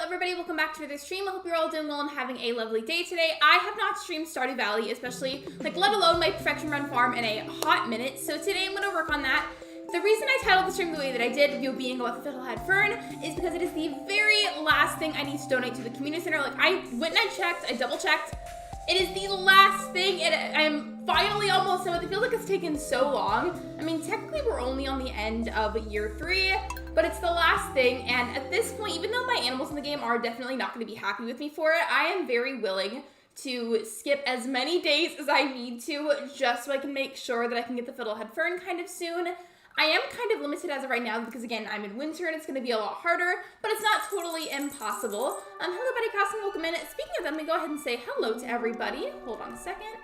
everybody, welcome back to another stream. I hope you're all doing well and having a lovely day today. I have not streamed Stardew Valley, especially, let alone my Perfection Run farm in a hot minute. So today I'm gonna work on that. The reason I titled the stream the way that I did, you being about the Fiddlehead Fern, is because it is the very last thing I need to donate to the community center. Like, I went and I checked, I double checked. It is the last thing, and I'm finally almost done with it. It feels like it's taken so long. I mean, technically we're only on the end of year 3, but it's the last thing, and at this point, even though my animals in the game are definitely not going to be happy with me for it, I am very willing to skip as many days as I need to, just so I can make sure that I can get the Fiddlehead Fern kind of soon. I am kind of limited as of right now because, again, I'm in winter and it's going to be a lot harder, but it's not totally impossible. Hello, Betty Crossing, welcome in. Speaking of them, let me go ahead and say hello to everybody. Hold on a second.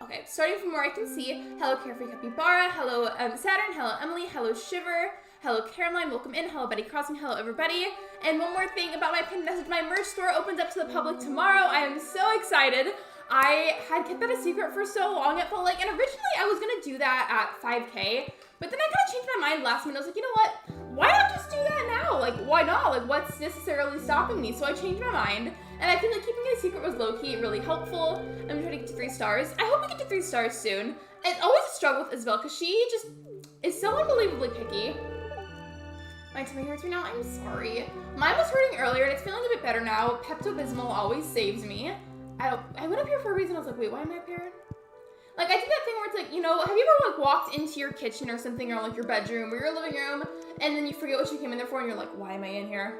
Okay, starting from where I can see, hello, Carefree Capybara, hello, Saturn, hello, Emily, hello, Shiver, hello, Caroline, welcome in, hello, Betty Crossing, hello, everybody. And one more thing about my pinned message, my merch store opens up to the public tomorrow. I am so excited. I had kept that a secret for so long, it felt like, and originally I was going to do that at 5K, but then I kind of changed my mind last minute. I was like, you know what? Why not just do that now? Like, why not? Like, what's necessarily stopping me? So I changed my mind, and I feel like keeping it a secret was low-key really helpful. I'm gonna try to get to 3 stars. I hope we get to 3 stars soon. It's always a struggle with Isabel, because she just is so unbelievably picky. My tummy hurts right now. I'm sorry. Mine was hurting earlier, and it's feeling a bit better now. Pepto-Bismol always saves me. I went up here for a reason. I was like, wait, why am I up here? Like, I did that thing where it's like, you know, have you ever, like, walked into your kitchen or something, or, like, your bedroom or your living room, and then you forget what you came in there for, and you're like, why am I in here?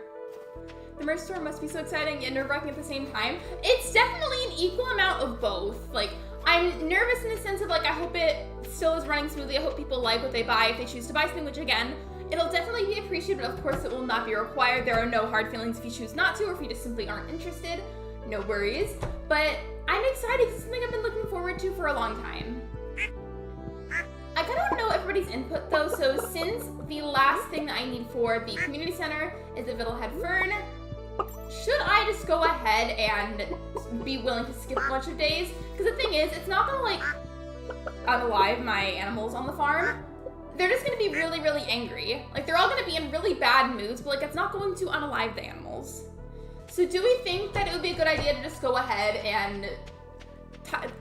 The merch store must be so exciting and nerve-wracking at the same time. It's definitely an equal amount of both. Like, I'm nervous in the sense of, like, I hope it still is running smoothly. I hope people like what they buy if they choose to buy something, which, again, it'll definitely be appreciated, but of course it will not be required. There are no hard feelings if you choose not to, or if you just simply aren't interested. No worries. But I'm excited because it's something I've been looking forward to for a long time. I kind of know everybody's input though, so since the last thing that I need for the community center is the Fiddlehead Fern, should I just go ahead and be willing to skip a bunch of days? Because the thing is, it's not gonna like unalive my animals on the farm. They're just gonna be really, really angry. Like, they're all gonna be in really bad moods, but like, it's not going to unalive the animals. So do we think that it would be a good idea to just go ahead and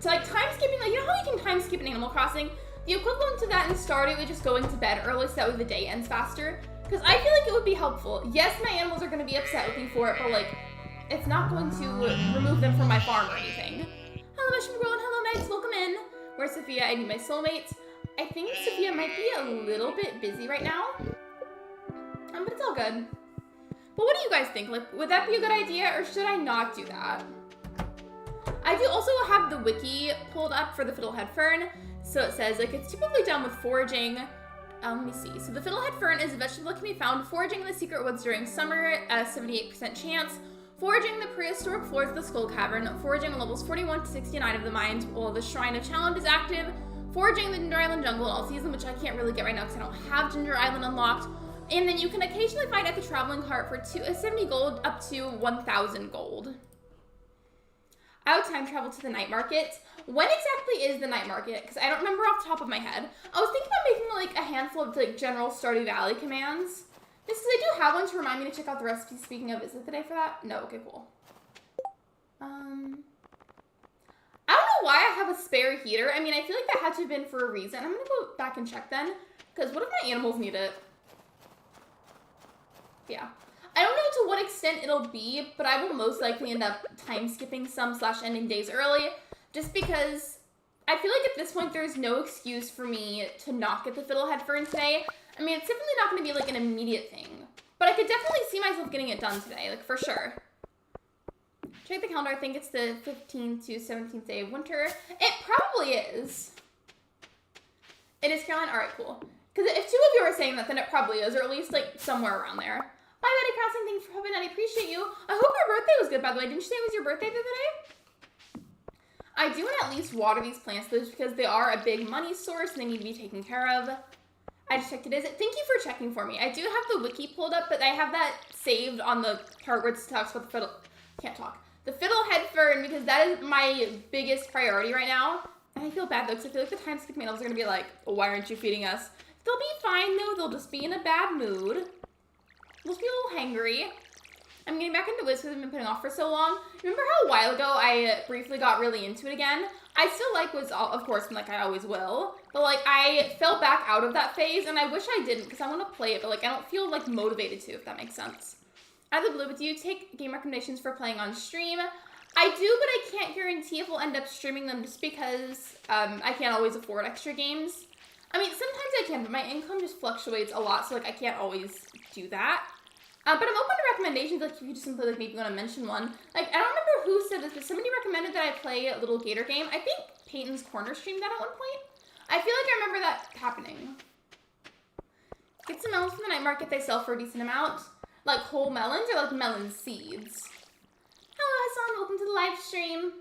like time skipping, like, you know how you can time skip in Animal Crossing? The equivalent to that in Stardew is just going to bed early so that way the day ends faster. Because I feel like it would be helpful. Yes, my animals are going to be upset with me for it, but like, it's not going to remove them from my farm or anything. Hello, Mushroom Girl, and hello, Megs, welcome in. Where's Sophia? I need my soulmate. I think Sophia might be a little bit busy right now. But it's all good. But what do you guys think? Like, would that be a good idea, or should I not do that? I do also have the wiki pulled up for the Fiddlehead Fern. So it says, like, it's typically done with foraging. Let me see. So the Fiddlehead Fern is a vegetable that can be found foraging in the secret woods during summer at a 78% chance. Foraging in the prehistoric floors of the Skull Cavern. Foraging on levels 41 to 69 of the mines while the Shrine of Challenge is active. Foraging in the Ginger Island jungle in all season, which I can't really get right now because I don't have Ginger Island unlocked. And then you can occasionally find at the traveling cart for 70 gold up to 1,000 gold. I would time travel to the night market. When exactly is the night market? Because I don't remember off the top of my head. I was thinking about making like a handful of like general Stardew Valley commands. Just because I do have one to remind me to check out the recipes. Speaking of, is it the day for that? No, okay, cool. I don't know why I have a spare heater. I mean, I feel like that had to have been for a reason. I'm gonna go back and check then. Because what if my animals need it? Yeah. I don't know to what extent it'll be, but I will most likely end up time skipping some / ending days early, just because I feel like at this point there's no excuse for me to not get the Fiddlehead Fern today. I mean, it's definitely not going to be like an immediate thing, but I could definitely see myself getting it done today, like for sure. Check the calendar. I think it's the 15th to 17th day of winter. It probably is. It is, Caroline? All right, cool. Because if 2 of you are saying that, then it probably is, or at least like somewhere around there. Bye, Betty Crossing. Thanks for helping, and I appreciate you. I hope your birthday was good, by the way. Didn't you say it was your birthday the other day? I do want to at least water these plants, though, because they are a big money source, and they need to be taken care of. I just checked it. Is it? Thank you for checking for me. I do have the wiki pulled up, but I have that saved on the part where it talks about the the Fiddlehead Fern, because that is my biggest priority right now. And I feel bad, though, because I feel like the time skip animals are going to be like, oh, why aren't you feeding us? They'll be fine, though. They'll just be in a bad mood. They'll just be a little hangry. I'm getting back into Wiz because I've been putting off for so long. Remember how a while ago I briefly got really into it again? I still like Wiz, of course, like I always will. But like I fell back out of that phase and I wish I didn't because I want to play it, but like I don't feel like motivated to, if that makes sense. Out of the blue, do you take game recommendations for playing on stream? I do, but I can't guarantee if we'll end up streaming them just because I can't always afford extra games. I mean, sometimes I can, but my income just fluctuates a lot, so like I can't always do that. But I'm open to recommendations, like if you just simply like maybe want to mention one. Like, I don't remember who said this, but somebody recommended that I play a little gator game. I think Peyton's Corner streamed that at one point. I feel like I remember that happening. Get some melons from the night market, they sell for a decent amount. Like whole melons or like melon seeds? Hello Hassan, welcome to the live stream.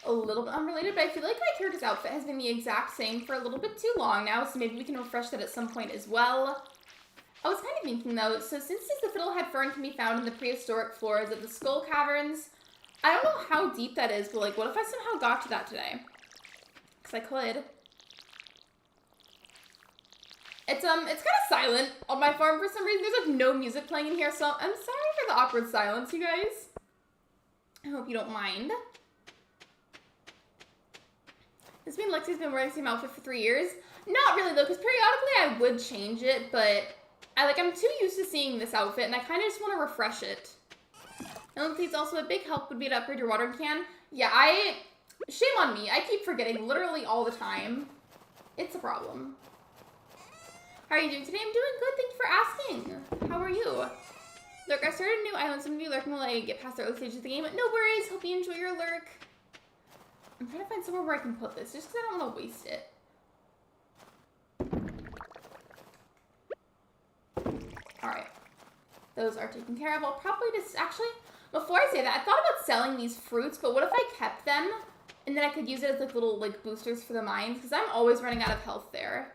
A little bit unrelated, but I feel like my character's outfit has been the exact same for a little bit too long now, so maybe we can refresh that at some point as well. I was kind of thinking though, so since the Fiddlehead Fern can be found in the prehistoric floors of the Skull Caverns, I don't know how deep that is, but like what if I somehow got to that today? Because I could. It's kind of silent on my farm for some reason. There's like no music playing in here, so I'm sorry for the awkward silence, you guys. I hope you don't mind. Does this mean Lexi's been wearing the same outfit for 3 years? Not really though, because periodically I would change it, but I'm too used to seeing this outfit and I kind of just want to refresh it. And it's also a big help would be to upgrade your watering can. Yeah, shame on me. I keep forgetting literally all the time. It's a problem. How are you doing today? I'm doing good. Thank you for asking. How are you? Lurk, I started a new island. Some of you lurking will I get past the early stages of the game. No worries. Hope you enjoy your lurk. I'm trying to find somewhere where I can put this, just because I don't want to waste it. Alright. Those are taken care of. I'll probably just, actually, before I say that, I thought about selling these fruits, but what if I kept them, and then I could use it as like little like boosters for the mines, because I'm always running out of health there.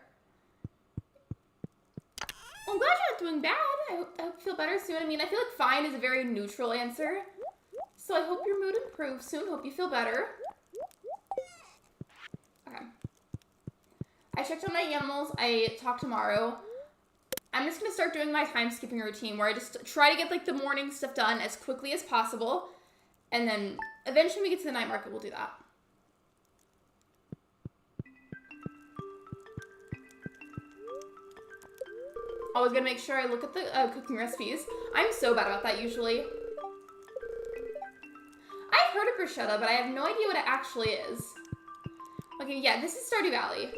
Well, I'm glad you're not doing bad. I hope you feel better soon. I mean, I feel like fine is a very neutral answer. So I hope your mood improves soon. Hope you feel better. Okay. I checked on my animals. I talk tomorrow. I'm just going to start doing my time skipping routine where I just try to get like the morning stuff done as quickly as possible. And then eventually when we get to the night market, we'll do that. Always gonna make sure I look at the cooking recipes. I'm so bad about that usually. I've heard of bruschetta, but I have no idea what it actually is. Okay, yeah, this is Stardew Valley.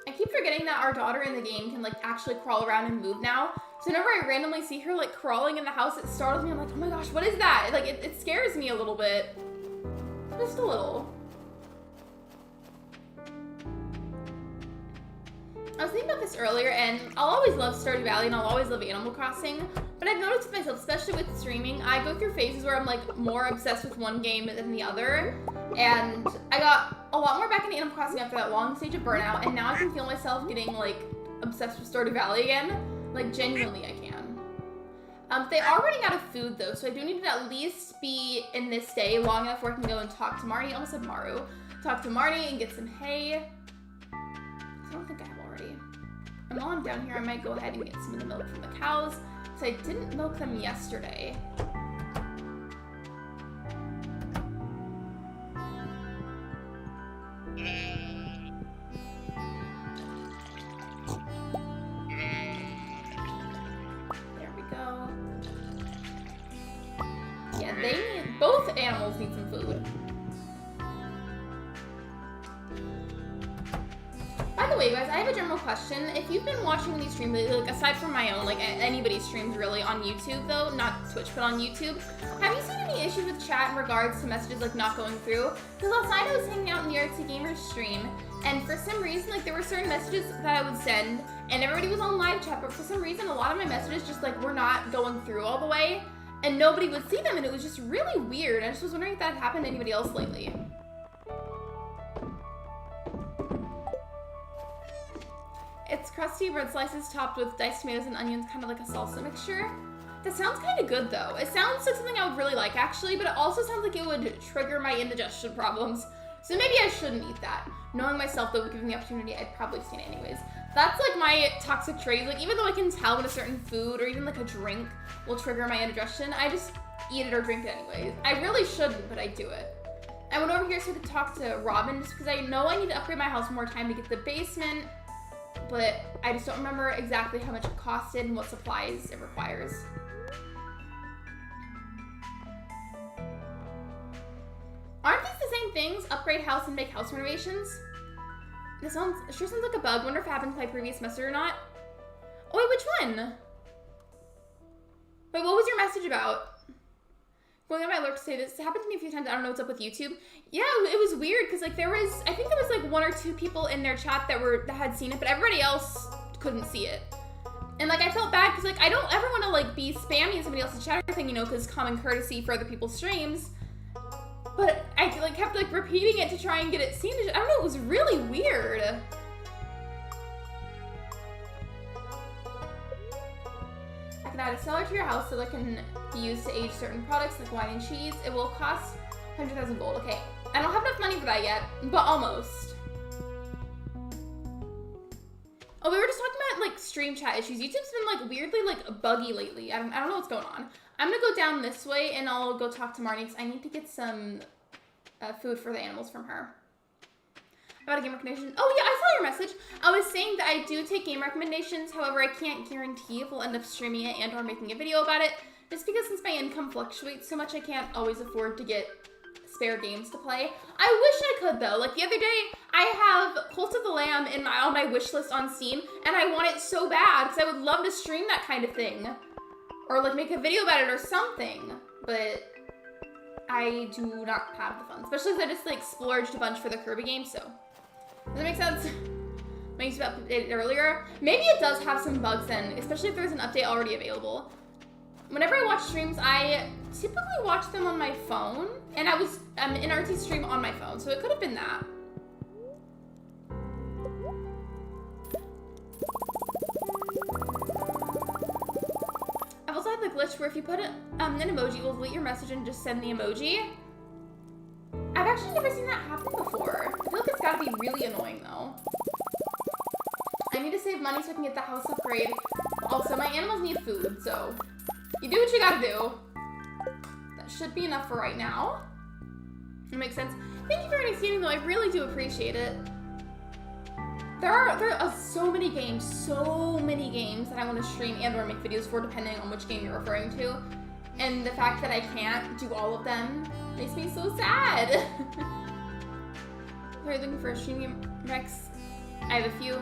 I keep forgetting that our daughter in the game can like actually crawl around and move now. So whenever I randomly see her like crawling in the house, it startles me. I'm like, oh my gosh, what is that? Like it scares me a little bit. Just a little. I was thinking about this earlier, and I'll always love Stardew Valley, and I'll always love Animal Crossing, but I've noticed with myself, especially with streaming, I go through phases where I'm like more obsessed with one game than the other, and I got a lot more back into Animal Crossing after that long stage of burnout, and now I can feel myself getting like obsessed with Stardew Valley again. Like genuinely I can. They are running out of food though, so I do need to at least be in this day long enough where I can go and talk to Marnie. I almost said Maru. Talk to Marnie and get some hay. I don't think I have already. And while I'm down here, I might go ahead and get some of the milk from the cows, because I didn't milk them yesterday. Both animals need some food. By the way, guys, I have a general question. If you've been watching these streams, like aside from my own, like anybody's streams really on YouTube though, not Twitch, but on YouTube, have you seen any issues with chat in regards to messages like not going through? Because last night I was hanging out in the Artsy Gamer stream, and for some reason, like there were certain messages that I would send, and everybody was on live chat, but for some reason, a lot of my messages just like were not going through all the way. And nobody would see them, and it was just really weird. I just was wondering if that had happened to anybody else lately. It's crusty bread slices topped with diced tomatoes and onions, kind of like a salsa mixture. That sounds kind of good though. It sounds like something I would really like actually, but it also sounds like it would trigger my indigestion problems. So maybe I shouldn't eat that. Knowing myself though, given the opportunity, I'd probably seen it anyways. That's like my toxic trait. Like even though I can tell when a certain food or even like a drink will trigger my indigestion, I just eat it or drink it anyways. I really shouldn't, but I do it. I went over here so I could talk to Robin just because I know I need to upgrade my house more time to get the basement, but I just don't remember exactly how much it costed and what supplies it requires. Aren't these the same things? Upgrade house and make house renovations? This sure sounds like a bug. Wonder if it happened to my previous semester or not. Oh wait, which one? Wait, what was your message about? Going on my Lurk to say this happened to me a few times. I don't know what's up with YouTube. Yeah, it was weird because like I think there was like 1 or 2 people in their chat that had seen it, but everybody else couldn't see it. And like I felt bad because like I don't ever want to like be spammy in somebody else's chat or anything, you know, because common courtesy for other people's streams. But I like kept like repeating it to try and get it seen. I don't know, it was really weird. I can add a cellar to your house so that it can be used to age certain products like wine and cheese. It will cost 100,000 gold. Okay, I don't have enough money for that yet, but almost. Oh, we were just talking about like stream chat issues. YouTube's been like weirdly like buggy lately. I don't know what's going on. I'm gonna go down this way and I'll go talk to Marnie because I need to get some food for the animals from her. About a game recommendation. Oh yeah, I saw your message. I was saying that I do take game recommendations. However, I can't guarantee if we'll end up streaming it and or making a video about it. Just because since my income fluctuates so much, I can't always afford to get spare games to play. I wish I could though. Like the other day, I have Cult of the Lamb on my wish list on Steam, and I want it so bad because I would love to stream that kind of thing. Or like make a video about it or something, but I do not have the funds. Especially because I just like splurged a bunch for the Kirby game, so. Does that make sense? I used to update it earlier. Maybe it does have some bugs then, especially if there's an update already available. Whenever I watch streams, I typically watch them on my phone, and I was in RT stream on my phone, so it could have been that. I've also had the glitch where if you put an emoji, it will delete your message and just send the emoji. I've actually never seen that happen before. I feel like it's gotta be really annoying though. I need to save money so I can get the house upgrade. Also, my animals need food, so you do what you gotta do. That should be enough for right now. That makes sense. Thank you for understanding though, I really do appreciate it. There are so many games that I want to stream and or make videos for depending on which game you're referring to. And the fact that I can't do all of them makes me so sad. Are you looking for a stream game, Rex? I have a few.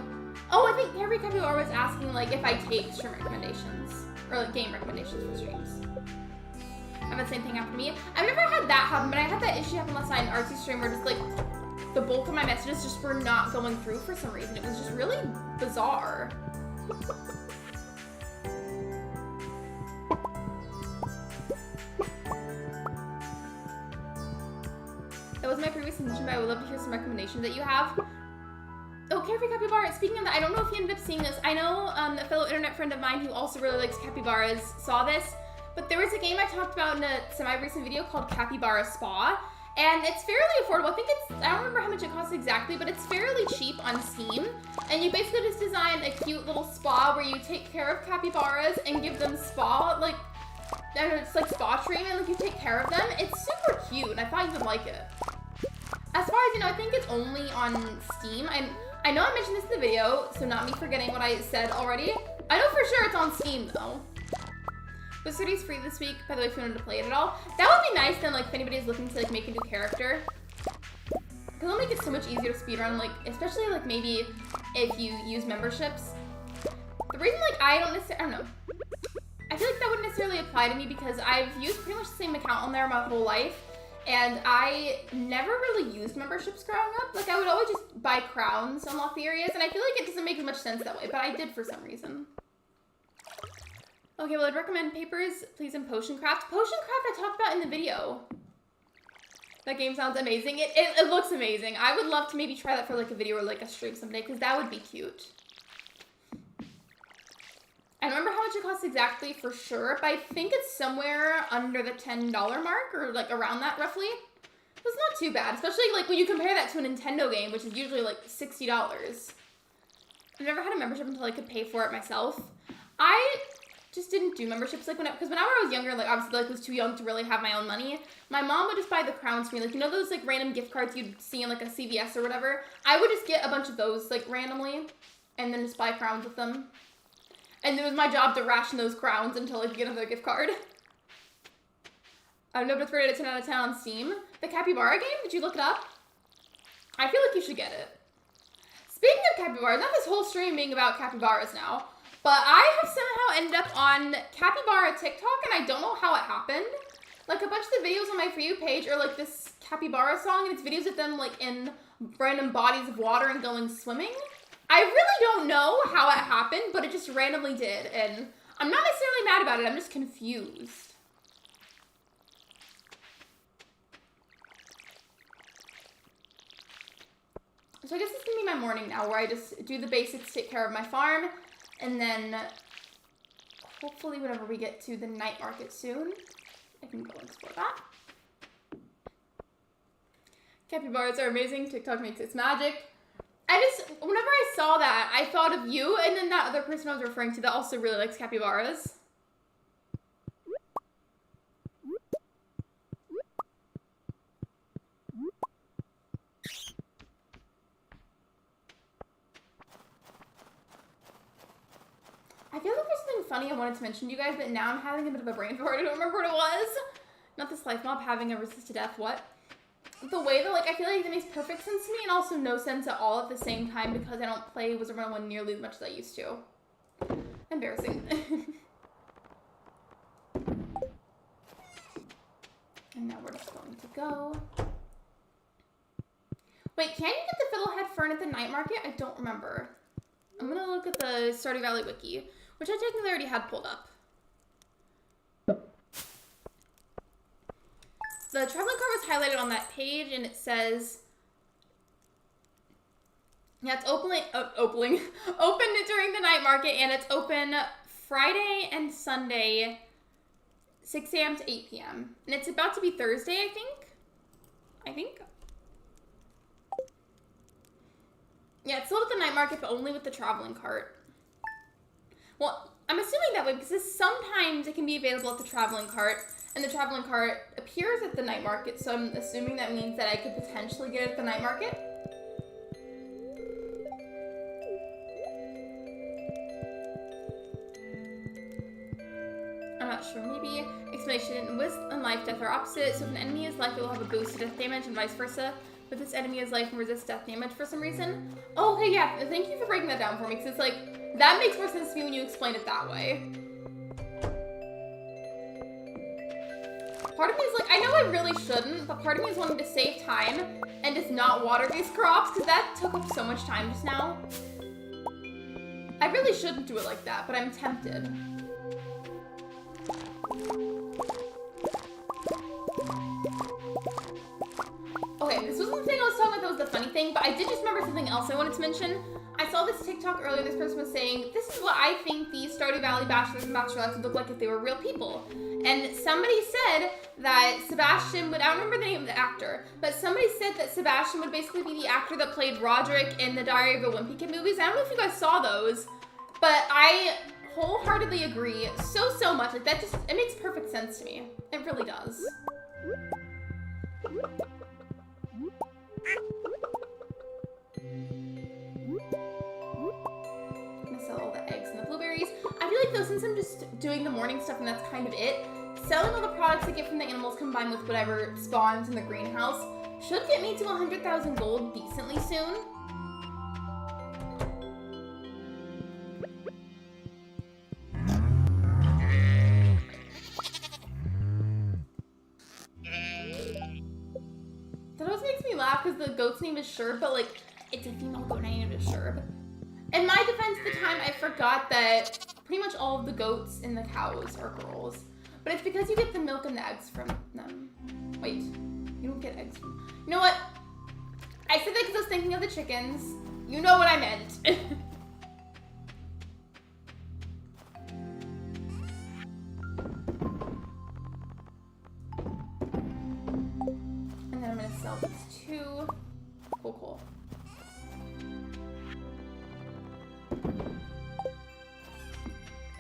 Oh, I think every Capybara was asking like if I take stream recommendations or like game recommendations for streams. I've had the same thing happen to me. I've never had that happen, but I had that issue happen last night in RT stream where just like the bulk of my messages just were not going through for some reason. It was just really bizarre. That was my previous submission, but I would love to hear some recommendations that you have. Oh, Carefree Capybara, speaking of that, I don't know if you ended up seeing this. I know a fellow internet friend of mine who also really likes capybaras saw this, but there was a game I talked about in a semi-recent video called Capybara Spa, and it's fairly affordable. I don't remember how much it costs exactly, but it's fairly cheap on Steam, and you basically just design a cute little spa where you take care of capybaras and give them spa, like, I don't know, it's like spa treatment, like you take care of them. It's super cute, and I thought you would like it. As far as you know, I think it's only on Steam. I know I mentioned this in the video, so not me forgetting what I said already. I know for sure it's on Steam though. Wizard is free this week, by the way, if you wanted to play it at all. That would be nice then, like, if anybody's looking to, like, make a new character. Because it'll make it so much easier to speedrun, like, especially, like, maybe if you use memberships. The reason, like, I don't know. I feel like that wouldn't necessarily apply to me because I've used pretty much the same account on there my whole life. And I never really used memberships growing up. Like, I would always just buy crowns to unlock the areas, and I feel like it doesn't make as much sense that way, but I did for some reason. Okay, well, I'd recommend Papers, Please, and Potion Craft. Potion Craft I talked about in the video. That game sounds amazing. It looks amazing. I would love to maybe try that for, like, a video or, like, a stream someday, because that would be cute. I don't remember how much it costs exactly for sure, but I think it's somewhere under the $10 mark, or like around that roughly. So it's not too bad, especially like when you compare that to a Nintendo game, which is usually like $60. I've never had a membership until I could pay for it myself. I just didn't do memberships like because when I was younger, like obviously like was too young to really have my own money. My mom would just buy the crowns for me, like you know those like random gift cards you'd see in like a CVS or whatever. I would just get a bunch of those like randomly, and then just buy crowns with them. And it was my job to ration those crowns until I could get another gift card. I don't know, but it's rated a 10 out of 10 on Steam. The Capybara game, did you look it up? I feel like you should get it. Speaking of capybaras, not this whole stream being about capybaras now, but I have somehow ended up on capybara TikTok, and I don't know how it happened. Like, a bunch of the videos on my For You page are, like, this capybara song, and it's videos of them, like, in random bodies of water and going swimming. I really don't know how it happened, but it just randomly did, and I'm not necessarily mad about it, I'm just confused. So I guess it's gonna be my morning now, where I just do the basics, take care of my farm, and then hopefully whenever we get to the night market soon, I can go and explore that. Capybaras are amazing. TikTok makes its magic. Whenever I saw that, I thought of you, and then that other person I was referring to that also really likes capybaras. I feel like there's something funny I wanted to mention to you guys, but now I'm having a bit of a brain fart. I don't remember what it was. Not this life mob having a resist to death, what? The way that, like, I feel like it makes perfect sense to me and also no sense at all at the same time because I don't play Wizard 101 nearly as much as I used to. Embarrassing. And now we're just going to go. Wait, can you get the Fiddlehead Fern at the night market? I don't remember. I'm gonna look at the Stardew Valley wiki, which I technically already had pulled up. The traveling card was highlighted on that page, and it says, yeah, it's open during the night market, and it's open Friday and Sunday, 6 a.m. to 8 p.m. And it's about to be Thursday, I think. Yeah, it's sold at the night market, but only with the traveling cart. Well, I'm assuming that way because sometimes it can be available at the traveling cart, and the traveling cart appears at the night market, so I'm assuming that means that I could potentially get it at the night market. I'm not sure, maybe. Explanation, Wisp and life, death are opposite, so if an enemy is life, it will have a boost to death damage and vice versa. But this enemy is life and resists death damage for some reason. Oh, okay, yeah, thank you for breaking that down for me, because it's like, that makes more sense to me when you explain it that way. Part of me is like, I know I really shouldn't, but part of me is wanting to save time and just not water these crops, because that took up so much time just now. I really shouldn't do it like that, but I'm tempted. Okay, this wasn't the thing I was talking about that was the funny thing, but I did just remember something else I wanted to mention. I saw this TikTok earlier, this person was saying, this is what I think the Stardew Valley bachelors and bachelorettes would look like if they were real people. And somebody said that Sebastian would, I don't remember the name of the actor, but somebody said that Sebastian would basically be the actor that played Roderick in the Diary of a Wimpy Kid movies. I don't know if you guys saw those, but I wholeheartedly agree so much. Like, that just, it makes perfect sense to me. It really does. I'm gonna sell all the eggs and the blueberries. I feel like though, since I'm just doing the morning stuff and that's kind of it, selling all the products I get from the animals combined with whatever spawns in the greenhouse should get me to 100,000 gold decently soon. That always makes me laugh because the goat's name is Sherb, but like, it's a female goat named Sherb. In my defense, at the time, I forgot that pretty much all of the goats and the cows are girls. But it's because you get the milk and the eggs from them. Wait, you don't get eggs from... You know what? I said that because I was thinking of the chickens. You know what I meant. sell these two. Cool.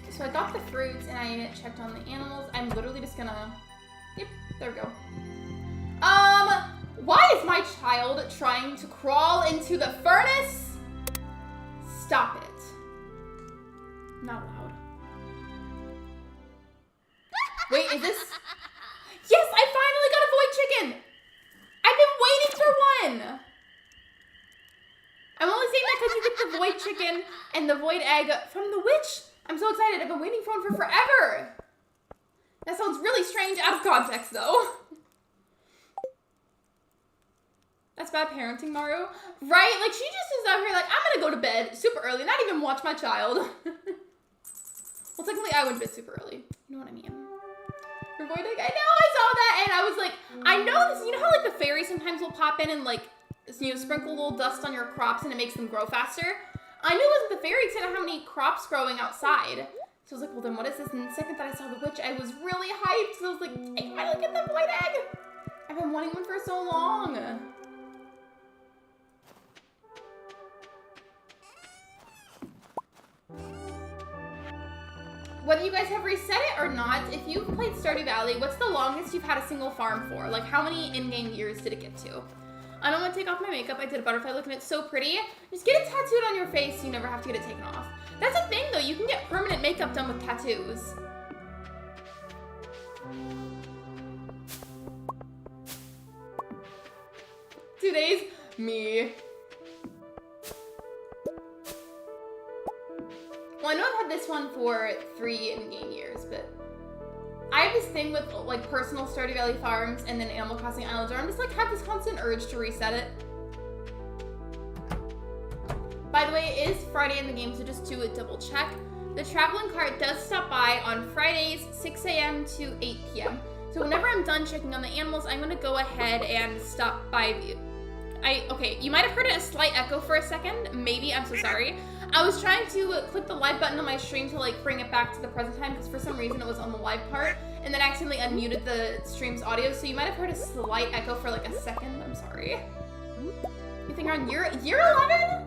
So I got the fruits and I checked on the animals. I'm literally just gonna, yep, there we go. Why is my child trying to crawl into the furnace? Stop it. Not allowed. Wait, is this? Yes, I finally got a void chicken. I've been waiting for one. I'm only saying that because you get the void chicken and the void egg from the witch. I'm so excited. I've been waiting for one for forever. That sounds really strange out of context, though. That's bad parenting, Maru. Right? Like, she just is out here like, I'm gonna go to bed super early, not even watch my child. Well, technically, I went to bed super early. You know what I mean? For void egg, I know, I saw that, and I was like, I know this, you know how, like, the fairies sometimes will pop in and, like, you know, sprinkle a little dust on your crops and it makes them grow faster? I knew it wasn't the fairy because I don't have any crops growing outside. So I was like, well, then what is this? And the second that I saw the witch, I was really hyped. So I was like, I finally get the void egg. I've been wanting one for so long. Whether you guys have reset it or not, if you've played Stardew Valley, what's the longest you've had a single farm for? Like, how many in-game years did it get to? I don't want to take off my makeup. I did a butterfly look and it's so pretty. Just get it tattooed on your face so you never have to get it taken off. That's a thing, though. You can get permanent makeup done with tattoos. Today's me. Well, I know I've had this one for 3 in-game years, but I have this thing with, like, personal Stardew Valley farms and then Animal Crossing Islands where I'm just, like, have this constant urge to reset it. By the way, it is Friday in the game, so just do a double check. The traveling cart does stop by on Fridays, 6 a.m. to 8 p.m. So whenever I'm done checking on the animals, I'm going to go ahead and stop by the... Okay, you might have heard a slight echo for a second. Maybe, I'm so sorry. I was trying to click the live button on my stream to, like, bring it back to the present time because for some reason it was on the live part, and then accidentally unmuted the stream's audio, so you might have heard a slight echo for, like, a second. I'm sorry. You think around year 11?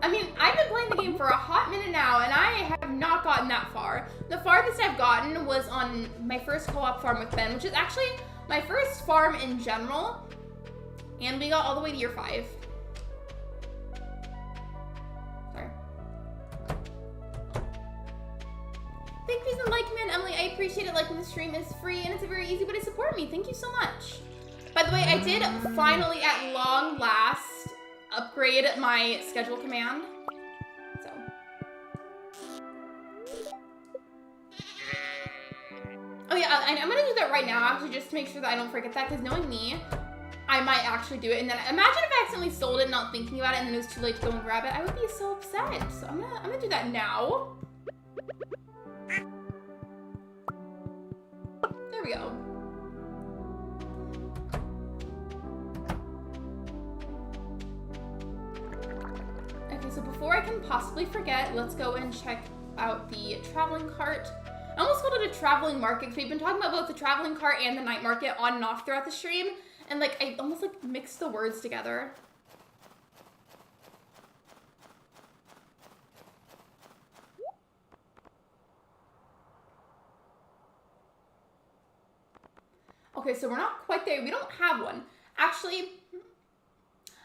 I mean, I've been playing the game for a hot minute now, and I have not gotten that far. The farthest I've gotten was on my first co-op farm with Ben, which is actually my first farm in general, and we got all the way to year 5. Sorry. Thank you for the like command, Emily. I appreciate it. Liking the stream is free, and it's a very easy way to support me. Thank you so much. By the way, I did finally, at long last, upgrade my schedule command. So. Oh yeah, I'm gonna do that right now, actually, just to make sure that I don't forget that, because knowing me, I might actually do it. And then imagine if I accidentally sold it, not thinking about it, and then it was too late to go and grab it. I would be so upset. So I'm gonna do that now. There we go. Okay, so before I can possibly forget, let's go and check out the traveling cart. I almost called it a traveling market because we've been talking about both the traveling cart and the night market on and off throughout the stream. And, like, I almost, like, mixed the words together. Okay, so we're not quite there. We don't have one. Actually,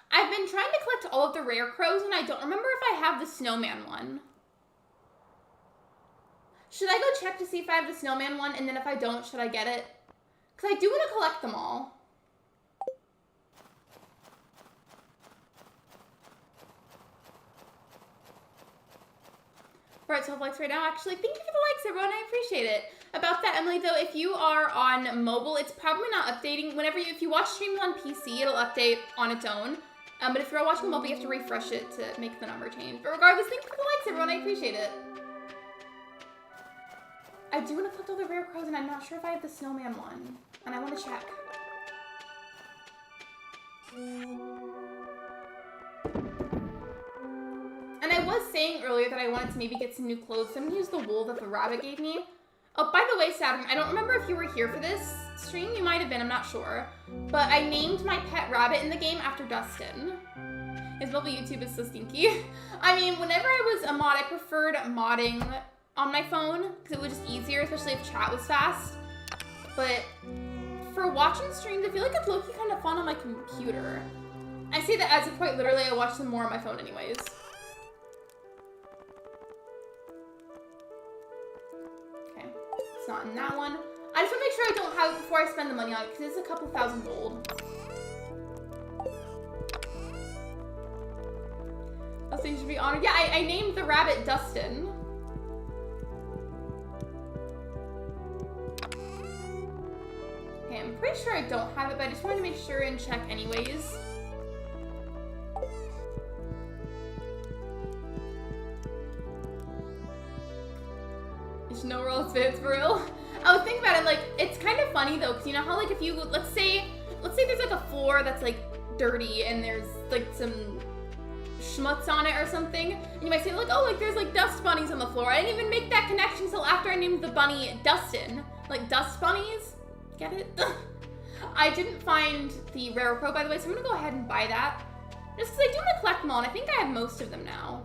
I've been trying to collect all of the rare crows, and I don't remember if I have the snowman one. Should I go check to see if I have the snowman one, and then if I don't, should I get it? Because I do want to collect them all. We're at 12 likes right now, actually. Thank you for the likes, everyone. I appreciate it. About that, Emily, though, if you are on mobile, it's probably not updating. If you watch streams on PC, it'll update on its own. But if you're watching mobile, you have to refresh it to make the number change. But regardless, thank you for the likes, everyone. I appreciate it. I do want to collect all the rare crows, and I'm not sure if I have the snowman one. And I want to check. And I was saying earlier that I wanted to maybe get some new clothes. So I'm going to use the wool that the rabbit gave me. Oh, by the way, Saturn, I don't remember if you were here for this stream. You might have been. I'm not sure. but I named my pet rabbit in the game after Dustin. His mobile YouTube is so stinky. I mean, whenever I was a mod, I preferred modding on my phone because it was just easier, especially if chat was fast. But for watching streams, I feel like it's low-key kind of fun on my computer. I say that as if quite literally I watch them more on my phone anyways. Okay, it's not in that one. I just want to make sure I don't have it before I spend the money on it because it's a couple thousand gold. Dustin should be honored. Yeah, I named the rabbit Dustin. Okay, I'm pretty sure I don't have it, but I just wanted to make sure and check anyways. There's no real fits for real. I was thinking about it, like, it's kind of funny though, because you know how, like, if you, let's say there's like a floor that's like dirty and there's like some schmutz on it or something, and you might say like, oh, like there's like dust bunnies on the floor. I didn't even make that connection until after I named the bunny Dustin. Like dust bunnies, get it? I didn't find the Rare Pro, by the way, so I'm gonna go ahead and buy that. Just because I do want to collect them all, and I think I have most of them now.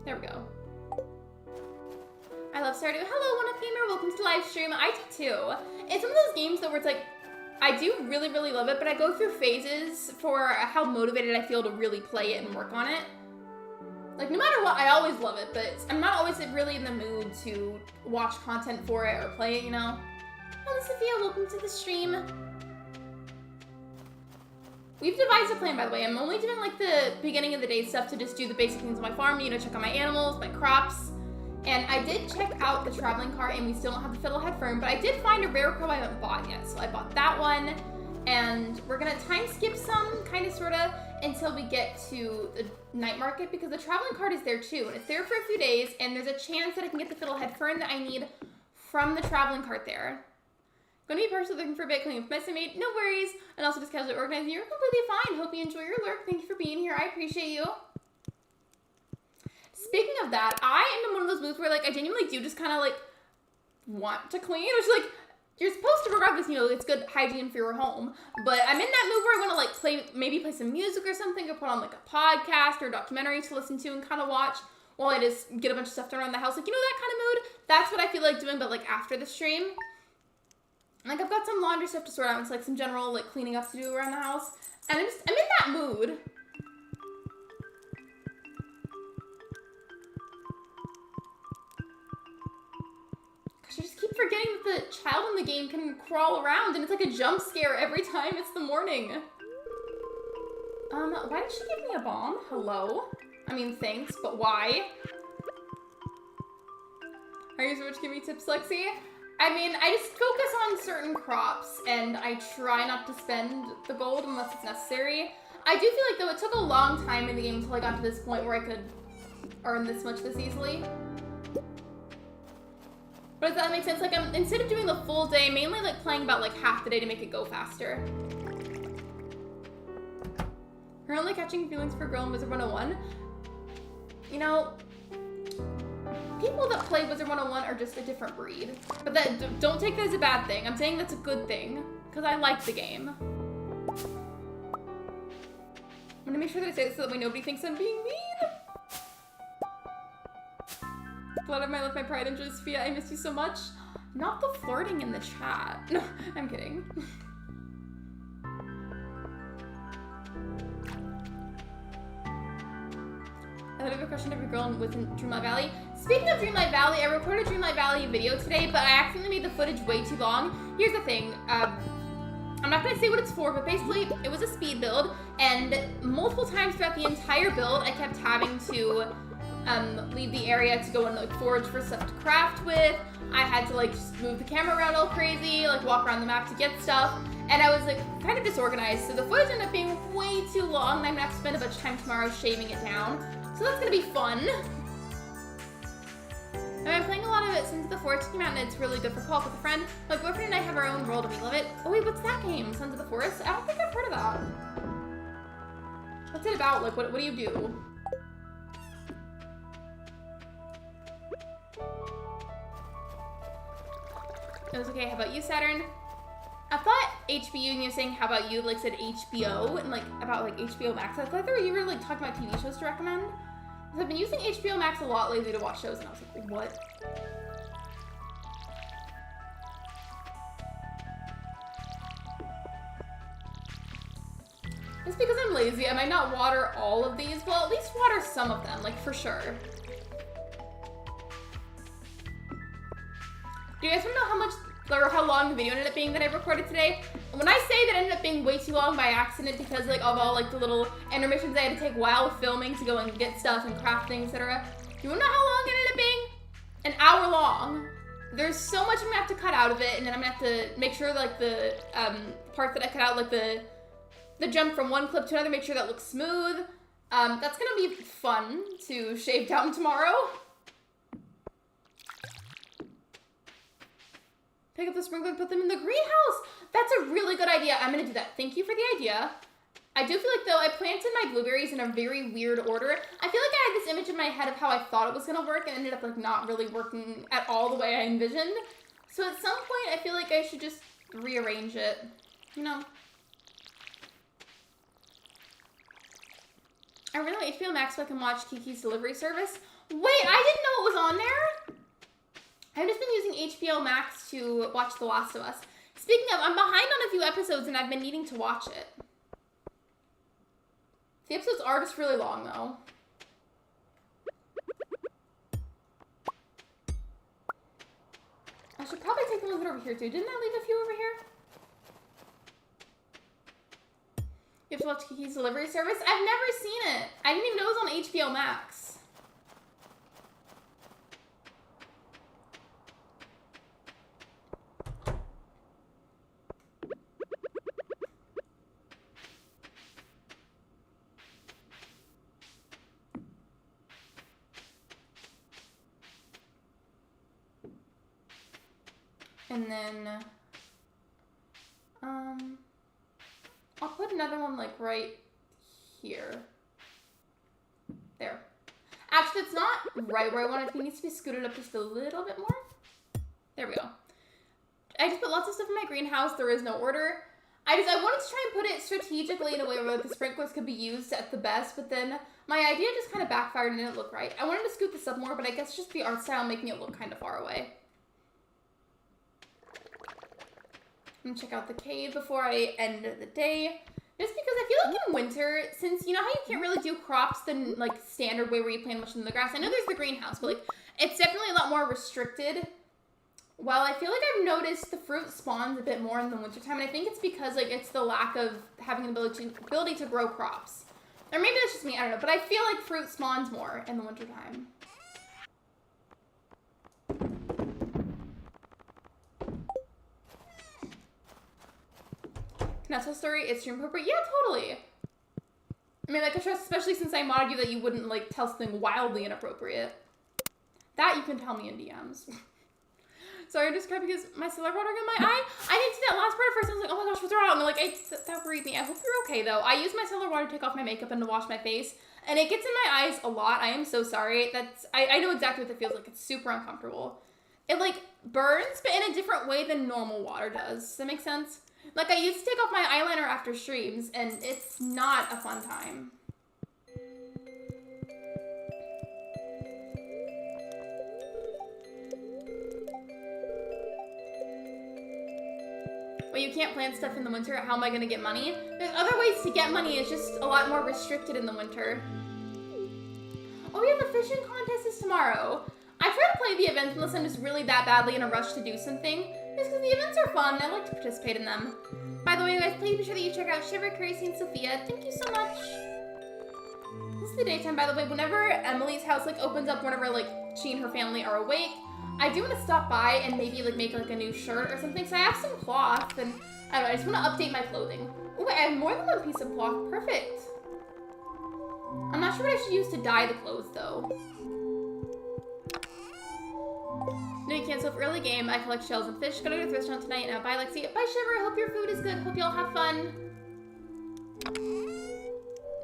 There we go. I love Stardew. Hello, One Up Gamer. Welcome to the live stream. I do too. It's one of those games though where it's like, I do really, really love it, but I go through phases for how motivated I feel to really play it and work on it. Like, no matter what, I always love it, but I'm not always really in the mood to watch content for it or play it, you know? Hello, Sophia. Welcome to the stream. We've devised a plan, by the way. I'm only doing like the beginning of the day stuff to just do the basic things on my farm, you know, check on my animals, my crops. And I did check out the traveling cart and we still don't have the Fiddlehead Fern, but I did find a rare crow I haven't bought yet. So I bought that one and we're gonna time skip some, kind of, sort of, until we get to the night market because the traveling cart is there too. And it's there for a few days and there's a chance that I can get the Fiddlehead Fern that I need from the traveling cart there. Gonna be personally looking for a bit, cleaning up mess I made, no worries. And also just casually organizing. You're completely fine. Hope you enjoy your lurk. Thank you for being here. I appreciate you. Speaking of that, I am in one of those moods where like I genuinely do just kind of like want to clean. Which like you're supposed to regardless, you know, it's good hygiene for your home. But I'm in that mood where I want to like maybe play some music or something, or put on like a podcast or a documentary to listen to and kind of watch while I just get a bunch of stuff done around the house. Like, you know, that kind of mood. That's what I feel like doing, but like after the stream. Like, I've got some laundry stuff to sort out. It's like some general, like, cleaning up to do around the house. And I'm in that mood. Gosh, I just keep forgetting that the child in the game can crawl around. And it's like a jump scare every time it's the morning. Why did she give me a bomb? Hello? I mean, thanks, but why? Are you so much giving me tips, Lexi? I mean, I just focus on certain crops, and I try not to spend the gold unless it's necessary. I do feel like, though, it took a long time in the game until I got to this point where I could earn this much this easily. But does that make sense? Like, instead of doing the full day, mainly, like, playing about, like, half the day to make it go faster. Currently catching feelings for Girl in Wizard 101. You know, people that play Wizard 101 are just a different breed. But that, don't take that as a bad thing. I'm saying that's a good thing, because I like the game. I'm gonna make sure that I say this so that way nobody thinks I'm being mean. Blood of my life, my pride and joy, Sophia, I miss you so much. Not the flirting in the chat. No, I'm kidding. I have a question of your girl within Dreamlight Valley. Speaking of Dreamlight Valley, I recorded a Dreamlight Valley video today, but I accidentally made the footage way too long. Here's the thing. I'm not going to say what it's for, but basically it was a speed build, and multiple times throughout the entire build, I kept having to leave the area to go and like forage for stuff to craft with. I had to like just move the camera around all crazy, like walk around the map to get stuff, and I was like kind of disorganized, so the footage ended up being way too long, and I'm going to have to spend a bunch of time tomorrow shaving it down. So that's going to be fun. I've been playing a lot of it since the Forest came out, and it's really good for co-op with a friend. My boyfriend and I have our own world, and we love it. Oh wait, what's that game? Sons of the Forest? I don't think I've heard of that. What's it about? Like, what do you do? It was okay. How about you, Saturn? I thought HBU and you were saying how about you like said HBO and like about like HBO Max. I thought you were like talking about TV shows to recommend. Because I've been using HBO Max a lot lately to watch shows and I was like, what? Just because I'm lazy, I might not water all of these. Well, at least water some of them, like for sure. Do you guys want to know how much or how long the video ended up being that I recorded today? When I say that it ended up being way too long by accident because like of all like the little intermissions I had to take while filming to go and get stuff and crafting, etc. Do you want to know how long it ended up being? An hour long. There's so much I'm gonna have to cut out of it, and then I'm gonna have to make sure like the part that I cut out, like the jump from one clip to another, make sure that looks smooth. That's gonna be fun to shave down tomorrow. Pick up the sprinkler and put them in the greenhouse. That's a really good idea. I'm gonna do that. Thank you for the idea. I do feel like though I planted my blueberries in a very weird order. I feel like I had this image in my head of how I thought it was gonna work and ended up like not really working at all the way I envisioned. So at some point I feel like I should just rearrange it, you know? I really want HBO Max so I can watch Kiki's Delivery Service. Wait, I didn't know it was on there? I've just been using HBO Max to watch The Last of Us. Speaking of, I'm behind on a few episodes and I've been needing to watch it. The episodes are just really long though. I should probably take a look over here too. Didn't I leave a few over here? You have to watch Kiki's Delivery Service? I've never seen it. I didn't even know it was on HBO Max. And then, I'll put another one like right here. There. Actually, it's not right where I want it. It needs to be scooted up just a little bit more. There we go. I just put lots of stuff in my greenhouse. There is no order. I wanted to try and put it strategically in a way where the sprinklers could be used at the best, but then my idea just kind of backfired and didn't look right. I wanted to scoot this up more, but I guess just the art style making it look kind of far away. I'm gonna check out the cave before I end the day. Just because I feel like in winter, since you know how you can't really do crops the like standard way where you plant much in the grass. I know there's the greenhouse, but like it's definitely a lot more restricted. While I feel like I've noticed the fruit spawns a bit more in the wintertime, and I think it's because like it's the lack of having the ability to grow crops. Or maybe that's just me, I don't know, but I feel like fruit spawns more in the wintertime. Can I tell a story? It's stream appropriate? Yeah, totally. I mean, like, I trust, especially since I modded you that you wouldn't, like, tell something wildly inappropriate. That you can tell me in DMs. Sorry, I just cried because my cellar water got in my eye. I didn't see that last part at first. I was like, oh my gosh, what's wrong? And, like, that worried me. I hope you're okay, though. I use my cellar water to take off my makeup and to wash my face. And it gets in my eyes a lot. I am so sorry. I know exactly what that feels like. It's super uncomfortable. It, like, burns, but in a different way than normal water does. Does that make sense? Like, I used to take off my eyeliner after streams, and it's not a fun time. Well, you can't plant stuff in the winter. How am I going to get money? There's other ways to get money. It's just a lot more restricted in the winter. Oh, we have a fishing contest this tomorrow. I try to play the events unless I'm just really that badly in a rush to do something. Just because the events are fun and I like to participate in them. By the way, guys, please be sure that you check out Shiver, Crazy, and Sophia. Thank you so much. This is the daytime, by the way. Whenever Emily's house like opens up, whenever like she and her family are awake, I do want to stop by and maybe like make like a new shirt or something. So I have some cloth and I don't know, I just want to update my clothing. Oh, wait, I have more than one piece of cloth. Perfect. I'm not sure what I should use to dye the clothes though. No, you cancel for early game. I collect shells and fish. Gotta go to the restaurant tonight. Now, bye, Lexi. Bye, Shiver. I hope your food is good. Hope y'all have fun.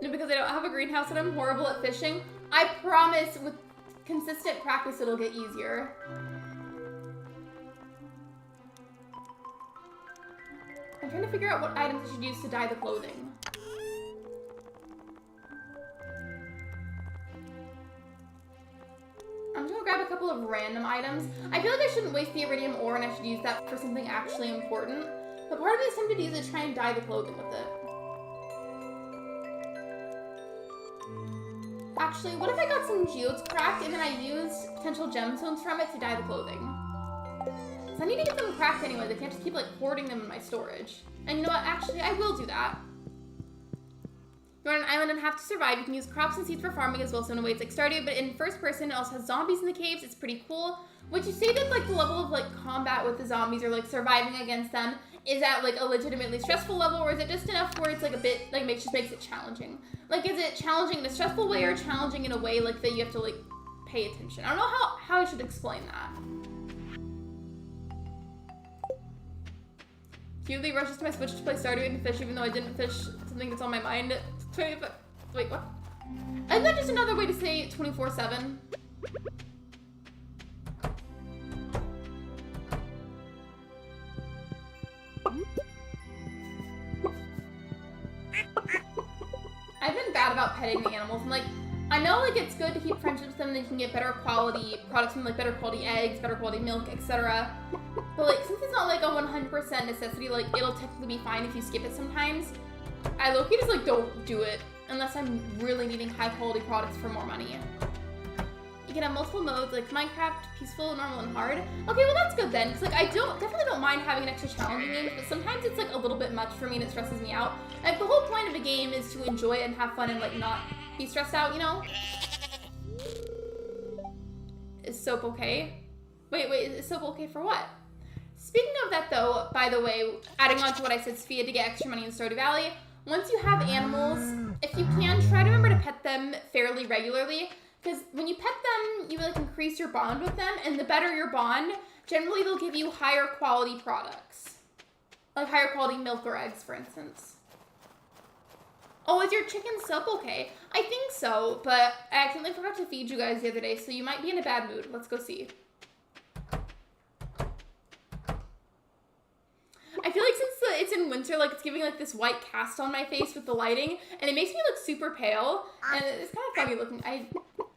No, because I don't have a greenhouse and I'm horrible at fishing. I promise with consistent practice it'll get easier. I'm trying to figure out what items I should use to dye the clothing. I'm just gonna grab a couple of random items. I feel like I shouldn't waste the iridium ore and I should use that for something actually important. But part of me is tempted to use it to try and dye the clothing with it. Actually, what if I got some geodes cracked and then I used potential gemstones from it to dye the clothing? So I need to get them cracked anyway. They can't just keep like hoarding them in my storage. And you know what? Actually, I will do that. You're on an island and have to survive. You can use crops and seeds for farming as well, so in ways like Stardew, but in first person, it also has zombies in the caves. It's pretty cool. Would you say that like the level of like combat with the zombies or like surviving against them is at like a legitimately stressful level, or is it just enough where it's like a bit like just makes it challenging? Like, is it challenging in a stressful way or challenging in a way like that you have to like pay attention? I don't know how I should explain that. Cutely rushes to my Switch to play Stardew and fish, even though I didn't fish something that's on my mind. Wait, what? Isn't that just another way to say 24/7? I've been bad about petting the animals, and like, I know like it's good to keep friendships with them, and you can get better quality products from like better quality eggs, better quality milk, etc. But like, since it's not like a 100% necessity, like it'll technically be fine if you skip it sometimes. I low-key just like don't do it unless I'm really needing high quality products for more money. You can have multiple modes like Minecraft, peaceful, normal, and hard. Okay, well that's good then, because like I definitely don't mind having an extra challenging game, but sometimes it's like a little bit much for me and it stresses me out. Like the whole point of a game is to enjoy it and have fun and like not be stressed out, you know? Is soap okay? Wait, is soap okay for what? Speaking of that though, by the way, adding on to what I said, Sophia, to get extra money in Stardew Valley, once you have animals, if you can, try to remember to pet them fairly regularly, because when you pet them, you like increase your bond with them, and the better your bond, generally they'll give you higher quality products. Like higher quality milk or eggs, for instance. Oh, is your chicken sup okay? I think so, but I accidentally forgot to feed you guys the other day, so you might be in a bad mood. Let's go see. I feel like since it's in winter, like it's giving like this white cast on my face with the lighting, and it makes me look super pale, and it's kind of funny looking.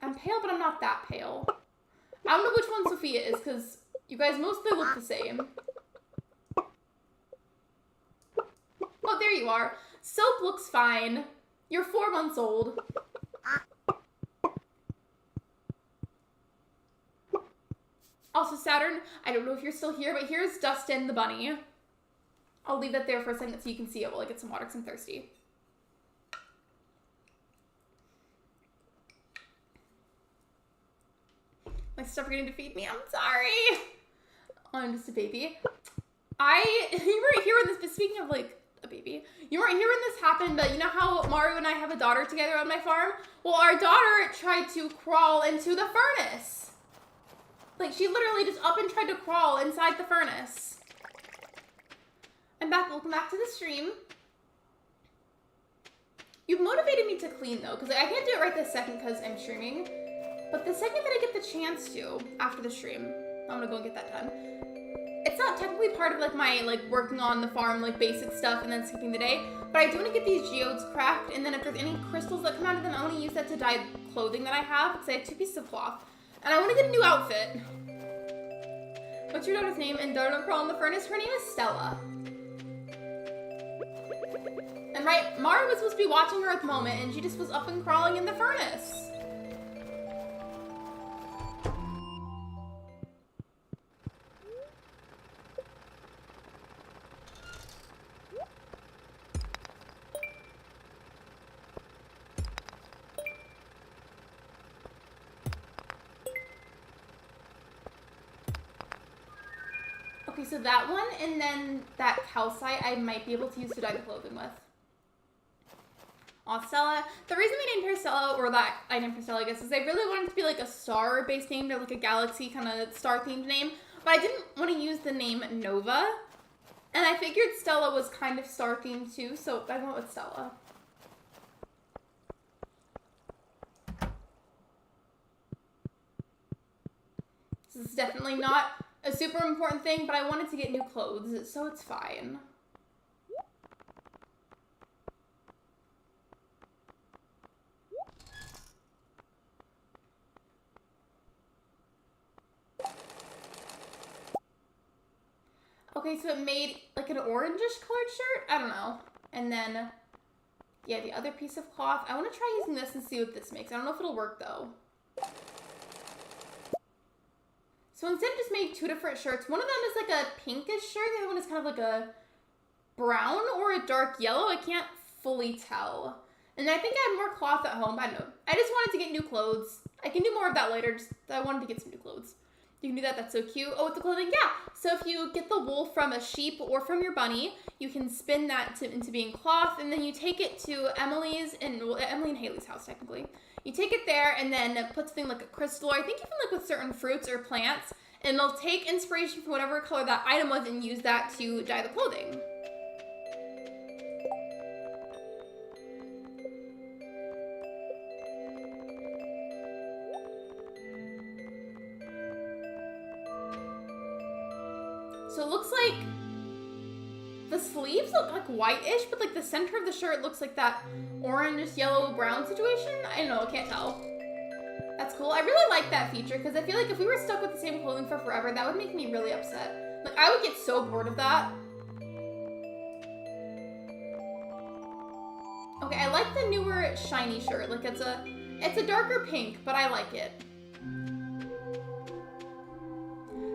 I'm pale, but I'm not that pale. I don't know which one Sophia is, because you guys mostly look the same. Oh, there you are. Soap looks fine. You're 4 months old. Also, Saturn, I don't know if you're still here, but here's Dustin the bunny. I'll leave that there for a second so you can see it while I get some water because I'm thirsty. My stuff forgetting to feed me. I'm sorry. I'm just a baby. You weren't here when this, but speaking of like a baby, you weren't here when this happened, but you know how Mario and I have a daughter together on my farm? Well, our daughter tried to crawl into the furnace. Like, she literally just up and tried to crawl inside the furnace. I'm back. Welcome back to the stream. You've motivated me to clean, though, because I can't do it right this second because I'm streaming. But the second that I get the chance to, after the stream, I'm gonna go and get that done. It's not technically part of, like, my, like, working on the farm, like, basic stuff and then skipping the day, but I do want to get these geodes cracked, and then if there's any crystals that come out of them, I want to use that to dye clothing that I have, because I have 2 pieces of cloth. And I want to get a new outfit. What's your daughter's name? And daughter crawl in the furnace? Her name is Stella. And right, Mara was supposed to be watching her at the moment, and she just was up and crawling in the furnace. Okay, so that one, and then that calcite I might be able to use to dye the clothing with. Aw, Stella. The reason we named her Stella, or that I named her Stella, I guess, is I really wanted it to be like a star-based name, or like a galaxy kind of star-themed name, but I didn't want to use the name Nova, and I figured Stella was kind of star-themed too, so I went with Stella. This is definitely not a super important thing, but I wanted to get new clothes, so it's fine. Okay, so it made like an orangish colored shirt? I don't know. And then, yeah, the other piece of cloth. I want to try using this and see what this makes. I don't know if it'll work though. So instead it just made two different shirts. One of them is like a pinkish shirt. The other one is kind of like a brown or a dark yellow. I can't fully tell. And I think I have more cloth at home. I don't know. I just wanted to get new clothes. I can do more of that later. Just I wanted to get some new clothes. You can do that. That's so cute. Oh, with the clothing, yeah. So if you get the wool from a sheep or from your bunny, you can spin that into being cloth, and then you take it to Emily and Haley's house, technically. You take it there and then put something like a crystal, or I think even like with certain fruits or plants, and it'll take inspiration from whatever color that item was and use that to dye the clothing. So it looks like the sleeves look like whitish, but like the center of the shirt looks like that orange, yellow, brown situation. I don't know, I can't tell. That's cool. I really like that feature because I feel like if we were stuck with the same clothing for forever, that would make me really upset. Like I would get so bored of that. Okay, I like the newer shiny shirt. Like it's a darker pink, but I like it.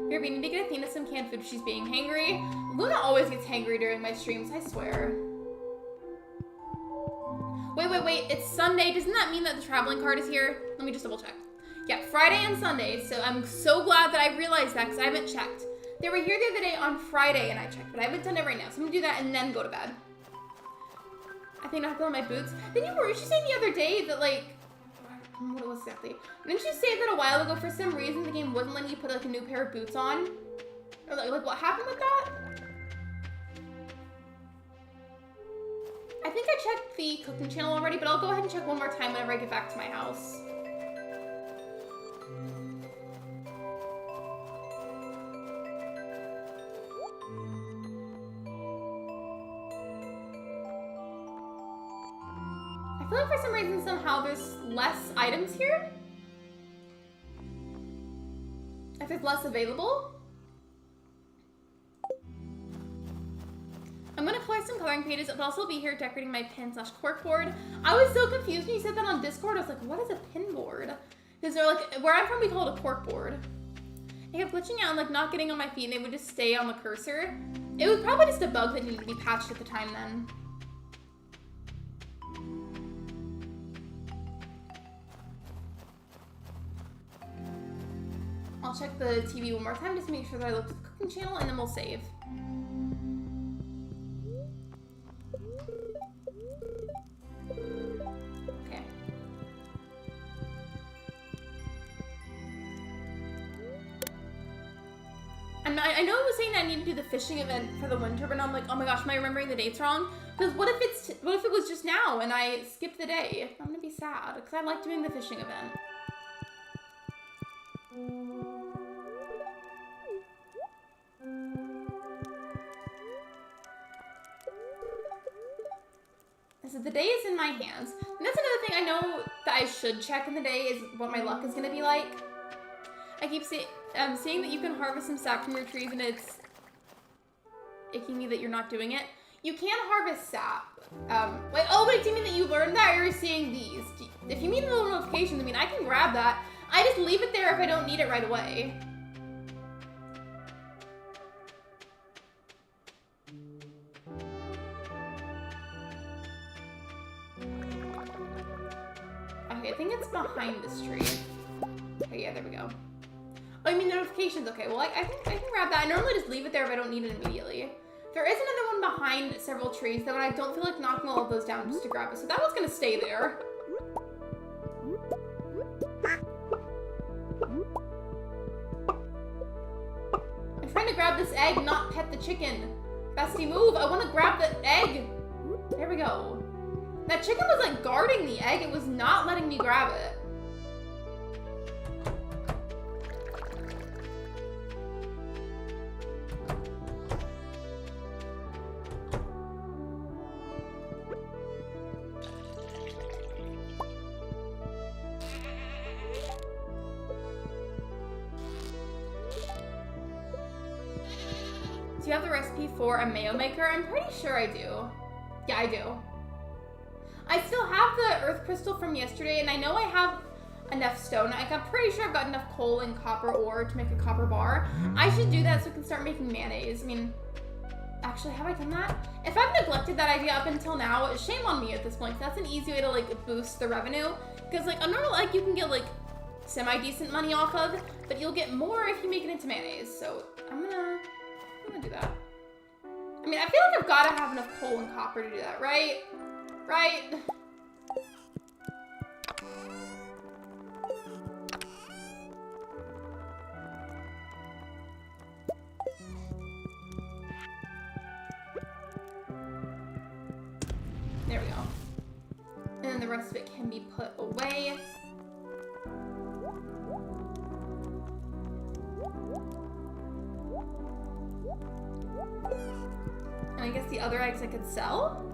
Here, we need to get Athena some canned food. She's being hangry. Luna always gets hangry during my streams, I swear. Wait. It's Sunday. Doesn't that mean that the traveling card is here? Let me just double check. Yeah, Friday and Sunday. So I'm so glad that I realized that because I haven't checked. They were here the other day on Friday and I checked, but I haven't done it right now. So I'm gonna do that and then go to bed. I think I have to put on my boots. Then you saying the other day that like, what it was exactly. Didn't you say that a while ago for some reason the game wouldn't let you put like a new pair of boots on? Or like what happened with that? I think I checked the cooking channel already, but I'll go ahead and check one more time whenever I get back to my house. I feel like for some reason somehow there's less items here. If there's less available. I'm gonna color some coloring pages, but also be here decorating my pin/cork board. I was so confused when you said that on Discord. I was like, what is a pin board? Because they're like, where I'm from, we call it a cork board. I kept glitching out and like not getting on my feet, and they would just stay on the cursor. It was probably just a bug that needed to be patched at the time then. I'll check the TV one more time just to make sure that I looked at the cooking channel, and then we'll save. Okay. And I know it was saying that I need to do the fishing event for the winter, but I'm like, oh my gosh, am I remembering the dates wrong? Because what if it was just now and I skipped the day? I'm gonna be sad because I like doing the fishing event. So the day is in my hands. And that's another thing I know that I should check in the day is what my luck is going to be like. I keep seeing that you can harvest some sap from your trees and it's icking me that you're not doing it. You can harvest sap. Wait, do you mean that you learned that or you're seeing these? If you mean the little notifications, I mean, I can grab that. I just leave it there if I don't need it right away. Okay, I think it's behind this tree. Okay, yeah, there we go. Oh, you mean notifications? Okay, well, I can grab that. I normally just leave it there if I don't need it immediately. There is another one behind several trees, though, and I don't feel like knocking all of those down just to grab it. So that one's gonna stay there. I'm trying to grab this egg, not pet the chicken. Bestie, move. I want to grab the egg. There we go. That chicken was like guarding the egg. It was not letting me grab it. Do you have the recipe for a mayo maker? I'm pretty sure I do. Yeah, I do. I still have the earth crystal from yesterday, and I know I have enough stone. Like, I'm pretty sure I've got enough coal and copper ore to make a copper bar. I should do that so we can start making mayonnaise. I mean, actually, have I done that? If I've neglected that idea up until now, shame on me at this point. That's an easy way to like boost the revenue. Because like a normal egg you can get like semi-decent money off of, but you'll get more if you make it into mayonnaise. So I'm gonna do that. I mean, I feel like I've gotta have enough coal and copper to do that, right? Right? There we go. And then the rest of it can be put away. And I guess the other eggs I could sell?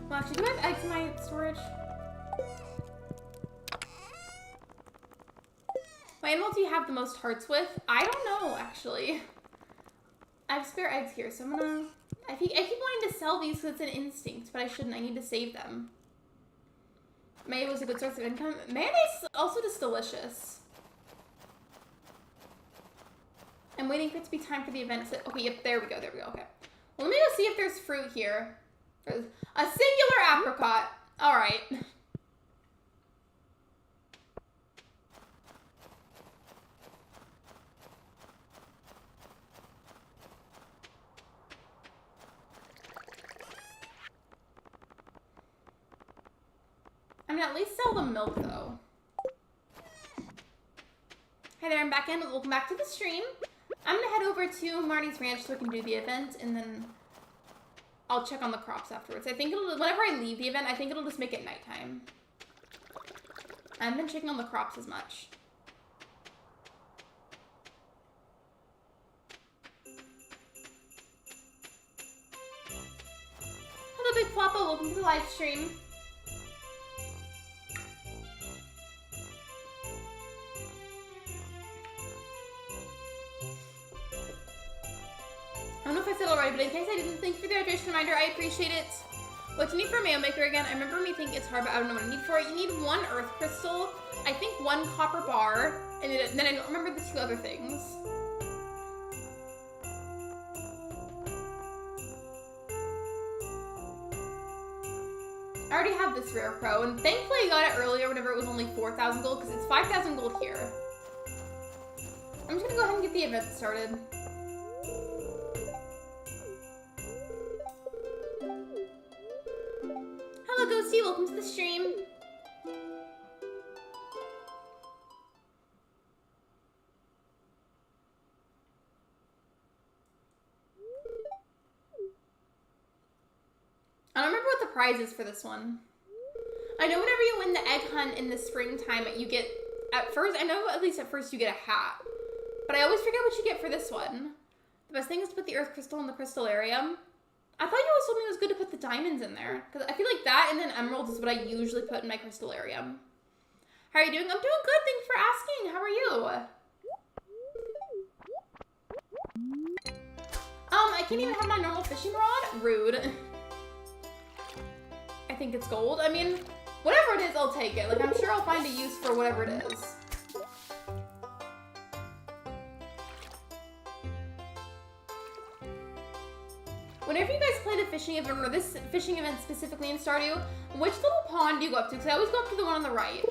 Well, actually, do I have eggs in my storage? What animal do you have the most hearts with? I don't know, actually. I have spare eggs here, so I'm gonna... I keep wanting to sell these because it's an instinct, but I shouldn't. I need to save them. Mayo was a good source of income. Mayonnaise is also just delicious. I'm waiting for it to be time for the event. Okay, yep, there we go, okay. Well, let me go see if there's fruit here. There's a singular apricot. All right. I'm gonna at least sell the milk, though. Hey there, I'm back in. Welcome back to the stream. I'm gonna head over to Marty's Ranch so I can do the event, and then I'll check on the crops afterwards. I think it'll, whenever I leave the event, I think it'll just make it nighttime. I haven't been checking on the crops as much. Hello, Big Floppa. Welcome to the live stream. I don't know if I said it already, but in case I didn't, thank you for the hydration reminder. I appreciate it. What do you need for a mayo maker again? I remember when you think it's hard, but I don't know what I need for it. You need 1 earth crystal, I think 1 copper bar, and then I don't remember the 2 other things. I already have this rare pro, and thankfully I got it earlier whenever it was only 4,000 gold, because it's 5,000 gold here. I'm just gonna go ahead and get the event started. Hello, Ghosty. Welcome to the stream. I don't remember what the prize is for this one. I know whenever you win the egg hunt in the springtime, you get, at first, I know at least at first you get a hat. But I always forget what you get for this one. The best thing is to put the earth crystal in the crystallarium. I thought you always told me it was good to put the diamonds in there. Because I feel like that and then emeralds is what I usually put in my crystallarium. How are you doing? I'm doing good. Thanks for asking. How are you? I can't even have my normal fishing rod? Rude. I think it's gold. I mean, whatever it is, I'll take it. Like, I'm sure I'll find a use for whatever it is. Whenever you guys play the fishing event, or this fishing event specifically in Stardew, which little pond do you go up to? Because I always go up to the one on the right.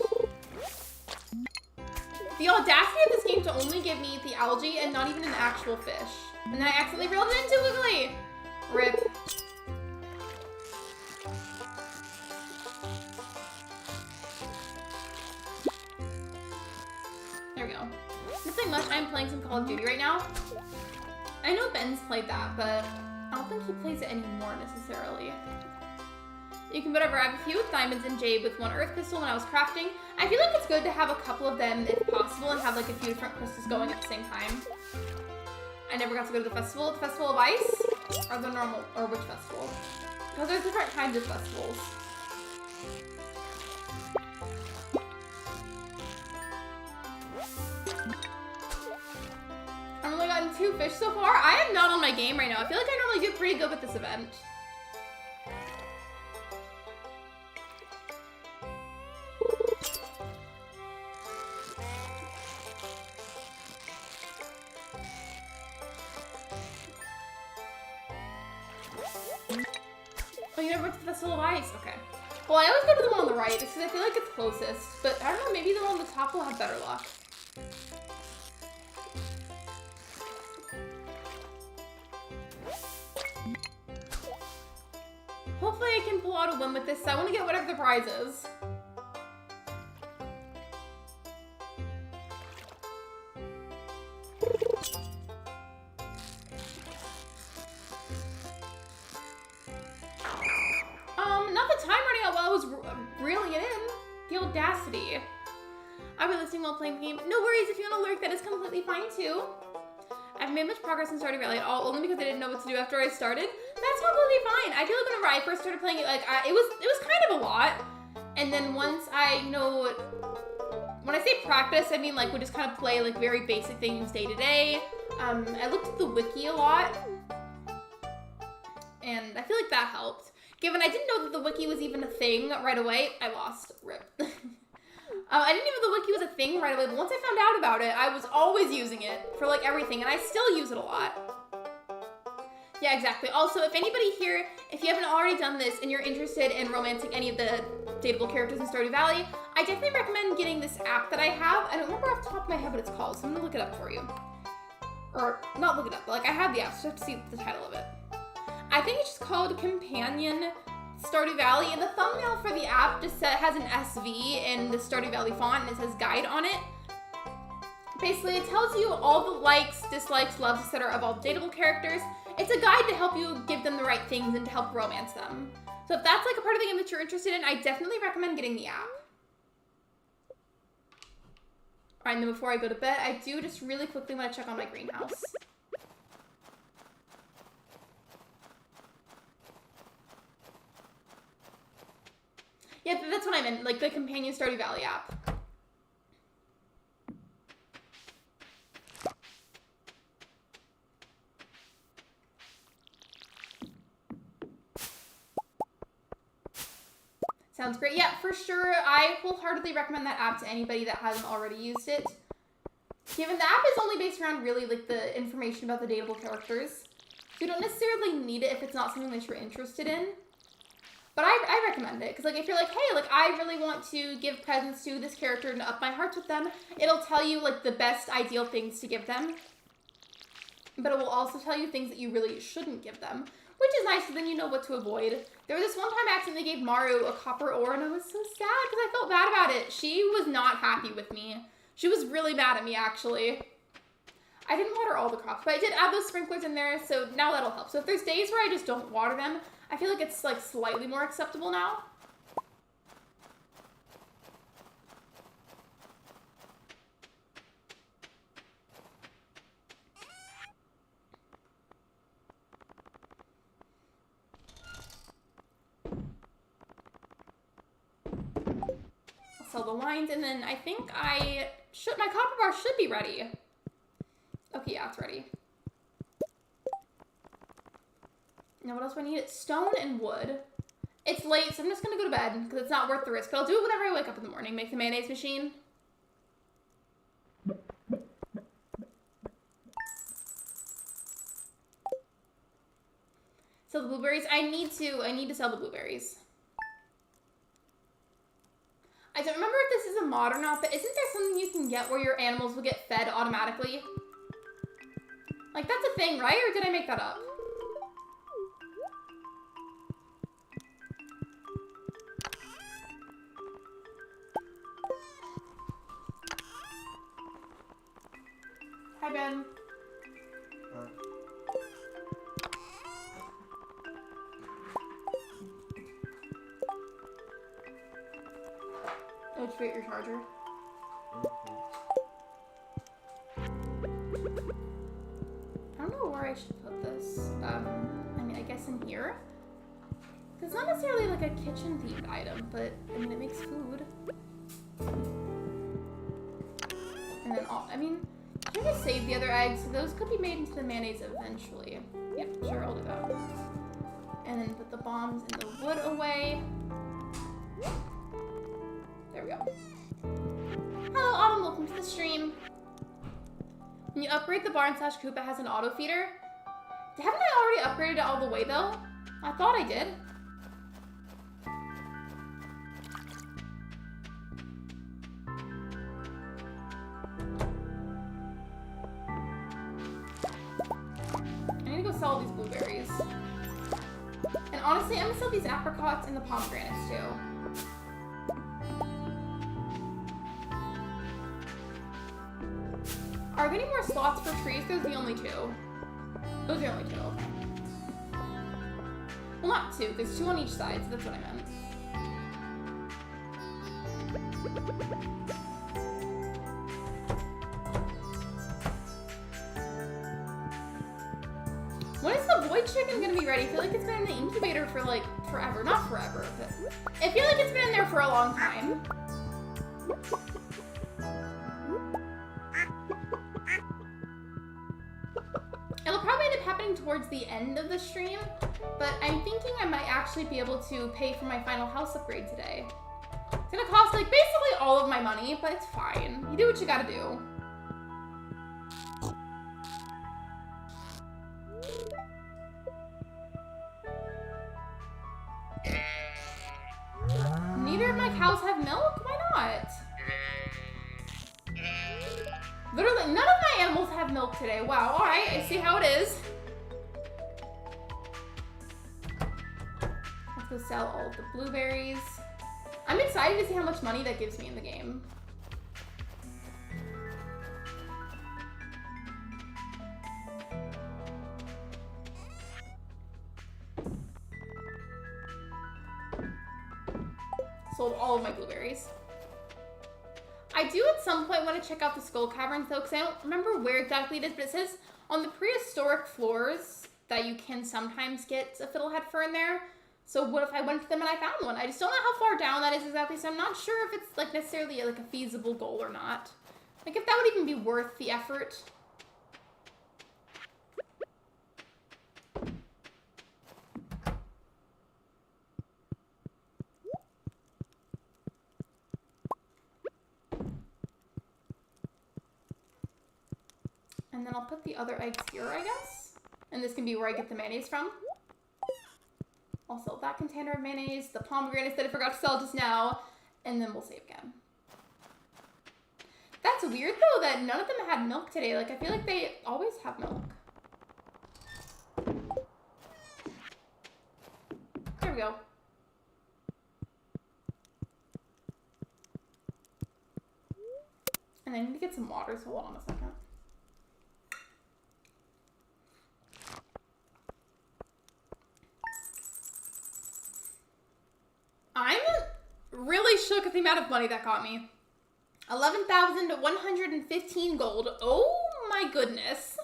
The audacity of this game to only give me the algae and not even an actual fish. And then I accidentally reeled it in too quickly. Rip. There we go. Nothing much. I'm playing some Call of Duty right now. I know Ben's played that, but I don't think he plays it anymore necessarily. You can whatever. I have a few with diamonds and jade with 1 earth crystal when I was crafting. I feel like it's good to have a couple of them if possible and have like a few different crystals going at the same time. I never got to go to the festival. The Festival of Ice? Or the normal, or which festival? Because there's different kinds of festivals. I've only gotten 2 2 fish so far. I am not on my game right now. I feel like I normally do pretty good with this event. Oh, you never went to the Festival of Ice? Okay. Well, I always go to the one on the right because I feel like it's closest. But I don't know, maybe the one on the top will have better luck. Hopefully I can pull out a win with this. So I want to get whatever the prize is. Not the time running out while I was reeling it in. The audacity. I'll be listening while playing the game. No worries, if you want to lurk, that is completely fine too. I've made much progress in Stardew Valley at all, only because I didn't know what to do after I started. That's completely fine. I feel like whenever I first started playing it, like it was kind of a lot. And then once I, you know, when I say practice, I mean like we just kind of play like very basic things day to day. I looked at the wiki a lot, and I feel like that helped. Given I didn't know that the wiki was even a thing right away, I lost. Rip. I didn't even know the wiki was a thing right away, but once I found out about it, I was always using it for like everything, and I still use it a lot. Yeah, exactly. Also, if anybody here, if you haven't already done this and you're interested in romancing any of the dateable characters in Stardew Valley, I definitely recommend getting this app that I have. I don't remember off the top of my head what it's called, so I'm gonna look it up for you. Or, not look it up, but like I have the app, so I have to see the title of it. I think it's just called Companion Stardew Valley, and the thumbnail for the app just has an SV in the Stardew Valley font, and it says guide on it. Basically, it tells you all the likes, dislikes, loves, etc. of all the dateable characters. It's a guide to help you give them the right things and to help romance them. So if that's like a part of the game that you're interested in, I definitely recommend getting the app. All right, and then before I go to bed, I do just really quickly want to check on my greenhouse. Yeah, that's what I meant, like the Companion Stardew Valley app. Sounds great. Yeah, for sure. I wholeheartedly recommend that app to anybody that hasn't already used it. Given the app is only based around really like the information about the dateable characters, so you don't necessarily need it if it's not something that you're interested in. But I recommend it, because like if you're like, hey, like I really want to give presents to this character and up my hearts with them, it'll tell you like the best ideal things to give them. But it will also tell you things that you really shouldn't give them, which is nice, so then you know what to avoid. There was this one time I accidentally gave Maru a copper ore, and I was so sad because I felt bad about it. She was not happy with me. She was really mad at me, actually. I didn't water all the crops, but I did add those sprinklers in there, so now that'll help. So if there's days where I just don't water them, I feel like it's like slightly more acceptable now. I'll sell the wines, and then I think my copper bar should be ready. Okay, yeah, it's ready. Now, what else do I need? Stone and wood. It's late, so I'm just gonna go to bed because it's not worth the risk. But I'll do it whenever I wake up in the morning. Make the mayonnaise machine. Sell the blueberries. I need to sell the blueberries. I don't remember if this is a mod or not, but isn't there something you can get where your animals will get fed automatically? Like, that's a thing, right? Or did I make that up? Hi, Ben. Oh, did you get your charger? I don't know where I should put this. I mean, I guess in here. It's not necessarily like a kitchen-themed item, but I mean, it makes food. And then, I mean, I'm gonna save the other eggs, so those could be made into the mayonnaise eventually. Yep, sure, I'll do that. And then put the bombs and the wood away. There we go. Hello, Autumn, welcome to the stream. When you upgrade the barn / coop, it has an auto feeder. Haven't I already upgraded it all the way though? I thought I did. I need to go sell all these blueberries. And honestly, I'm gonna sell these apricots and the pomegranates too. Are there any more slots for trees? Those are the only 2. Those are the only 2. Well, not 2. There's 2 on each side, so that's what I meant. When is the void chicken gonna be ready? I feel like it's been in the incubator for like forever. Not forever, but I feel like it's been in there for a long time. It'll probably end up happening towards the end of the stream, but I'm thinking I might actually be able to pay for my final house upgrade today. It's gonna cost like basically all of my money, but it's fine. You do what you gotta do. Neither of my cows have milk? Why not? Literally, none of my animals have milk today. Wow, alright, I see how it is. Let's go sell all of the blueberries. I'm excited to see how much money that gives me in the game. Sold all of my blueberries. I do at some point want to check out the skull caverns though, because I don't remember where exactly it is, but it says on the prehistoric floors that you can sometimes get a Fiddlehead Fern there. So what if I went to them and I found one? I just don't know how far down that is exactly, so I'm not sure if it's like necessarily like a feasible goal or not. Like if that would even be worth the effort. And then I'll put the other eggs here, I guess. And this can be where I get the mayonnaise from. I'll sell that container of mayonnaise, the pomegranates that I forgot to sell just now, and then we'll save again. That's weird though that none of them had milk today. Like I feel like they always have milk. There we go. And I need to get some water, so hold on a second. I'm really shook at the amount of money that got me. 11,115 gold. Oh my goodness.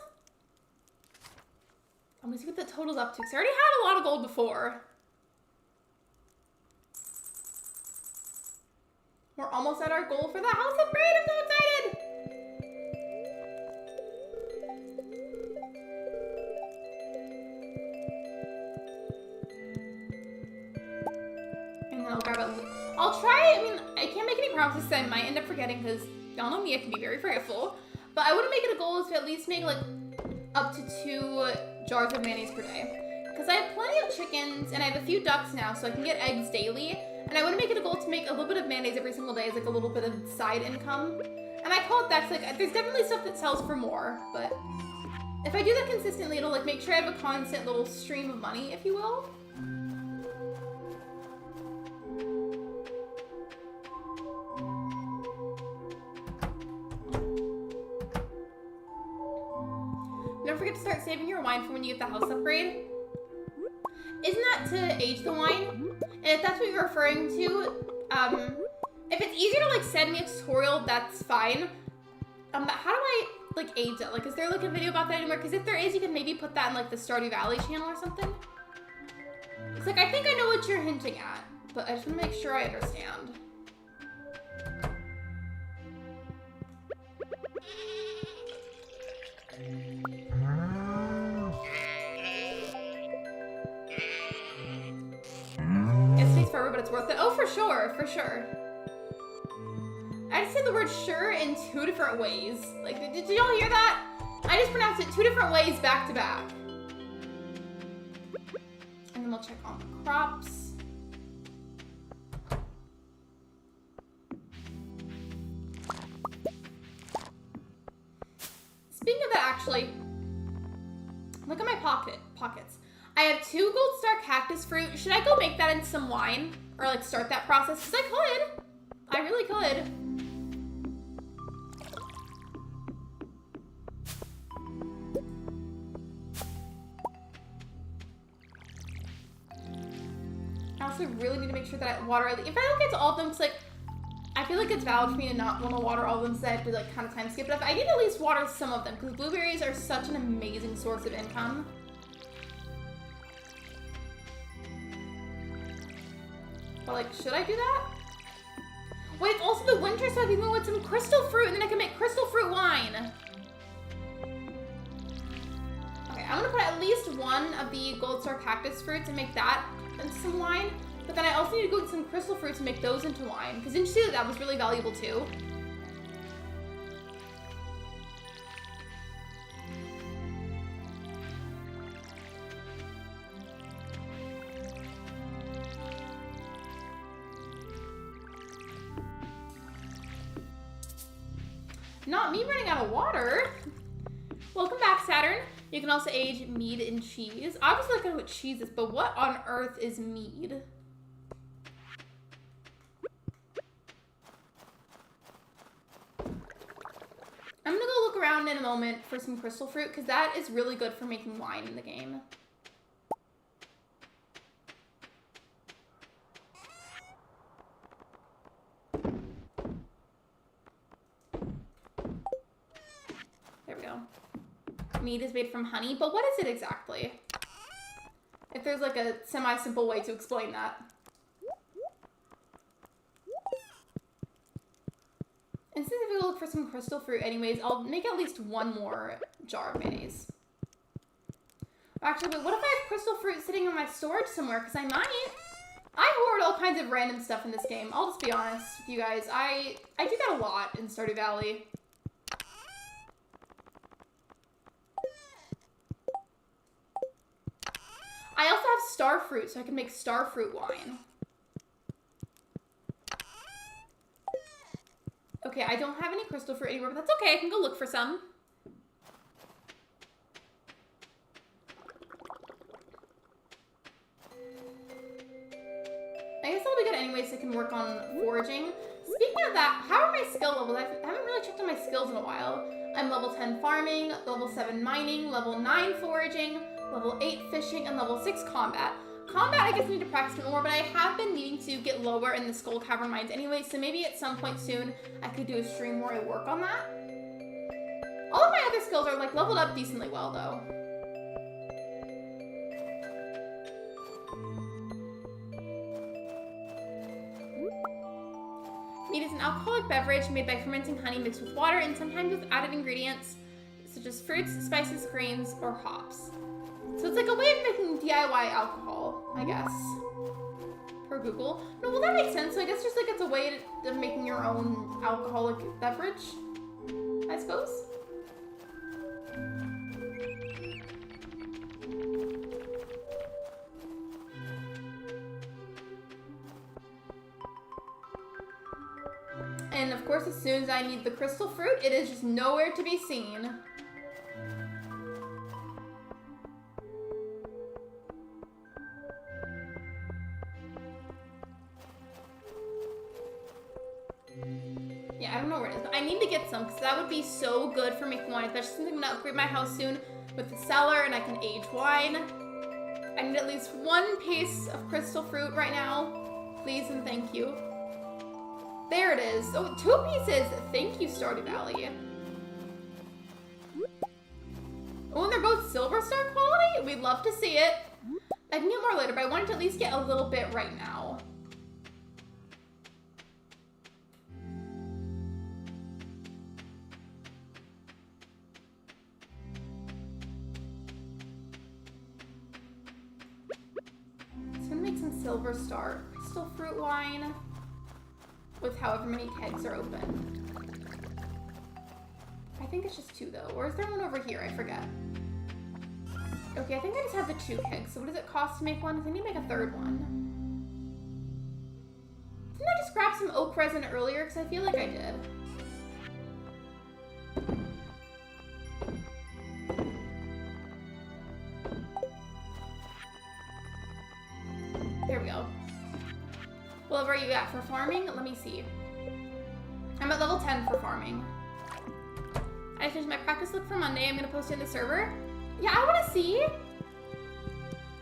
I'm gonna see what the total's up to, because I already had a lot of gold before. We're almost at our goal for the house upgrade. I'm so excited. And then I'll grab a... I'll try, I mean, I can't make any promises, I might end up forgetting, because y'all know me, I can be very forgetful. But I want to make it a goal is to at least make, like, up to 2 jars of mayonnaise per day. Because I have plenty of chickens, and I have a few ducks now, so I can get eggs daily. And I want to make it a goal to make a little bit of mayonnaise every single day as, like, a little bit of side income. And I call it that, like, there's definitely stuff that sells for more, but if I do that consistently, it'll, like, make sure I have a constant little stream of money, if you will. Don't forget to start saving your wine for when you get the house upgrade. Isn't that to age the wine? And if that's what you're referring to, if it's easier to like send me a tutorial, that's fine. But how do I like age it? Like, is there like a video about that anywhere? Because if there is, you can maybe put that in like the Stardew Valley channel or something. It's like, I think I know what you're hinting at, but I just want to make sure I understand. sure, for sure. I just said the word sure in 2 different ways. Like, did y'all hear that? I just pronounced it 2 different ways back to back. And then we'll check on the crops. Speaking of that, actually, look at my pockets. I have 2 gold star cactus fruit. Should I go make that into some wine? Or like start that process? Because I could. I really could. I also really need to make sure that I water. If I don't get to all of them, it's like, I feel like it's valid for me to not want to water all of them, so I have to like kind of time skip it up. I need to at least water some of them because blueberries are such an amazing source of income. But like, should I do that? Wait, it's also the winter, so I can go with some crystal fruit and then I can make crystal fruit wine. Okay, I'm gonna put at least 1 of the gold star cactus fruits and make that into some wine. But then I also need to go get some crystal fruits and make those into wine. Because didn't you see that that was really valuable too? Not me running out of water. Welcome back, Saturn. You can also age mead in cheese. I was looking at what cheese is, but what on earth is mead? I'm gonna go look around in a moment for some crystal fruit because that is really good for making wine in the game. There we go. Mead is made from honey, but what is it exactly? If there's like a semi-simple way to explain that. And since if we look for some crystal fruit anyways, I'll make at least 1 more jar of mayonnaise. Actually, but what if I have crystal fruit sitting in my storage somewhere? Because I might. I hoard all kinds of random stuff in this game. I'll just be honest with you guys. I do that a lot in Stardew Valley. I also have star fruit, so I can make star fruit wine. Okay, I don't have any crystal fruit anymore, but that's okay. I can go look for some. I guess that'll be good anyway, so I can work on foraging. Speaking of that, how are my skill levels? I haven't really checked on my skills in a while. I'm level 10 farming, level 7 mining, level 9 foraging, level 8 fishing, and level 6 combat. Combat, I guess I need to practice more, but I have been needing to get lower in the Skull Cavern mines anyway, so maybe at some point soon I could do a stream where I work on that. All of my other skills are like leveled up decently well though. Mead is an alcoholic beverage made by fermenting honey mixed with water and sometimes with added ingredients such as fruits, spices, grains, or hops. So it's like a way of making DIY alcohol, I guess. Per Google. No, well that makes sense. So I guess just like it's a way of making your own alcoholic beverage, I suppose. And of course, as soon as I need the crystal fruit, it is just nowhere to be seen. Yeah, I don't know where it is, but I need to get some because that would be so good for making wine, especially since I'm going to upgrade my house soon with the cellar and I can age wine. I need at least 1 piece of crystal fruit right now. Please and thank you. There it is. Oh, 2 pieces. Thank you, Stardew Valley. Oh, and they're both silver star quality? We'd love to see it. I can get more later, but I wanted to at least get a little bit right now. So I'm gonna make some silver star crystal fruit wine with however many kegs are open. I think it's just 2 though. Or is there one over here? I forget. Okay, I think I just have the 2 kegs. So what does it cost to make one? Because I need to make a 3rd one. Didn't I just grab some oak resin earlier? Because I feel like I did. There we go. What level are you at for farming? Let me see. I'm at level 10 for farming. I finished my practice look for Monday. I'm going to post it in the server. Yeah, I want to see.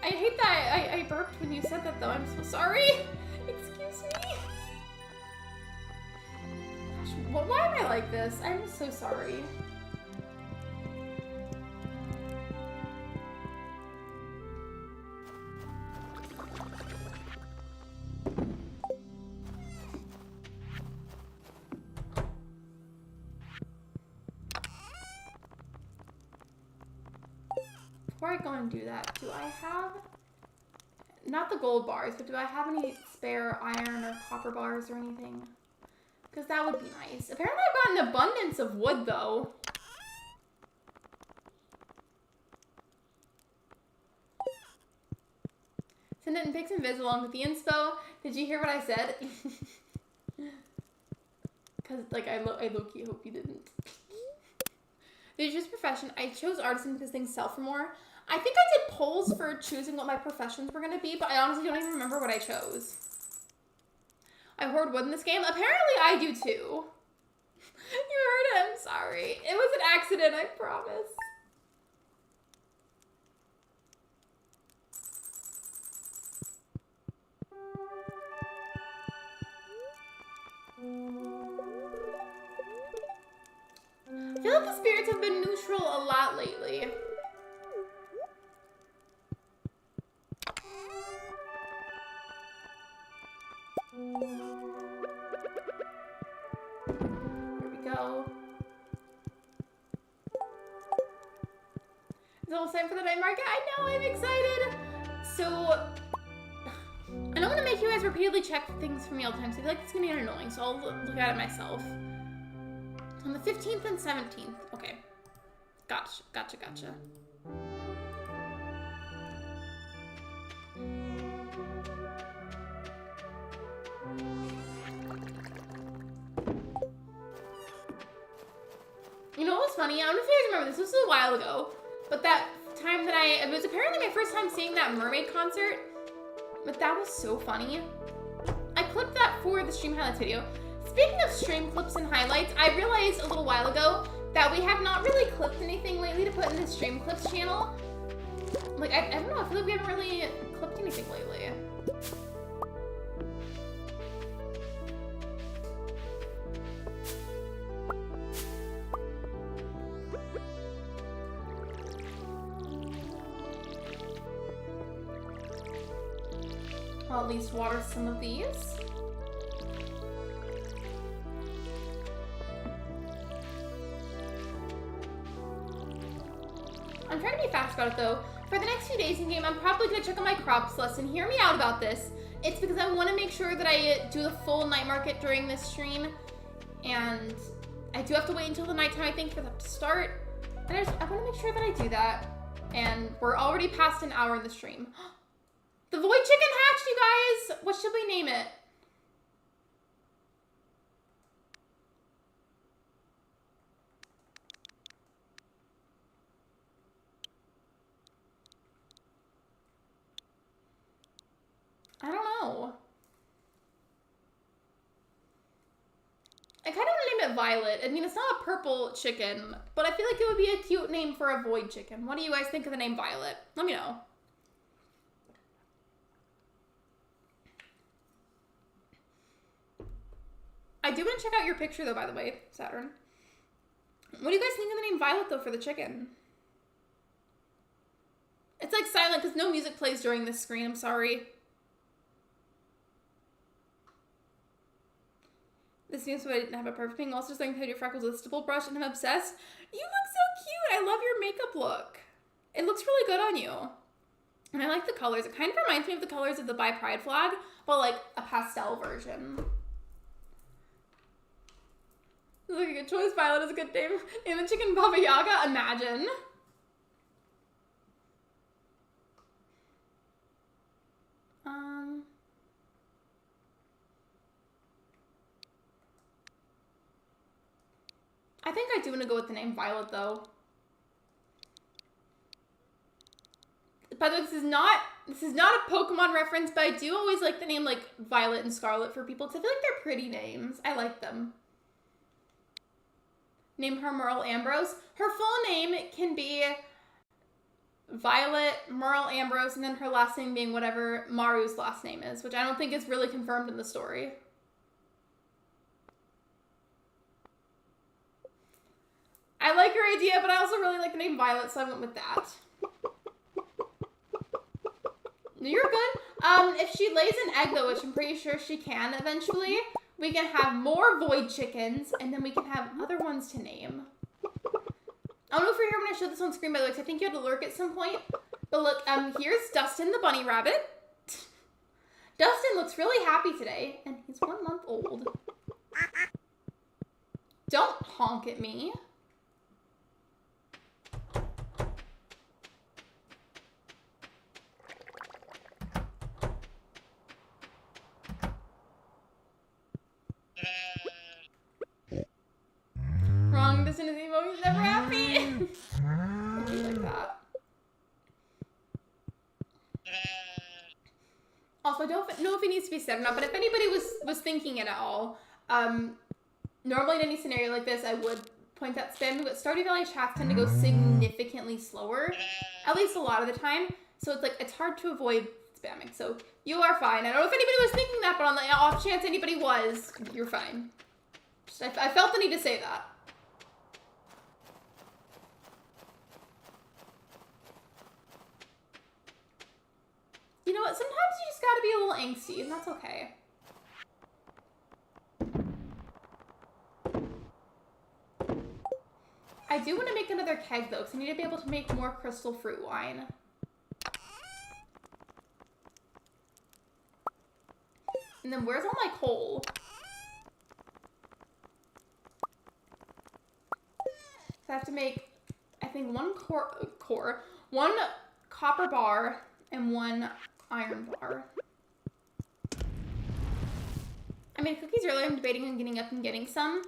I hate that I burped when you said that, though. I'm so sorry. Excuse me. Gosh, why am I like this? I'm so sorry. Before I go and do that, do I have, not the gold bars, but do I have any spare iron or copper bars or anything? Because that would be nice. Apparently I've got an abundance of wood, though. Send it in pics and vids along with the inspo. Did you hear what I said? Because, like, I low-key hope you didn't. Did you choose profession? I chose artisan because things sell for more. I think I did polls for choosing what my professions were going to be, but I honestly don't even remember what I chose. I hoard wood in this game? Apparently I do too. You heard it, I'm sorry. It was an accident, I promise. I feel like the spirits have been neutral a lot lately. Here we go. It's almost time for the night market. I know, I'm excited. So, I don't want to make you guys repeatedly check things for me all the time, so I feel like it's going to be annoying, so I'll look at it myself. On the 15th and 17th. Okay. Gotcha. You know what was funny? I don't know if you guys remember this. This was a while ago. But that time that it was apparently my first time seeing that mermaid concert. But that was so funny. I clipped that for the stream highlights video. Speaking of stream clips and highlights, I realized a little while ago that we have not really clipped anything lately to put in the stream clips channel. Like, I don't know, I feel like we haven't really clipped anything lately. I'll at least water some of these. I'm trying to be fast about it though. For the next few days in game, I'm probably gonna check on my crops less, and hear me out about this. It's because I want to make sure that I do the full night market during this stream, and I do have to wait until the nighttime, I think, for that to start. And I want to make sure that I do that. And we're already past an hour in the stream. The void chicken hatched, you guys! What should we name it? I don't know. I kind of want to name it Violet. I mean, it's not a purple chicken, but I feel like it would be a cute name for a void chicken. What do you guys think of the name Violet? Let me know. I do want to check out your picture, though, by the way, Saturn. What do you guys think of the name Violet, though, for the chicken? It's, like, silent because no music plays during this screen. I'm sorry. This seems so I didn't have a perfect thing. Also, just like your freckles with a stipple brush, and I'm obsessed. You look so cute. I love your makeup look. It looks really good on you. And I like the colors. It kind of reminds me of the colors of the Buy Pride flag, but like a pastel version. This is like a good choice. Violet is a good name. And the chicken Baba Yaga, imagine. I think I do want to go with the name Violet though. By the way, this is not a Pokemon reference, but I do always like the name like Violet and Scarlet for people because I feel like they're pretty names. I like them. Name her Merle Ambrose. Her full name can be Violet Merle Ambrose, and then her last name being whatever Maru's last name is, which I don't think is really confirmed in the story. I like your idea, but I also really like the name Violet, so I went with that. You're good. If she lays an egg, though, which I'm pretty sure she can eventually, we can have more void chickens, and then we can have other ones to name. I don't know if you're here when I showed this on screen, by the way, because I think you had to lurk at some point. But look, here's Dustin the bunny rabbit. Dustin looks really happy today, and he's 1 month old. Don't honk at me. Wrong, Dustin is emo, he's never happy. Like that. Also, I don't know if it needs to be said or not, but if anybody was thinking it at all, normally in any scenario like this, I would point out spamming, but Stardew Valley chats tend to go significantly slower, at least a lot of the time, so it's like, it's hard to avoid spamming, so you are fine. I don't know if anybody was thinking that, but on the off chance anybody was, you're fine. Just, I felt the need to say that. You know what, sometimes you just gotta be a little angsty, and that's okay. I do want to make another keg, though, because I need to be able to make more crystal fruit wine. And then where's all my coal? So I have to make, I think, one copper bar and 1 iron bar. I made cookies earlier. I'm debating on getting up and getting some.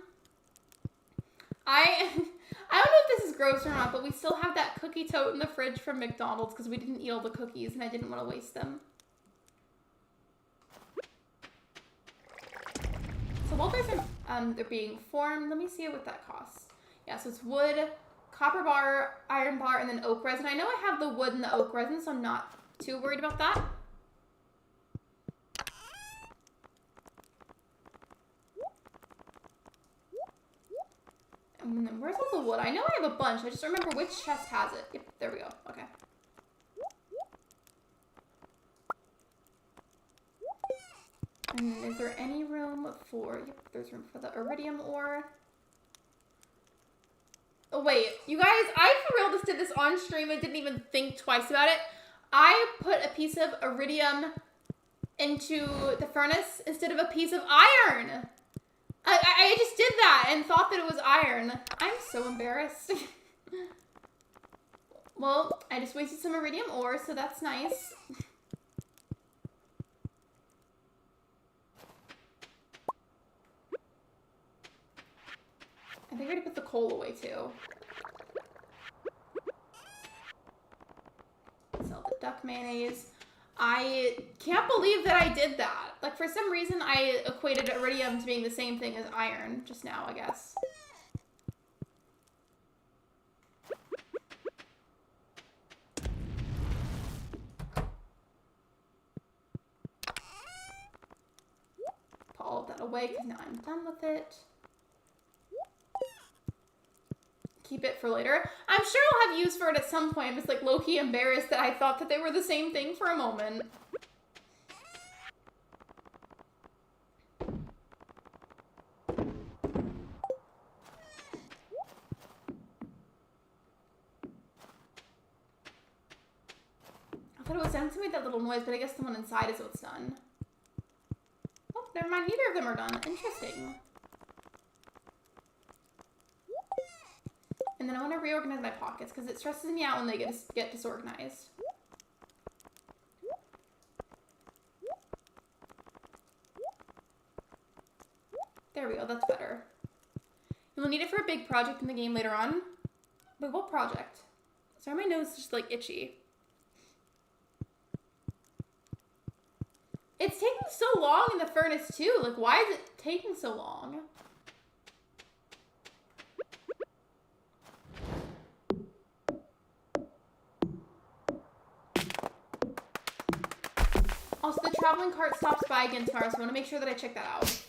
I don't know if this is gross or not, but we still have that cookie tote in the fridge from McDonald's because we didn't eat all the cookies and I didn't want to waste them. So while they're being formed, let me see what that costs. Yeah, so it's wood, copper bar, iron bar, and then oak resin. I know I have the wood and the oak resin, so I'm not too worried about that. And then where's all the wood? I know I have a bunch. I just don't remember which chest has it. Yep, there we go. Okay. And is there any room for... Yep, there's room for the iridium ore. Oh, wait. You guys, I for real just did this on stream and didn't even think twice about it. I put a piece of iridium into the furnace instead of a piece of iron. I just did that and thought that it was iron. I'm so embarrassed. Well, I just wasted some iridium ore, so that's nice. I think I already put the coal away too. Sell the duck mayonnaise. I can't believe that I did that. Like, for some reason, I equated iridium to being the same thing as iron just now, I guess. Put all of that away because now I'm done with it. Keep it for later. I'm sure I'll have use for it at some point. I'm just like low-key embarrassed that I thought that they were the same thing for a moment. thought it was done to make that little noise, but I guess the one inside is what's done. Oh, never mind. Neither of them are done. Interesting. And then I want to reorganize my pockets because it stresses me out when they get disorganized. There we go. That's better. You'll need it for a big project in the game later on. Wait, what project? Sorry, my nose is just like itchy. It's taking so long in the furnace too. Like, why is it taking so long? Also, the traveling cart stops by again tomorrow, so I want to make sure that I check that out.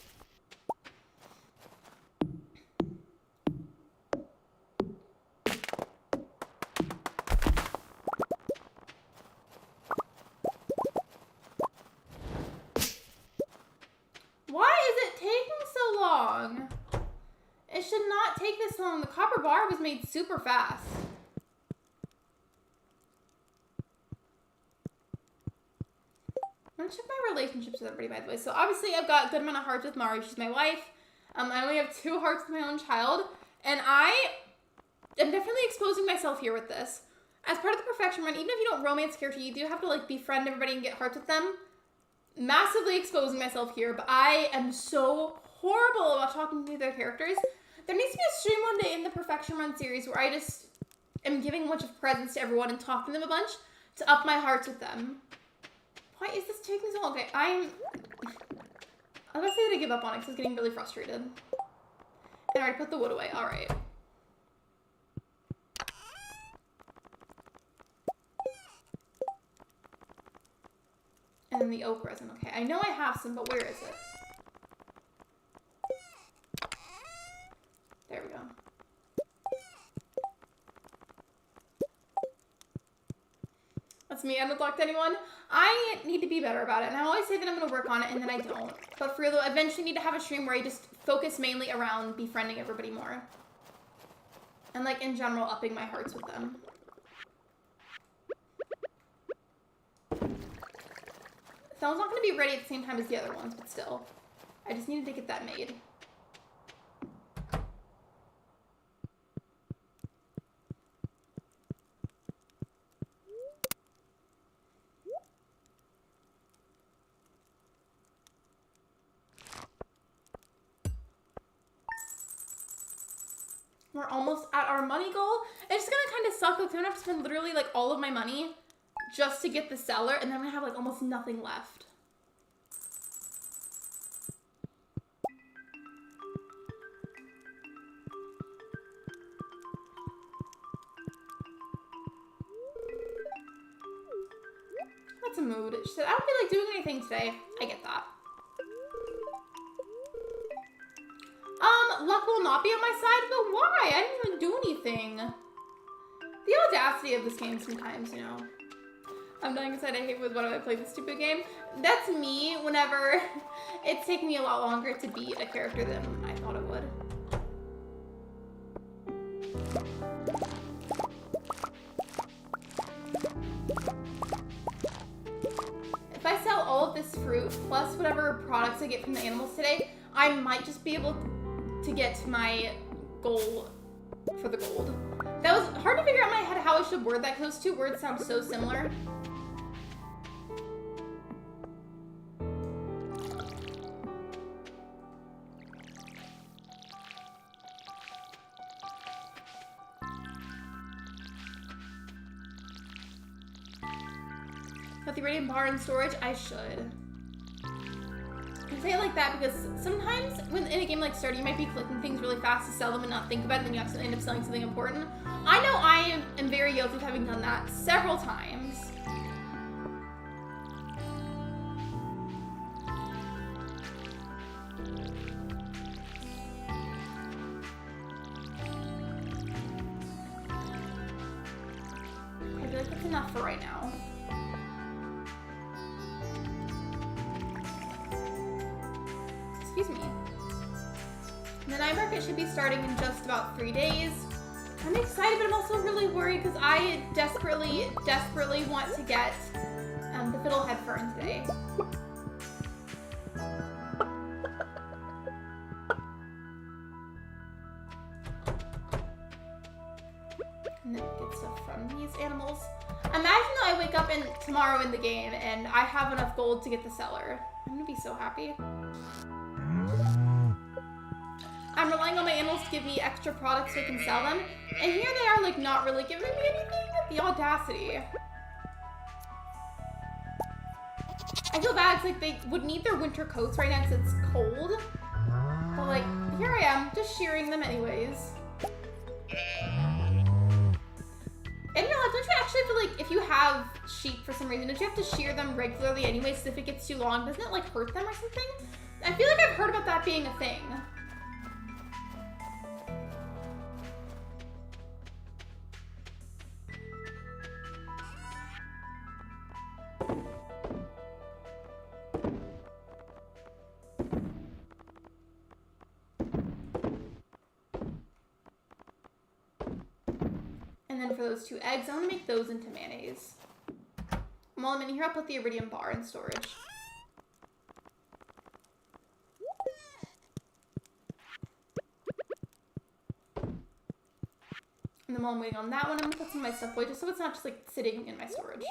It should not take this long. The copper bar was made super fast. I'm gonna check my relationships with everybody, by the way. So obviously I've got a good amount of hearts with Mari. She's my wife. I only have 2 hearts with my own child. And I am definitely exposing myself here with this. As part of the perfection run, even if you don't romance character, you do have to like befriend everybody and get hearts with them. Massively exposing myself here, but I am so horrible about talking to their characters. There needs to be a stream one day in the Perfection Run series where I just am giving a bunch of presents to everyone and talking to them a bunch to up my hearts with them. Why is this taking so long? Okay, I'm gonna say that I give up on it because I was getting really frustrated. And I already put the wood away. All right. And then the oak resin. Okay, I know I have some, but where is it? There we go. That's me. I haven't blocked anyone. I need to be better about it. And I always say that I'm going to work on it, and then I don't. But for real, though, I eventually need to have a stream where I just focus mainly around befriending everybody more. And, like, in general, upping my hearts with them. That one's not going to be ready at the same time as the other ones, but still. I just needed to get that made. We're almost at our money goal. It's gonna kind of suck. Like, I'm gonna have to spend literally like all of my money just to get the cellar, and then I'm gonna have like almost nothing left. That's a mood. She said, I don't feel like doing anything today. I get that. Luck will not be on my side, but why? I didn't even do anything. The audacity of this game sometimes, you know. I'm dying inside. I hate with why do I play this stupid game. That's me whenever it's taking me a lot longer to beat a character than I thought it would. If I sell all of this fruit plus whatever products I get from the animals today, I might just be able to get to my goal for the gold. That was hard to figure out in my head how I should word that because those 2 words sound so similar. Got the radiant bar in storage? I should. I say it like that because sometimes when in a game like Stardew, you might be clicking things really fast to sell them and not think about it, and then you accidentally end up selling something important. I know I am very guilty of having done that several times. I feel like that's enough for right now. Excuse me. The night market should be starting in just about 3 days. I'm excited, but I'm also really worried because I desperately want to get the Fiddlehead Fern today. And then get stuff from these animals. Imagine though I wake up tomorrow in the game and I have enough gold to get the cellar. I'm gonna be so happy. I'm relying on my animals to give me extra products so I can sell them. And here they are like not really giving me anything. The audacity. I feel bad because like they would need their winter coats right now because it's cold. But like, here I am, just shearing them anyways. And you know, don't you actually feel like if you have sheep for some reason, don't you have to shear them regularly anyways? So if it gets too long, doesn't it like hurt them or something? I feel like I've heard about that being a thing. For those 2 eggs, I'm gonna make those into mayonnaise. While I'm in here, I'll put the iridium bar in storage. And then while I'm waiting on that one, I'm gonna put some of my stuff away just so it's not just like sitting in my storage.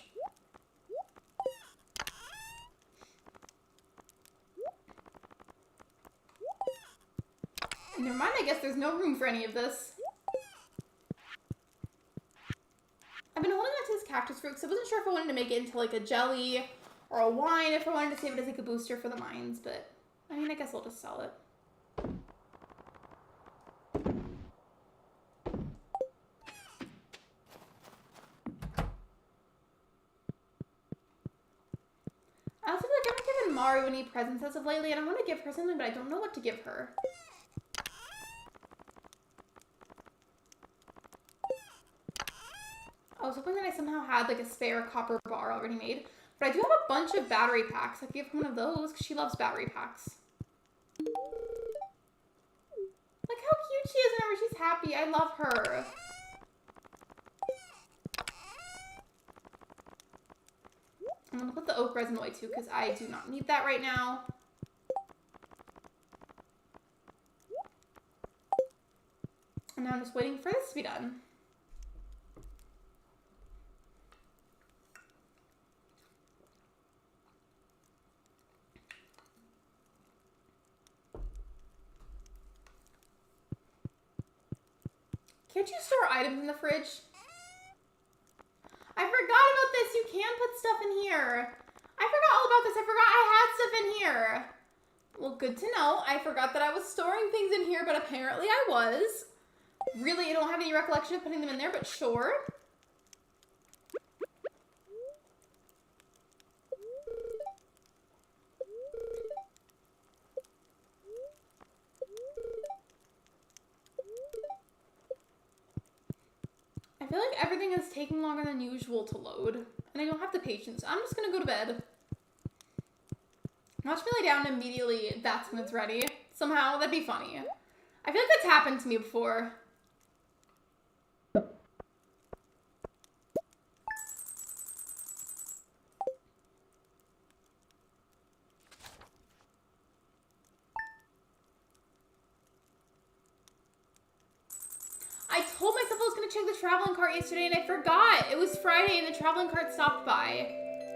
And never mind, I guess there's no room for any of this. I've been holding on to this cactus fruit because I wasn't sure if I wanted to make it into like a jelly or a wine, if I wanted to save it as like a booster for the mines, but I mean, I guess I'll just sell it. I also feel like I haven't given Maru any presents as of lately, and I want to give her something, but I don't know what to give her. I was hoping that I somehow had like a spare copper bar already made, but I do have a bunch of battery packs. I could give her one of those because she loves battery packs. Look how cute she is whenever she's happy. I love her. I'm gonna put the oak resin away too because I do not need that right now. And now I'm just waiting for this to be done. Can't you store items in the fridge? I forgot about this. You can put stuff in here. I forgot all about this. I forgot I had stuff in here. Well, good to know. I forgot that I was storing things in here, but apparently I was. Really, I don't have any recollection of putting them in there, but sure. I feel like everything is taking longer than usual to load, and I don't have the patience. I'm just gonna go to bed. Watch me lay down and immediately that's when it's ready. Somehow, that'd be funny. I feel like that's happened to me before. I told myself I was going to check the traveling cart yesterday and I forgot. It was Friday and the traveling cart stopped by.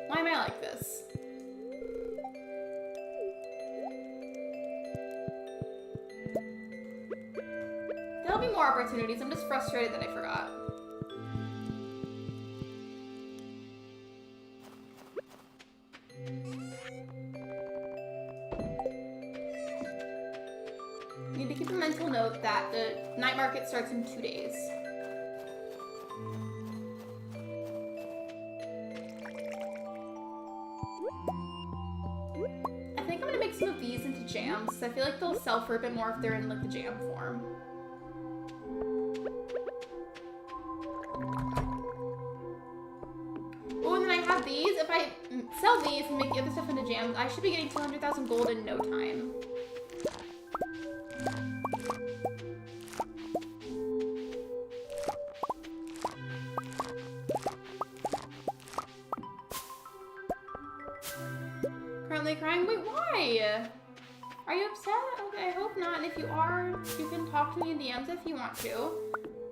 Why am I like this? There'll be more opportunities. I'm just frustrated that I forgot. Need to keep a mental note that the night market starts in 2 days. I think I'm gonna make some of these into jams because I feel like they'll sell for a bit more if they're in like the jam form. Oh, and then I have these. If I sell these and make the other stuff into jams, I should be getting 200,000 gold in no time. crying? Wait, why? Are you upset? Okay, I hope not. And if you are, you can talk to me in DMs if you want to.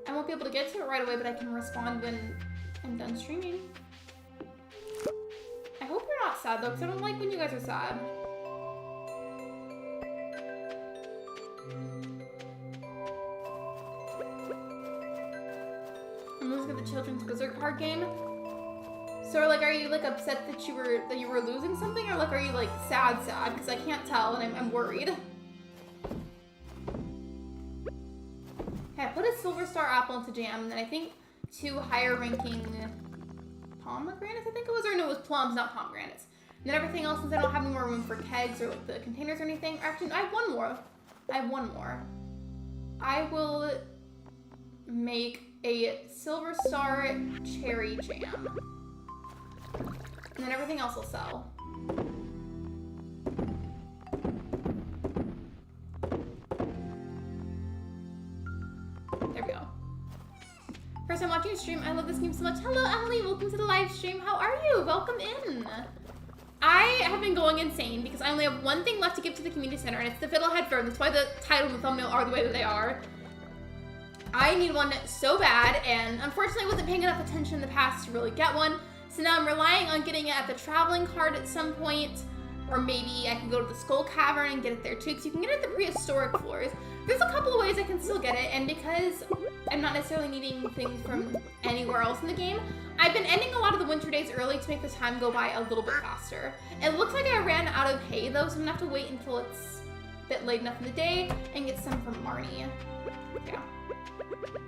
I won't be able to get to it right away, but I can respond when I'm done streaming. I hope you're not sad though, because I don't like when you guys are sad. I'm losing at the children's Berserk card game. So like, are you like upset that you were losing something, or like are you like sad? Because I can't tell and I'm worried. Okay, I put a silver star apple into jam, and then I think 2 higher ranking pomegranates, I think it was, or no, it was plums, not pomegranates. And then everything else, since I don't have any more room for kegs or like the containers or anything. Actually, I have one more. I will make a silver star cherry jam. And then everything else will sell. There we go. First time watching a stream. I love this game so much. Hello, Emily. Welcome to the live stream. How are you? Welcome in. I have been going insane because I only have one thing left to give to the community center, and it's the Fiddlehead Fern. That's why the title and the thumbnail are the way that they are. I need one so bad, and unfortunately I wasn't paying enough attention in the past to really get one. So now I'm relying on getting it at the traveling card at some point, or maybe I can go to the Skull Cavern and get it there too, because you can get it at the prehistoric floors. There's a couple of ways I can still get it, and because I'm not necessarily needing things from anywhere else in the game, I've been ending a lot of the winter days early to make the time go by a little bit faster. It looks like I ran out of hay though, so I'm gonna have to wait until it's a bit late enough in the day and get some from Marnie. Yeah.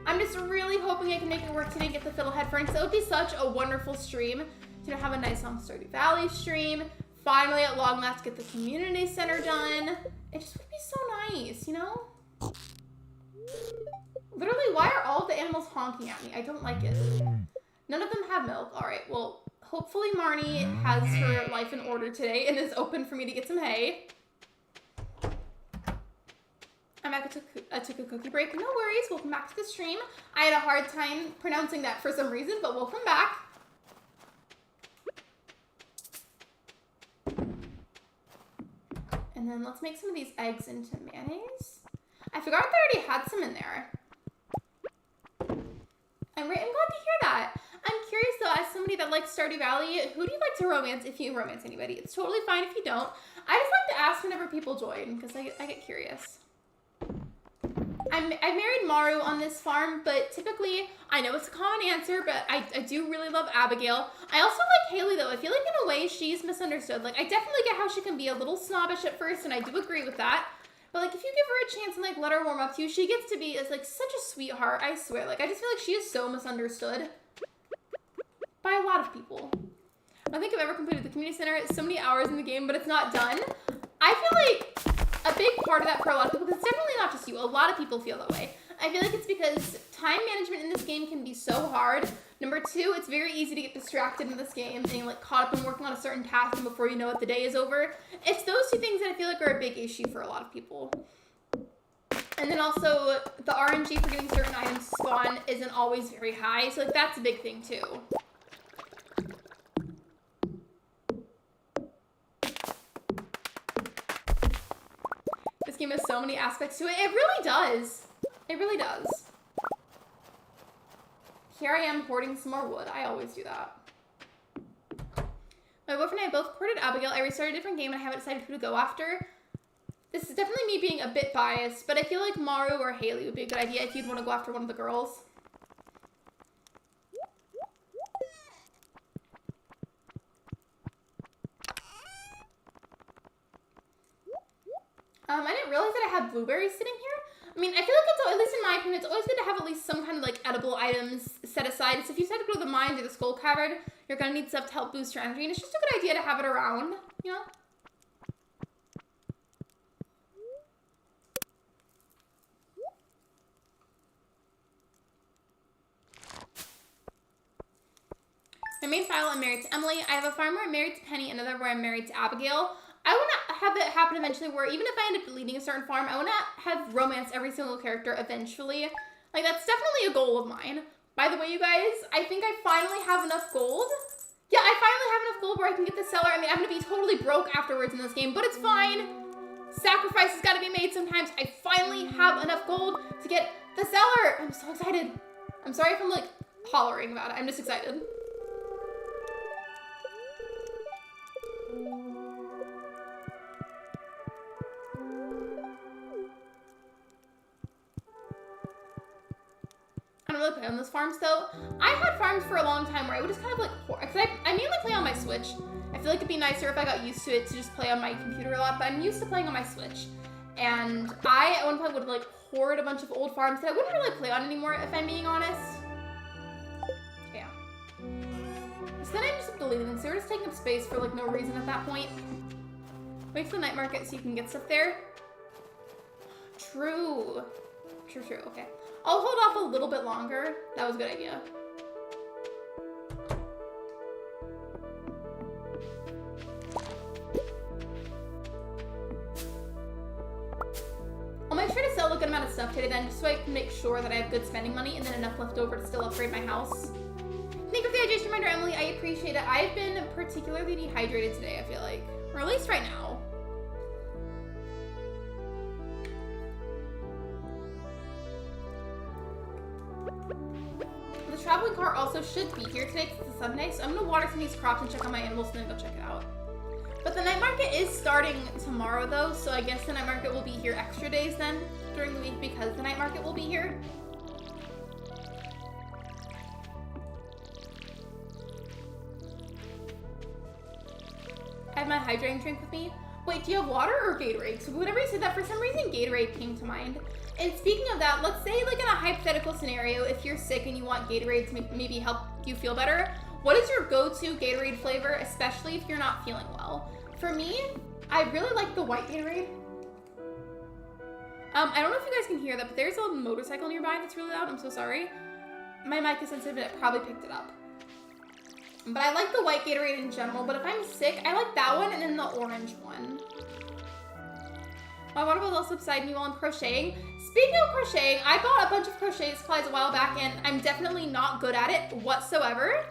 I'm just really hoping I can make it work today and get the Fiddlehead Fern, because it would be such a wonderful stream to have a nice long Stardew Valley stream. Finally, at long last, get the community center done. It just would be so nice, you know? Literally, why are all of the animals honking at me? I don't like it. None of them have milk. All right, well, hopefully Marnie has her life in order today and is open for me to get some hay. I'm back. I took a cookie break. No worries. Welcome back to the stream. I had a hard time pronouncing that for some reason, but welcome back. And then let's make some of these eggs into mayonnaise. I forgot that I already had some in there. I'm glad to hear that. I'm curious though, as somebody that likes Stardew Valley, who do you like to romance if you romance anybody? It's totally fine if you don't. I just like to ask whenever people join, because I get curious. I married Maru on this farm, but typically, I know it's a common answer, but I do really love Abigail. I also like Haley, though. I feel like in a way, she's misunderstood. Like, I definitely get how she can be a little snobbish at first, and I do agree with that. But, like, if you give her a chance and, like, let her warm up to you, she gets to be, like, such a sweetheart, I swear. Like, I just feel like she is so misunderstood by a lot of people. I don't think I've ever completed the community center. It's so many hours in the game, but it's not done. I feel like a big part of that for a lot of people, because it's definitely not just you, a lot of people feel that way. I feel like it's because time management in this game can be so hard. Number 2, it's very easy to get distracted in this game and you're like caught up in working on a certain task, and before you know it, the day is over. It's those 2 things that I feel like are a big issue for a lot of people. And then also, the RNG for getting certain items to spawn isn't always very high, so like that's a big thing too. This game has so many aspects to it. It really does. It really does. Here I am hoarding some more wood. I always do that. My boyfriend and I both courted Abigail. I restarted a different game and I haven't decided who to go after. This is definitely me being a bit biased, but I feel like Maru or Haley would be a good idea if you'd want to go after one of the girls. I didn't realize that I had blueberries sitting here. I mean, I feel like it's, at least in my opinion, it's always good to have at least some kind of like edible items set aside. So if you decide to go to the mines or the Skull Cavern, you're gonna need stuff to help boost your energy, and it's just a good idea to have it around, you know? My main file, I'm married to Emily. I have a farm where I'm married to Penny, another where I'm married to Abigail. I want to have it happen eventually where even if I end up leading a certain farm, I want to have romance every single character eventually. Like, that's definitely a goal of mine. By the way, you guys, I think I finally have enough gold Yeah, I finally have enough gold where I can get the cellar. I mean, I'm gonna be totally broke afterwards in this game, but it's fine. Sacrifices gotta be made sometimes. I finally have enough gold to get the cellar. I'm so excited. I'm sorry if I'm like hollering about it. I'm just excited. I don't really play on those farms though. I had farms for a long time where I would just kind of like, because I mainly play on my Switch. I feel like it'd be nicer if I got used to it to just play on my computer a lot, but I'm used to playing on my Switch. And I, at one point, would like hoard a bunch of old farms that I wouldn't really play on anymore, if I'm being honest. Yeah. So then I just up deleting them, so we're just taking up space for like no reason at that point. Wait for the night market so you can get stuff there. True. True, okay. I'll hold off a little bit longer. That was a good idea. I'll make sure to sell a good amount of stuff today then, just so I can make sure that I have good spending money and then enough left over to still upgrade my house. Thank you for the hydration reminder, Emily. I appreciate it. I've been particularly dehydrated today, I feel like. Or at least right now. The traveling car also should be here today because it's a Sunday, so I'm gonna water some of these crops and check on my animals and then go check it out. But the night market is starting tomorrow though, so I guess the night market will be here extra days then during the week because the night market will be here. I have my hydrating drink with me. Wait, do you have water or Gatorade? So whenever you said that, for some reason Gatorade came to mind. And speaking of that, let's say like in a hypothetical scenario, if you're sick and you want Gatorade to maybe help you feel better, what is your go-to Gatorade flavor, especially if you're not feeling well? For me, I really like the white Gatorade. I don't know if you guys can hear that, but there's a motorcycle nearby that's really loud. I'm so sorry. My mic is sensitive and it probably picked it up. But I like the white Gatorade in general, but if I'm sick, I like that one and then the orange one. My water bottle also beside me while I'm crocheting. Speaking of crocheting, I bought a bunch of crochet supplies a while back and I'm definitely not good at it whatsoever.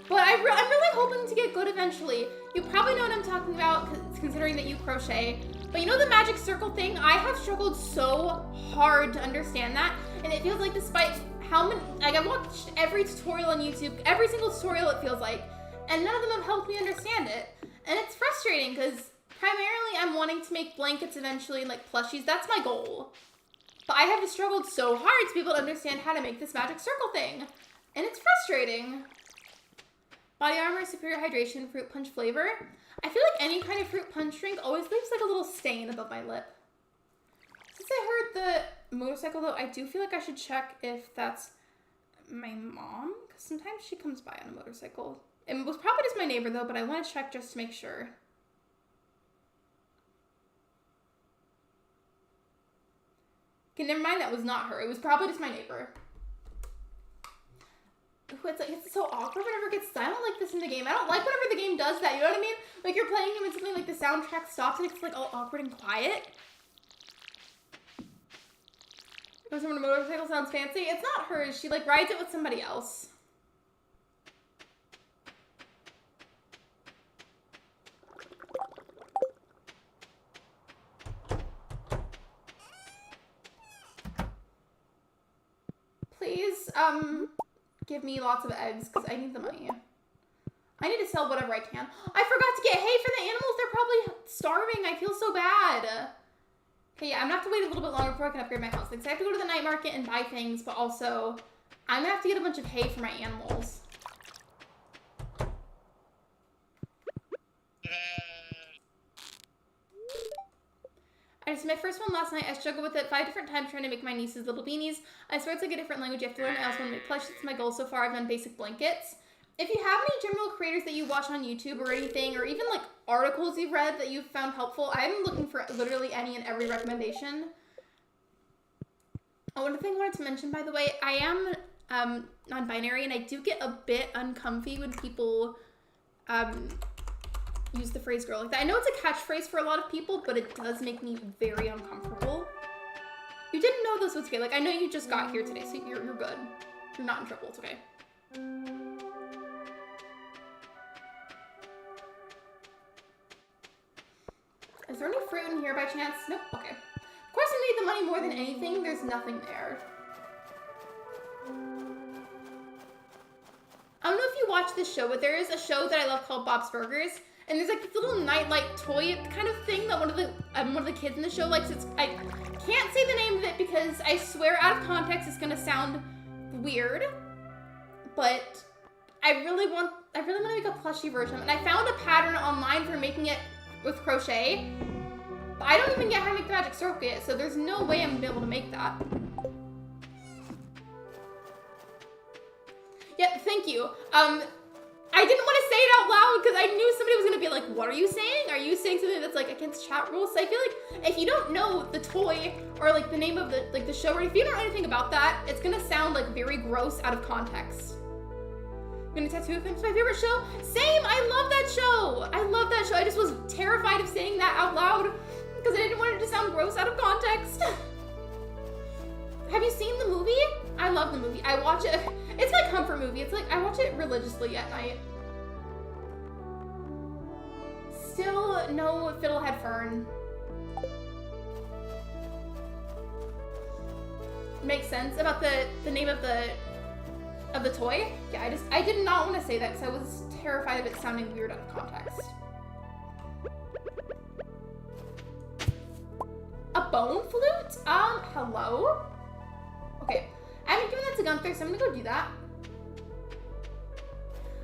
But I'm really hoping to get good eventually. You probably know what I'm talking about considering that you crochet. But you know the magic circle thing? I have struggled so hard to understand that. And it feels like despite how many, like I've watched every tutorial on YouTube, every single tutorial it feels like, and none of them have helped me understand it. And it's frustrating because primarily I'm wanting to make blankets eventually, like plushies. That's my goal. But I have struggled so hard to be able to understand how to make this magic circle thing. And it's frustrating. Body armor, superior hydration, fruit punch flavor. I feel like any kind of fruit punch drink always leaves like a little stain above my lip. Since I heard the motorcycle though, I do feel like I should check if that's my mom. Because sometimes she comes by on a motorcycle. It was probably just my neighbor though, but I want to check just to make sure. Okay, never mind, that was not her. It was probably just my neighbor. It's like, it's so awkward whenever it gets silent like this in the game. I don't like whenever the game does that, you know what I mean? Like you're playing them and something like the soundtrack stops and it's like all awkward and quiet. When someone on a motorcycle sounds fancy. It's not hers. She like rides it with somebody else. Please, give me lots of eggs because I need the money. I need to sell whatever I can. I forgot to get hay for the animals. They're probably starving. I feel so bad. Okay, yeah, I'm gonna have to wait a little bit longer before I can upgrade my house. Like, so I have to go to the night market and buy things, but also I'm gonna have to get a bunch of hay for my animals. I just did my first one last night. I struggled with it 5 different times trying to make my nieces little beanies. I swear it's like a different language you have to learn. I also want to make plushies. It's my goal so far. I've done basic blankets. If you have any general creators that you watch on YouTube or anything, or even like articles you've read that you've found helpful, I'm looking for literally any and every recommendation. Oh, one thing I wanted to mention, by the way, I am non-binary and I do get a bit uncomfy when people use the phrase girl like that. I know it's a catchphrase for a lot of people, but it does make me very uncomfortable. You didn't know this was okay. Like, I know you just got here today, so you're good. You're not in trouble. It's okay. Is there any fruit in here by chance? Nope. Okay. Of course I need the money more than anything. There's nothing there. I don't know if you watch this show, but there is a show that I love called Bob's Burgers. And there's like this little nightlight toy kind of thing that one of the kids in the show likes. I can't say the name of it because I swear out of context it's gonna sound weird. But I really want to make a plushie version. And I found a pattern online for making it with crochet. But I don't even get how to make the magic circle yet, so there's no way I'm gonna be able to make that. Yeah, thank you. I didn't want to say it out loud because I knew somebody was gonna be like, what are you saying? Are you saying something that's like against chat rules? So I feel like if you don't know the toy or like the name of the show, or if you don't know anything about that, it's gonna sound like very gross out of context. I'm gonna tattoo him. It's my favorite show. Same, I love that show. I love that show. I just was terrified of saying that out loud because I didn't want it to sound gross out of context. Have you seen the movie? I love the movie. I watch it. It's my comfort movie. It's like I watch it religiously at night. Still no Fiddlehead Fern. Makes sense about the name of the toy. Yeah, I did not want to say that because I was terrified of it sounding weird out of context. A bone flute? Hello? Okay, I haven't given that to Gunther, so I'm gonna go do that.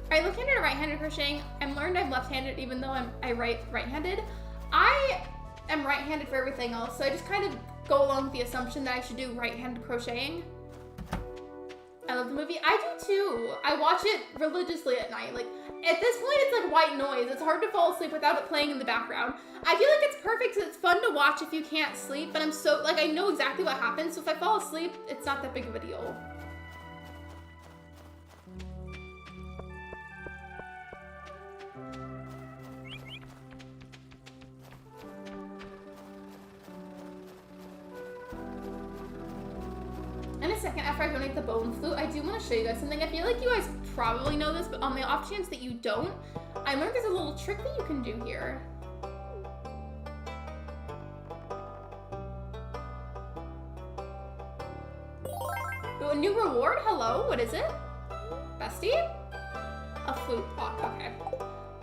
Alright, left-handed or right-handed crocheting? I'm learned I'm left-handed even though I write right-handed. I am right-handed for everything else, so I just kind of go along with the assumption that I should do right-handed crocheting. I love the movie. I do too. I watch it religiously at night. Like, at this point, it's like white noise. It's hard to fall asleep without it playing in the background. I feel like it's perfect because it's fun to watch if you can't sleep, but I'm so, like, I know exactly what happens, so if I fall asleep, it's not that big of a deal. In a second, after I donate the bone flute, I do want to show you guys something. I feel like you guys probably know this, but on the off chance that you don't, I learned there's a little trick that you can do here. Ooh, a new reward? Hello, what is it? Bestie? A flute block, okay.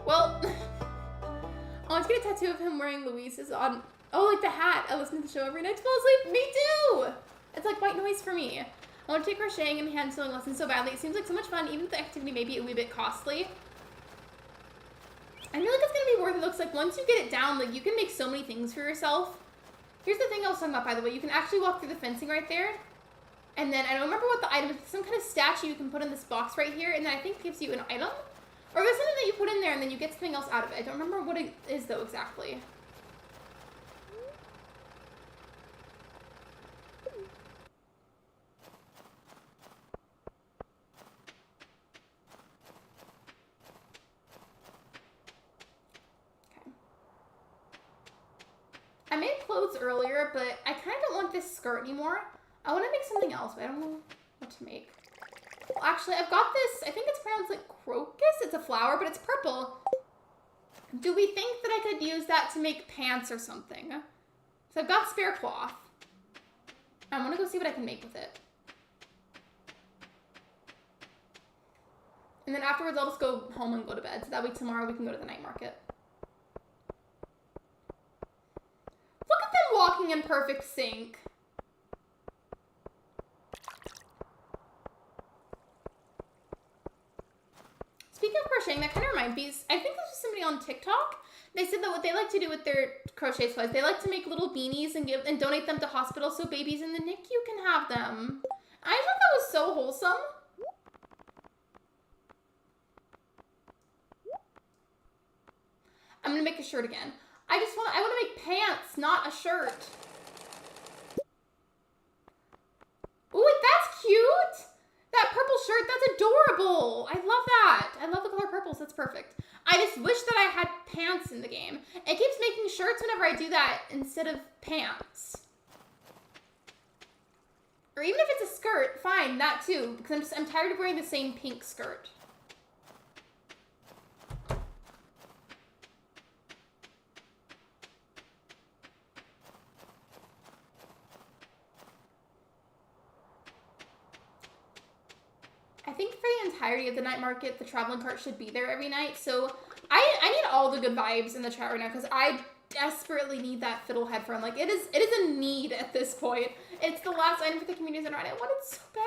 Well, I want to get a tattoo of him wearing Louise's on, oh, like the hat. I listen to the show every night to fall asleep. Me too! It's like white noise for me. I want to take crocheting and hand sewing lessons so badly. It seems like so much fun, even if the activity may be a wee bit costly. I feel like it's going to be worth it. It looks like once you get it down, like you can make so many things for yourself. Here's the thing I was talking about, by the way. You can actually walk through the fencing right there. And then I don't remember what the item is. Some kind of statue you can put in this box right here. And then I think it gives you an item. Or there's something that you put in there and then you get something else out of it. I don't remember what it is though exactly. I made clothes earlier, but I kind of don't want this skirt anymore. I want to make something else, but I don't know what to make. Well, actually, I've got this, I think it's pronounced like crocus. It's a flower, but it's purple. Do we think that I could use that to make pants or something? So I've got spare cloth. I want to go see what I can make with it. And then afterwards, I'll just go home and go to bed. So that way tomorrow we can go to the night market. Look at them walking in perfect sync. Speaking of crocheting, that kind of reminds me, I think this was somebody on TikTok. They said that what they like to do with their crochet supplies, they like to make little beanies and donate them to hospitals so babies in the NICU can have them. I thought that was so wholesome. I'm gonna make a shirt again. I want to make pants, not a shirt. Ooh, that's cute. That purple shirt, that's adorable. I love that. I love the color purples, that's perfect. I just wish that I had pants in the game. It keeps making shirts whenever I do that instead of pants. Or even if it's a skirt, fine, that too. Because I'm tired of wearing the same pink skirt. entirety of the night market, the traveling cart should be there every night. So I need all the good vibes in the chat right now because I desperately need that Fiddlehead Fern. Like, it is a need at this point. It's the last item for the community center, and I want it so bad.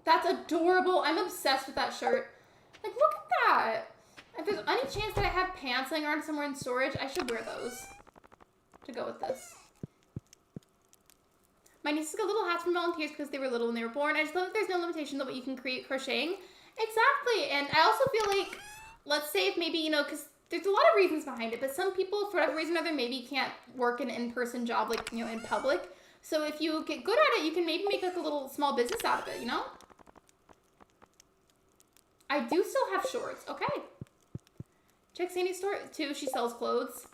That's adorable. I'm obsessed with that shirt. Like, look at that. If there's any chance that I have pants laying around somewhere in storage, I should wear those to go with this. My nieces got little hats from volunteers because they were little when they were born. I just love that there's no limitation to what you can create crocheting. Exactly. And I also feel like, let's say if maybe, you know, because there's a lot of reasons behind it, but some people, for whatever reason or other, maybe can't work an in-person job, like, you know, in public. So if you get good at it, you can maybe make like a little small business out of it, you know? I do still have shorts. Okay. Check Sandy's store too. She sells clothes.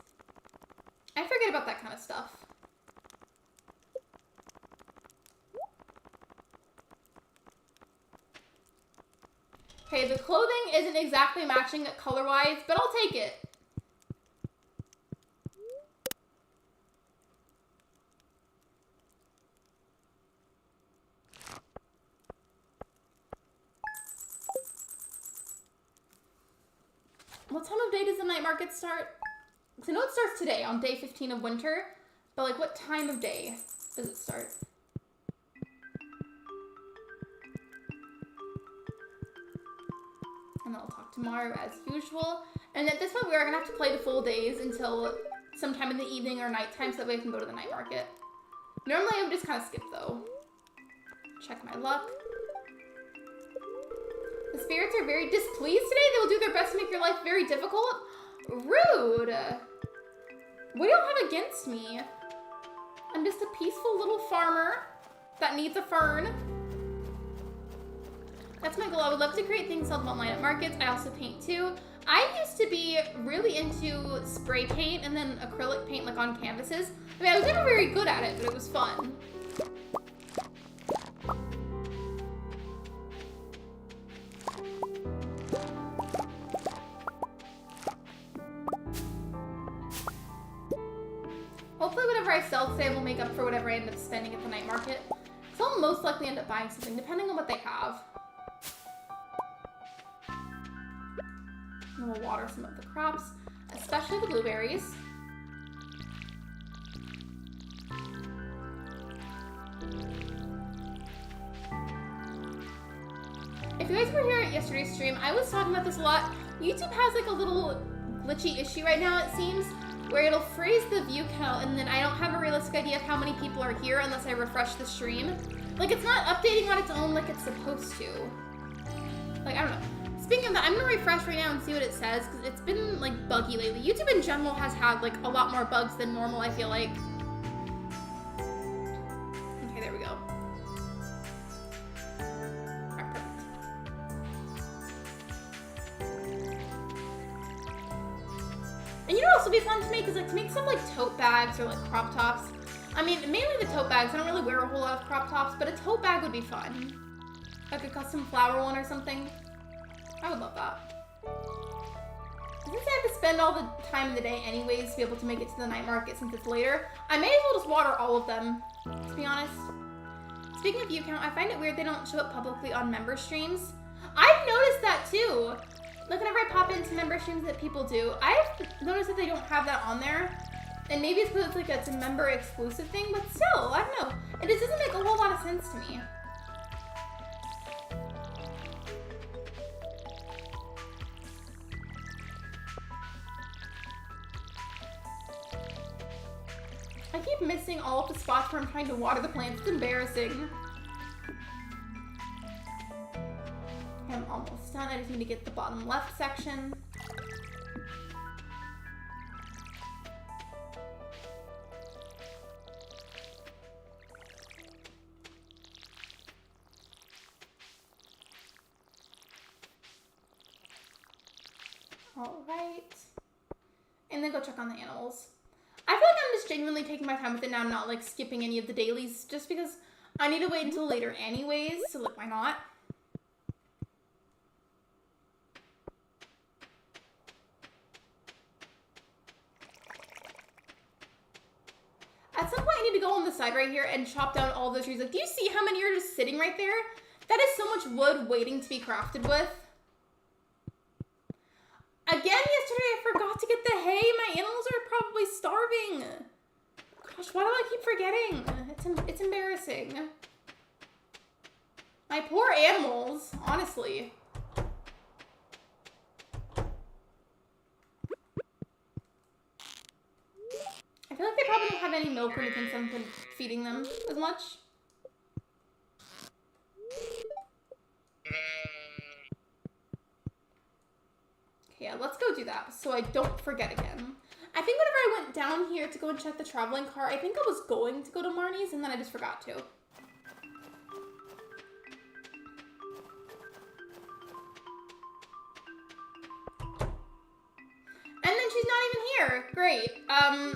I forget about that kind of stuff. Okay, the clothing isn't exactly matching color-wise, but I'll take it. What time of day does the night market start? Because I know it starts today on day 15 of winter, but like what time of day does it start? And then I'll talk tomorrow as usual. And at this point, we are going to have to play the full days until sometime in the evening or nighttime so that way I can go to the night market. Normally, I would just kind of skip though. Check my luck. The spirits are very displeased today. They will do their best to make your life very difficult. Rude. What do y'all have against me? I'm just a peaceful little farmer that needs a fern. That's my goal. I would love to create things sold online at markets. I also paint too. I used to be really into spray paint and then acrylic paint like on canvases. I mean, I was never very good at it, but it was fun. Hopefully whatever I sell today will make up for whatever I end up spending at the night market. So I'll most likely end up buying something, depending on what they have. And we'll water some of the crops, especially the blueberries. If you guys were here at yesterday's stream, I was talking about this a lot. YouTube has like a little glitchy issue right now, it seems, where it'll freeze the view count and then I don't have a realistic idea of how many people are here unless I refresh the stream. Like, it's not updating on its own like it's supposed to. Like, I don't know. Speaking of that, I'm gonna refresh right now and see what it says because it's been like buggy lately. YouTube in general has had like a lot more bugs than normal, I feel like. Okay, there we go. Alright, perfect. And you know what else would be fun to make is like to make some like tote bags or like crop tops. I mean, mainly the tote bags. I don't really wear a whole lot of crop tops, but a tote bag would be fun. Like a custom flower one or something. I would love that. Since I have to spend all the time in the day anyways to be able to make it to the night market since it's later, I may as well just water all of them, to be honest. Speaking of view count, I find it weird they don't show it publicly on member streams. I've noticed that too. Like whenever I pop into member streams that people do, I've noticed that they don't have that on there. And maybe it's because it's like it's a member exclusive thing, but still, I don't know. It just doesn't make a whole lot of sense to me. I keep missing all of the spots where I'm trying to water the plants. It's embarrassing. I'm almost done. I just need to get the bottom left section. All right. And then go check on the animals. I feel like I'm just genuinely taking my time with it now, not like skipping any of the dailies, just because I need to wait until later anyways, so like, why not? need to go on the side right here and chop down all those trees. Like, do you see how many are just sitting right there? That is so much wood waiting to be crafted with. Again, yesterday I forgot to get the hay. My animals are probably starving. Gosh, why do I keep forgetting? It's embarrassing. My poor animals, honestly. I feel like they probably don't have any milk or anything, so I'm feeding them as much. Okay, yeah, let's go do that so I don't forget again. I think whenever I went down here to go and check the traveling cart, I think I was going to go to Marnie's and then I just forgot to. And then she's not even here. Great.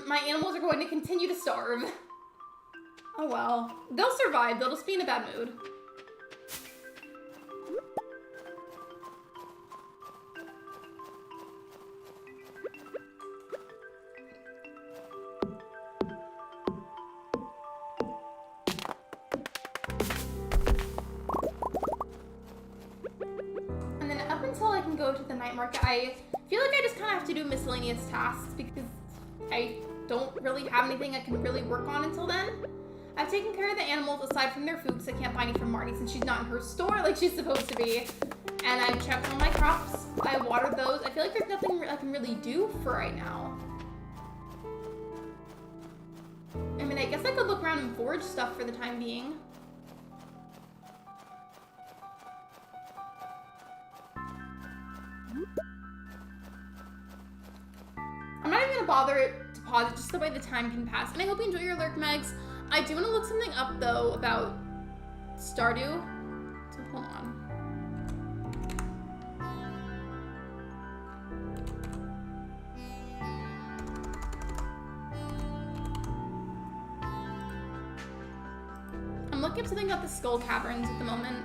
My animals are going to continue to starve. Oh well. They'll survive. They'll just be in a bad mood. And then up until I can go to the night market, I feel like I just kind of have to do miscellaneous tasks because I don't really have anything I can really work on until then. I've taken care of the animals aside from their food because I can't buy any from Marnie since she's not in her store like she's supposed to be. And I've checked on my crops. I watered those. I feel like there's nothing I can really do for right now. I mean, I guess I could look around and forage stuff for the time being. I'm not even gonna bother to pause it just so by the time can pass. And I hope you enjoy your Lurk Megs. I do want to look something up though about Stardew. So hold on. I'm looking up something about the Skull Caverns at the moment.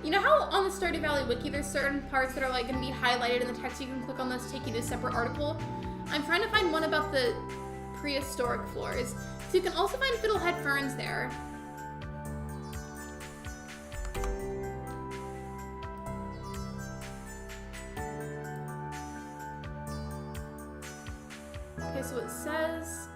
You know how on the Stardew Valley wiki there's certain parts that are like going to be highlighted in the text, you can click on those to take you to a separate article? I'm trying to find one about the prehistoric floors. So you can also find Fiddlehead Ferns there. Okay, so it says,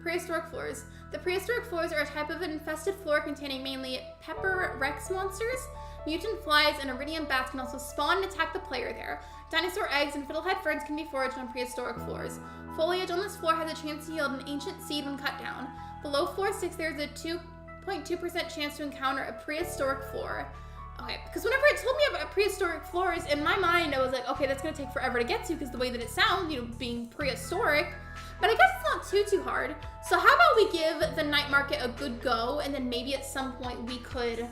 prehistoric floors. The prehistoric floors are a type of infested floor containing mainly pepper rex monsters. Mutant flies and iridium bats can also spawn and attack the player there. Dinosaur eggs and fiddlehead ferns can be foraged on prehistoric floors. Foliage on this floor has a chance to yield an ancient seed when cut down. Below floor 6, there's a 2.2% chance to encounter a prehistoric floor. Okay, because whenever it told me about prehistoric floors, in my mind I was like, okay, that's going to take forever to get to because the way that it sounds, you know, being prehistoric. But I guess it's not too hard. So how about we give the night market a good go, and then maybe at some point we could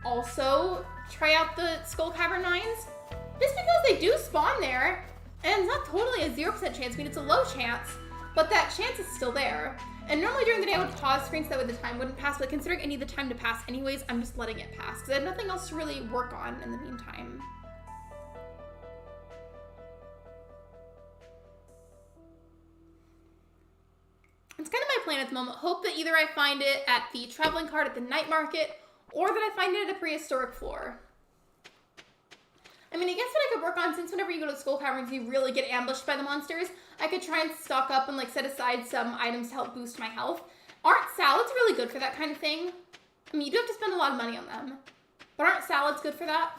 also try out the Skull Cavern mines? Just because they do spawn there, and it's not totally a 0% chance. I mean, it's a low chance, but that chance is still there. And normally during the day I would pause screens so that way the time wouldn't pass, but considering I need the time to pass anyways, I'm just letting it pass because I have nothing else to really work on in the meantime. It's kind of my plan at the moment. Hope that either I find it at the traveling cart at the night market or that I find it at a prehistoric floor. I mean, I guess what I could work on, since whenever you go to Skull Caverns, you really get ambushed by the monsters, I could try and stock up and like set aside some items to help boost my health. Aren't salads really good for that kind of thing? I mean, you do have to spend a lot of money on them, but aren't salads good for that?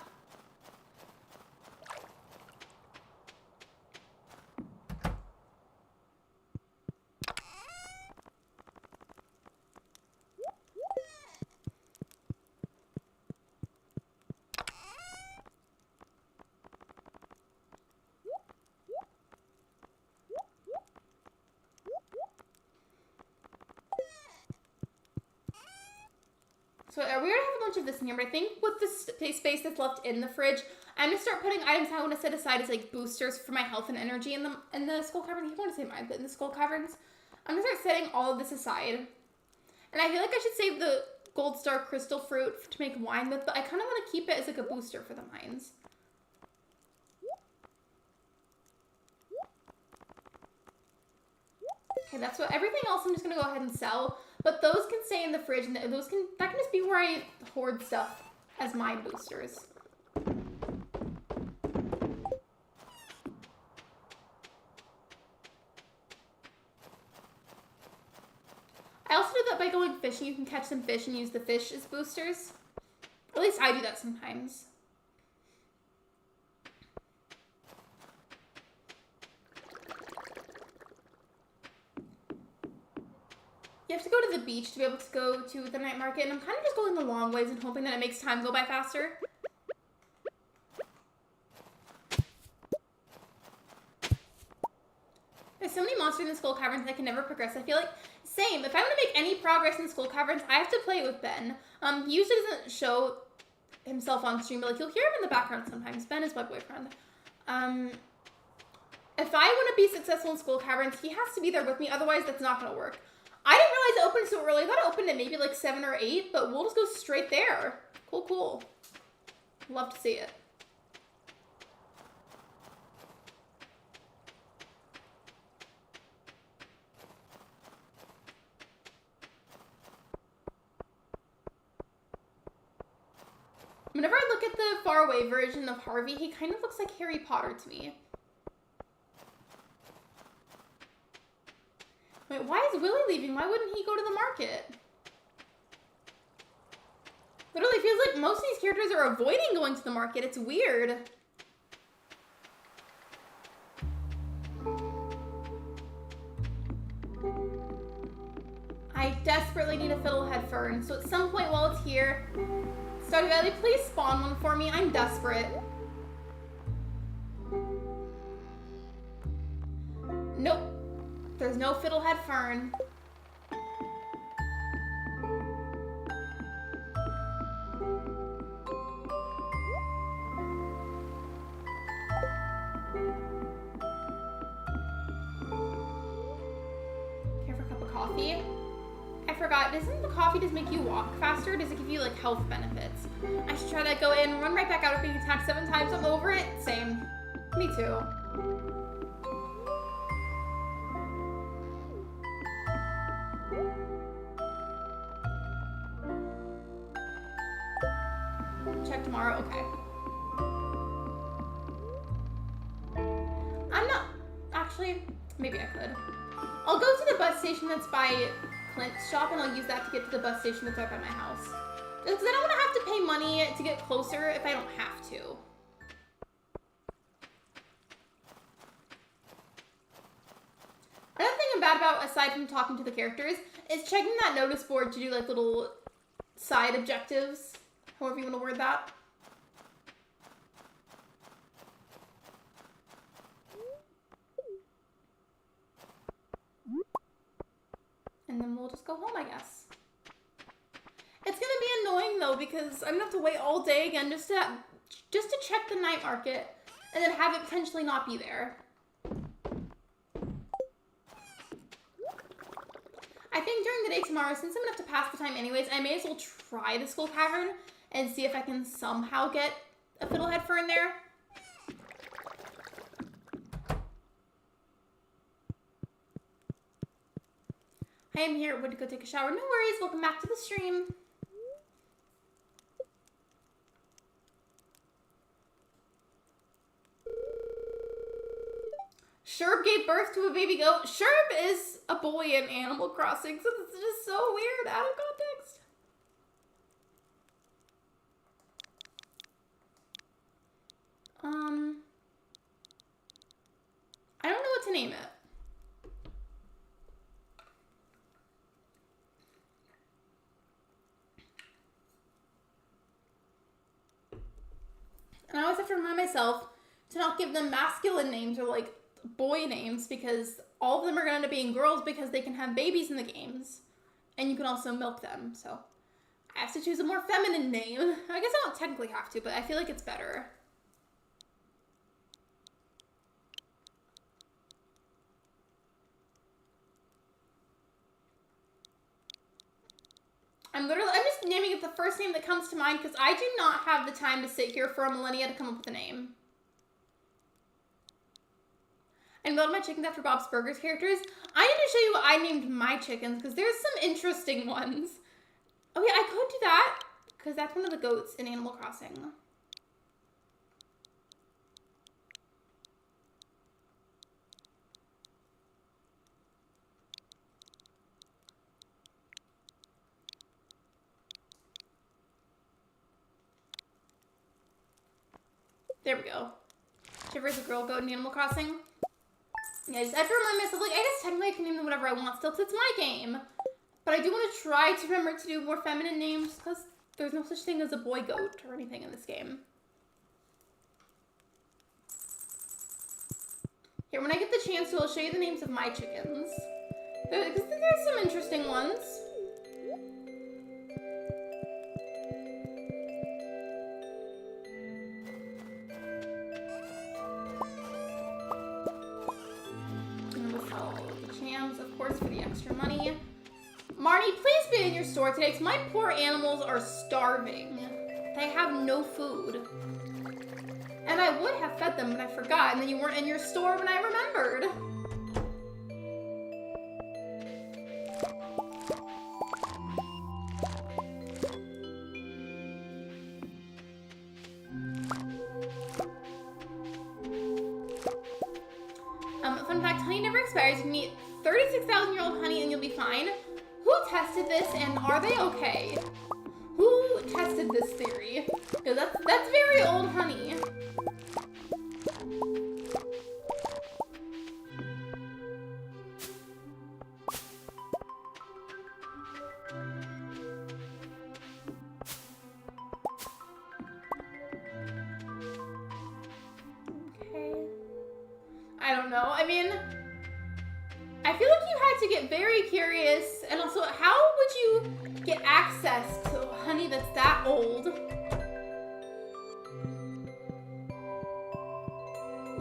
So we already have a bunch of this in here, but I think with the space that's left in the fridge, I'm gonna start putting items I want to set aside as like boosters for my health and energy in the Skull Caverns. I want to say mine, but in the Skull Caverns, I'm gonna start setting all of this aside. And I feel like I should save the Gold Star Crystal Fruit to make wine with, but I kind of want to keep it as like a booster for the mines. Okay, that's what, everything else I'm just gonna go ahead and sell, but those can stay in the fridge, and that can just be where I hoard stuff as my boosters. I also do that by going fishing. You can catch some fish and use the fish as boosters. At least I do that sometimes. You have to go to the beach to be able to go to the night market, and I'm kind of just going the long ways and hoping that it makes time go by faster. There's so many monsters in the Skull Caverns that I can never progress. I feel like, same, if I want to make any progress in Skull Caverns, I have to play with Ben. He usually doesn't show himself on stream, but like you'll hear him in the background sometimes. Ben is my boyfriend. If I want to be successful in Skull Caverns, he has to be there with me, otherwise that's not going to work. I didn't realize it opened so early. I thought it opened at maybe like 7 or 8, but we'll just go straight there. Cool, cool. Love to see it. Whenever I look at the faraway version of Harvey, he kind of looks like Harry Potter to me. Wait, why is Willy leaving? Why wouldn't he go to the market? Literally feels like most of these characters are avoiding going to the market. It's weird. I desperately need a Fiddlehead Fern, so at some point while it's here, Stardew Valley, please spawn one for me. I'm desperate. Nope. There's no Fiddlehead Fern. Here for a cup of coffee. I forgot, doesn't the coffee just make you walk faster? Or does it give you like health benefits? I should try that, go in, run right back out of being attacked 7 times. I'm over it. Same. Me too. Check tomorrow, okay. I'm not, actually, maybe I could. I'll go to the bus station that's by Clint's shop, and I'll use that to get to the bus station that's right by my house. Just because I don't want to have to pay money to get closer if I don't have to. Another thing I'm bad about, aside from talking to the characters, is checking that notice board to do like little side objectives, however you want to word that. And then we'll just go home, I guess. It's gonna be annoying though, because I'm gonna have to wait all day again just to check the night market and then have it potentially not be there. I think during the day tomorrow, since I'm gonna have to pass the time anyways, I may as well try the Skull Cavern and see if I can somehow get a Fiddlehead Fern there. I am here, went to go take a shower. No worries, welcome back to the stream. Sherb gave birth to a baby goat. Sherb is a boy in Animal Crossing, so this is just so weird, out of context. I don't know what to name it. And I always have to remind myself to not give them masculine names or like boy names, because all of them are going to end up being girls because they can have babies in the games. And you can also milk them. So I have to choose a more feminine name. I guess I don't technically have to, but I feel like it's better. I'm just naming it the first name that comes to mind because I do not have the time to sit here for a millennia to come up with a name. and build my chickens after Bob's Burgers characters. I need to show you what I named my chickens because there's some interesting ones. Oh yeah, I could do that because that's one of the goats in Animal Crossing. There we go. Shiver's a girl goat in Animal Crossing. Yeah, I just have to remind myself, like, I guess technically I can name them whatever I want still, because it's my game. But I do want to try to remember to do more feminine names, because there's no such thing as a boy goat or anything in this game. Here, when I get the chance to, I'll show you the names of my chickens. There's some interesting ones. For the extra money. Marnie, please be in your store today because my poor animals are starving. They have no food. And I would have fed them, but I forgot, and then you weren't in your store when I remembered. Fun fact, honey never expires. You can eat 36,000-year-old honey and you'll be fine. Who tested this and are they okay? Who tested this theory? Because that's very old honey. I don't know. I mean, I feel like you had to get very curious, and also, how would you get access to honey that's that old?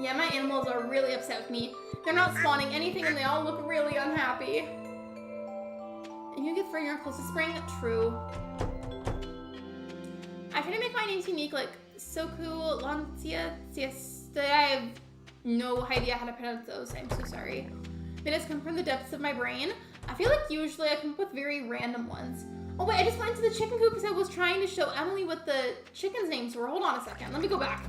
Yeah, my animals are really upset with me. They're not spawning anything, and they all look really unhappy. And you get free your closest spring? True. I try to make my names unique, like Soku, Lancia, Siesta. I have no idea how to pronounce those. I'm so sorry. They just come from the depths of my brain. I feel like usually I come up with very random ones. Oh wait, I just went into the chicken coop because I was trying to show Emily what the chickens' names were. Hold on a second. Let me go back.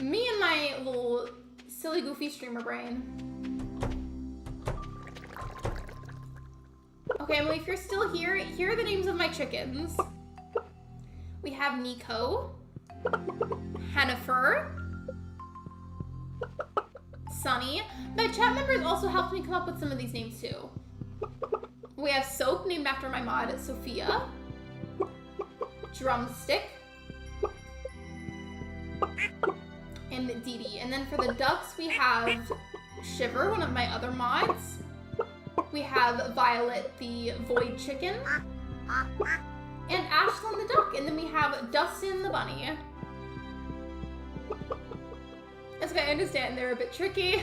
Me and my little silly goofy streamer brain. Okay, Emily, if you're still here, here are the names of my chickens. We have Nico, Hennifer, Sunny. My chat members also helped me come up with some of these names too. We have Soap, named after my mod, Sophia. Drumstick. And Dee Dee. And then for the ducks, we have Shiver, one of my other mods. We have Violet, the Void Chicken. And Ashlyn, the duck. And then we have Dustin, the bunny. That's okay, I understand. They're a bit tricky.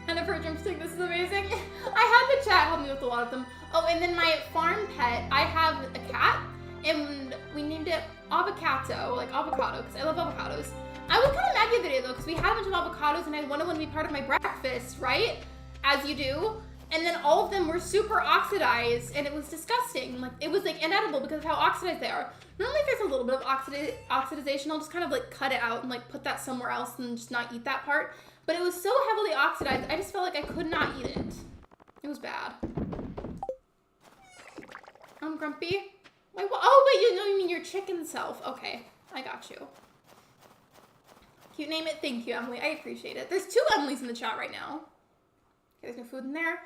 And a drumstick, this is amazing. I had the chat help me with a lot of them. Oh, and then my farm pet, I have a cat, and we named it Avocado, like avocado, because I love avocados. I was kind of mad the other day, though, because we had a bunch of avocados, and I wanted one to be part of my breakfast, right? As you do. And then all of them were super oxidized, and it was disgusting. Like, it was, like, inedible because of how oxidized they are. Normally, if there's a little bit of oxidization, I'll just kind of, like, cut it out and, like, put that somewhere else and just not eat that part. But it was so heavily oxidized, I just felt like I could not eat it. It was bad. I'm grumpy. Wait, oh, wait, you mean your chicken self. Okay, I got you. Cute name it. Thank you, Emily. I appreciate it. There's 2 Emilys in the chat right now. Okay, there's no food in there.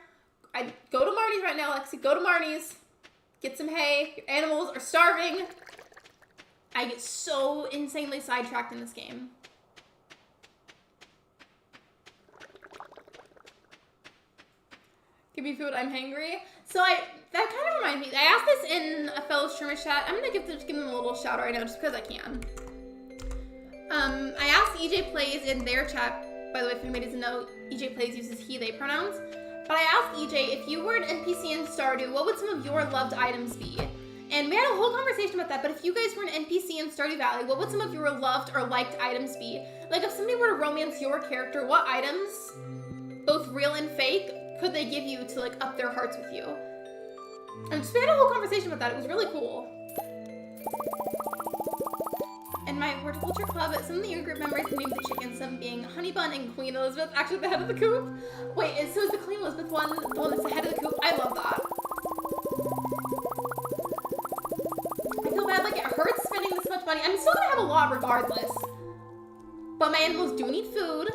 I go to Marnie's right now, Lexi. Go to Marnie's. Get some hay. Your animals are starving. I get so insanely sidetracked in this game. Give me food, I'm hangry. So that kind of reminds me. I asked this in a fellow streamer chat. I'm gonna give them a little shout out right now just because I can. I asked EJ Plays in their chat, by the way, if anybody doesn't know, EJ Plays uses he, they pronouns. But I asked EJ, if you were an NPC in Stardew, what would some of your loved items be? And we had a whole conversation about that, but if you guys were an NPC in Stardew Valley, what would some of your loved or liked items be? Like, if somebody were to romance your character, what items, both real and fake, could they give you to, like, up their hearts with you? And just we had a whole conversation about that. It was really cool. And my horticulture club, some of the your group members named the chickens, some being Honey Bun and Queen Elizabeth, actually the head of the coop. Wait, so is the Queen Elizabeth one the one that's the head of the coop? I love that. I feel bad, like, it hurts spending this much money. I'm still gonna have a lot regardless. But my animals do need food.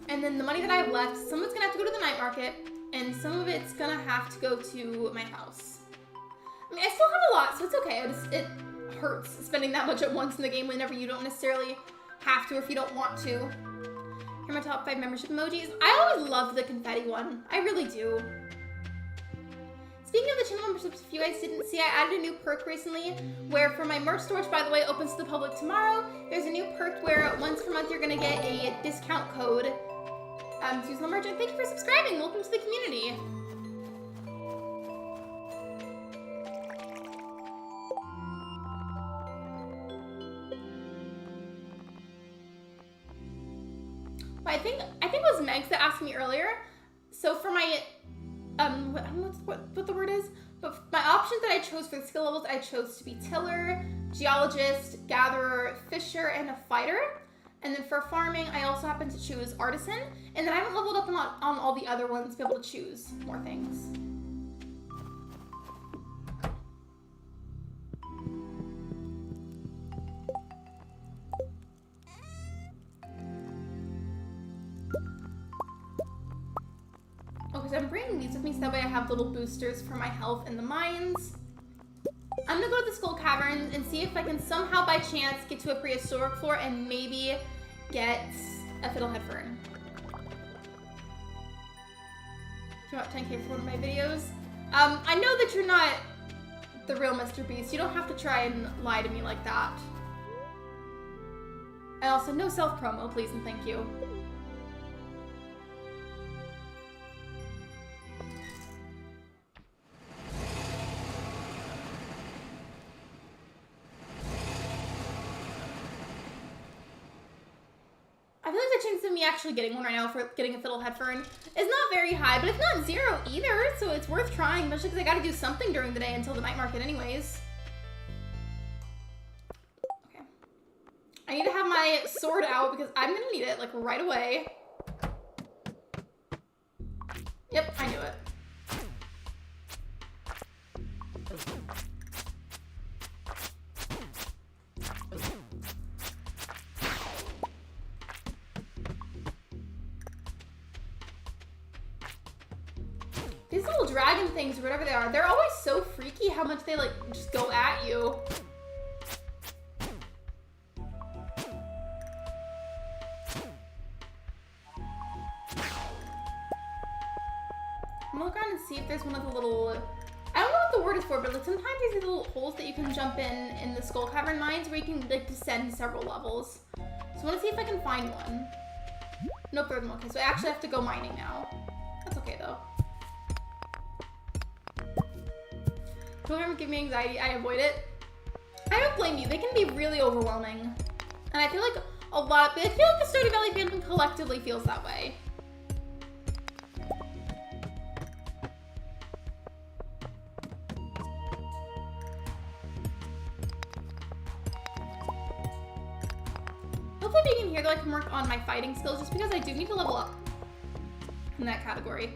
And then the money that I have left, some of it's gonna have to go to the night market, and some of it's gonna have to go to my house. I mean, I still have a lot, so it's okay. It hurts spending that much at once in the game whenever you don't necessarily have to or if you don't want to. Here are my top 5 membership emojis. I always loved the confetti one. I really do. Speaking of the channel memberships, if you guys didn't see, I added a new perk recently where for my merch storage, by the way, opens to the public tomorrow. There's a new perk where once per month you're going to get a discount code to use on the merch. And thank you for subscribing. Welcome to the community. But I think it was Megs that asked me earlier. So for my I don't know what the word is, but my options that I chose for the skill levels, I chose to be tiller, geologist, gatherer, fisher, and a fighter. And then for farming, I also happen to choose artisan. And then I haven't leveled up on all the other ones to be able to choose more things. So I'm bringing these with me so that way I have little boosters for my health in the mines. I'm gonna go to the Skull Cavern and see if I can somehow by chance get to a prehistoric floor and maybe get a Fiddlehead Fern. Do you want 10K for one of my videos? I know that you're not the real Mr. Beast. You don't have to try and lie to me like that. And also, no self-promo, please and thank you. I feel like the chance of me actually getting one right now for getting a Fiddlehead Fern is not very high, but it's not 0 either, so it's worth trying, especially because I gotta do something during the day until the night market anyways. Okay. I need to have my sword out because I'm gonna need it, like, right away. Yep, I knew it. These little dragon things, or whatever they are, they're always so freaky how much they, like, just go at you. I'm gonna look around and see if there's one of the little, I don't know what the word is for, but like sometimes these little holes that you can jump in the Skull Cavern mines where you can, like, descend several levels. So I want to see if I can find one. Nope, there's one. Okay, so I actually have to go mining now. That's okay, though. Don't give me anxiety, I avoid it. I don't blame you, they can be really overwhelming. And I feel like I feel like the Stardew Valley fandom collectively feels that way. Hopefully being in here though I can work on my fighting skills just because I do need to level up in that category.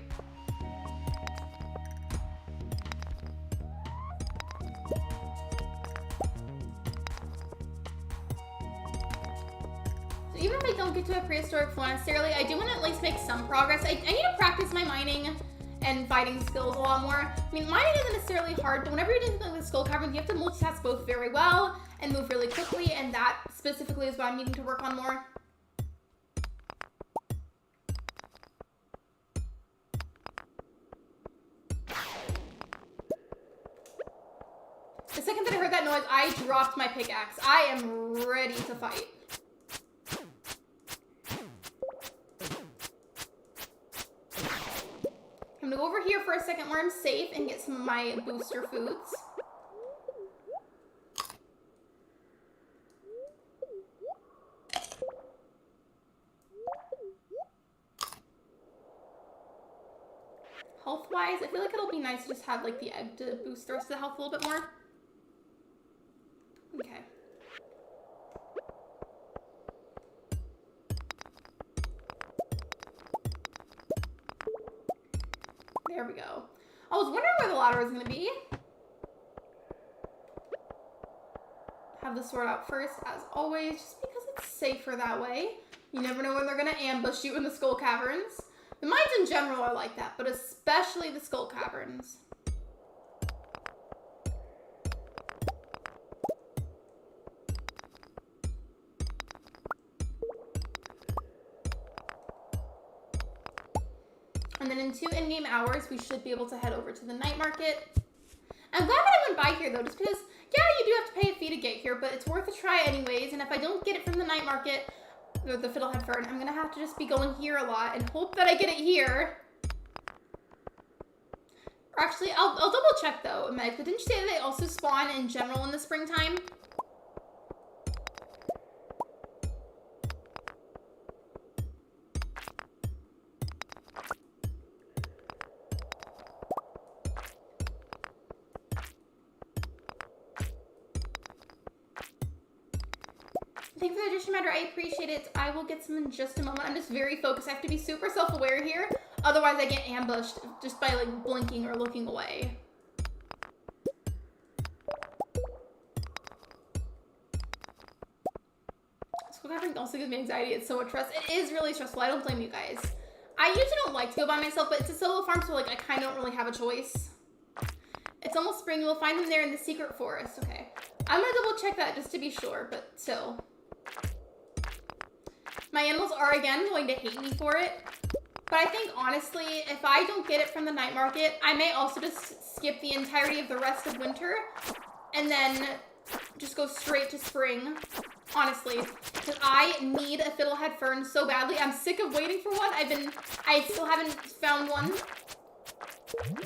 Even if I don't get to a prehistoric floor necessarily, I do want to at least make some progress. I need to practice my mining and fighting skills a lot more. I mean, mining isn't necessarily hard, but whenever you're doing something with Skull Cavern, you have to multitask both very well and move really quickly, and that specifically is what I'm needing to work on more. The second that I heard that noise, I dropped my pickaxe. I am ready to fight. I'm gonna go over here for a second where I'm safe and get some of my booster foods. Health-wise, I feel like it'll be nice to just have like the egg to boost the rest of the health a little bit more. Okay. There we go. I was wondering where the ladder was going to be. Have the sword out first, as always, just because it's safer that way. You never know when they're going to ambush you in the skull caverns. The mines in general are like that, but especially the skull caverns. And then in 2 in-game hours, we should be able to head over to the night market. I'm glad that I went by here, though, just because, yeah, you do have to pay a fee to get here, but it's worth a try anyways, and if I don't get it from the night market, or the Fiddlehead Fern, I'm gonna have to just be going here a lot and hope that I get it here. Or actually, I'll double check, though, Meg, but didn't you say that they also spawn in general in the springtime? Thanks for the Hydrate Reminder. I appreciate it. I will get some in just a moment. I'm just very focused. I have to be super self-aware here. Otherwise, I get ambushed just by, like, blinking or looking away. Skull cavern also gives me anxiety. It's so much stress. It is really stressful. I don't blame you guys. I usually don't like to go by myself, but it's a solo farm, so, like, I kind of don't really have a choice. It's almost spring. You will find them there in the secret forest. Okay. I'm gonna double check that just to be sure, but still. My animals are, again, going to hate me for it. But I think, honestly, if I don't get it from the night market, I may also just skip the entirety of the rest of winter and then just go straight to spring, honestly. Because I need a Fiddlehead Fern so badly. I'm sick of waiting for one. I still haven't found one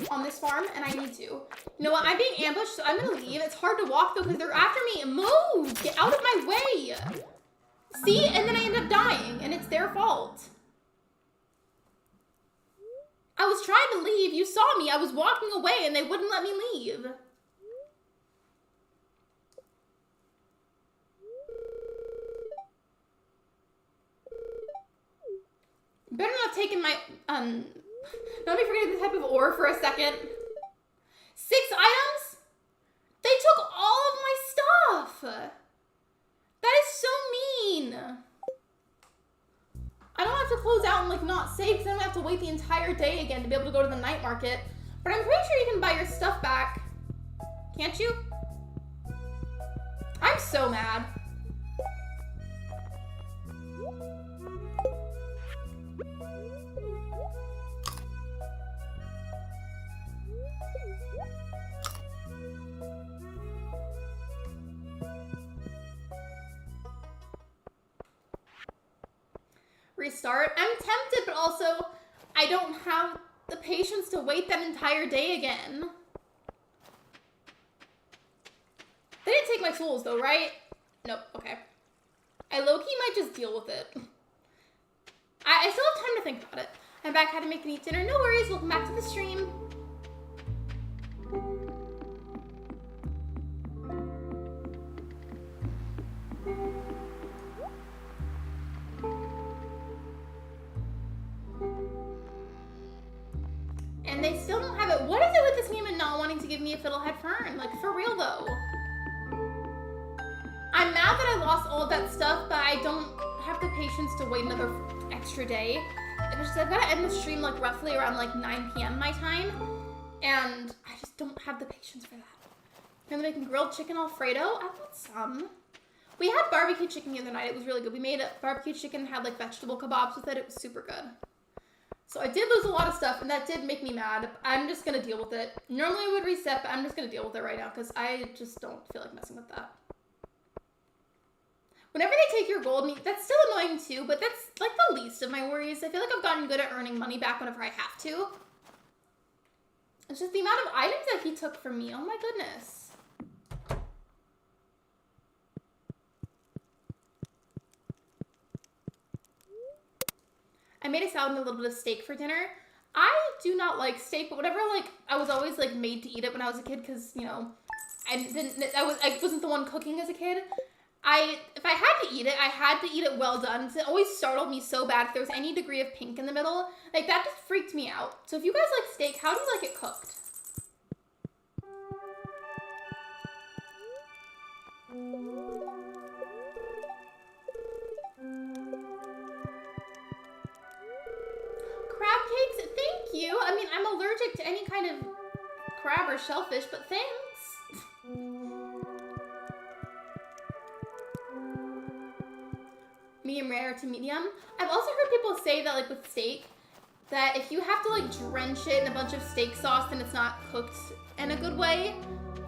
on this farm, and I need to. You know what? I'm being ambushed, so I'm gonna leave. It's hard to walk, though, because they're after me. Move! Get out of my way! See? And then I end up dying, and it's their fault. I was trying to leave. You saw me. I was walking away, and they wouldn't let me leave. Better not take in my, don't be forgetting the type of ore for a second. 6 items? They took all of my stuff. That is so mean. I don't have to close out and, like, not save because I don't have to wait the entire day again to be able to go to the night market. But I'm pretty sure you can buy your stuff back. Can't you? I'm so mad. Restart. I'm tempted, but also I don't have the patience to wait that entire day again. They didn't take my tools though, right? Nope, okay. I low-key might just deal with it. I still have time to think about it. I'm back, had to make and eat dinner. No worries, welcome back to the stream. And they still don't have it. What is it with this game and not wanting to give me a Fiddlehead Fern? Like, for real, though. I'm mad that I lost all of that stuff, but I don't have the patience to wait another extra day. It's just, I've got to end the stream, like, roughly around, like, 9 p.m. my time. And I just don't have the patience for that. I'm making grilled chicken Alfredo. I want some. We had barbecue chicken the other night. It was really good. We made a barbecue chicken, had, like, vegetable kebabs with it. It was super good. So I did lose a lot of stuff, and that did make me mad. I'm just going to deal with it. Normally I would reset, but I'm just going to deal with it right now, because I just don't feel like messing with that. Whenever they take your gold meat, that's still annoying too, but that's like the least of my worries. I feel like I've gotten good at earning money back whenever I have to. It's just the amount of items that he took from me. Oh my goodness. I made a salad and a little bit of steak for dinner. I do not like steak, but whatever, like, I was always, like, made to eat it when I was a kid because, you know, I wasn't the one cooking as a kid. If I had to eat it, I had to eat it well done. So it always startled me so bad if there was any degree of pink in the middle. Like, that just freaked me out. So if you guys like steak, how do you like it cooked? Crab cakes? Thank you. I mean, I'm allergic to any kind of crab or shellfish, but thanks. Medium rare to medium. I've also heard people say that, like, with steak, that if you have to, like, drench it in a bunch of steak sauce, then it's not cooked in a good way.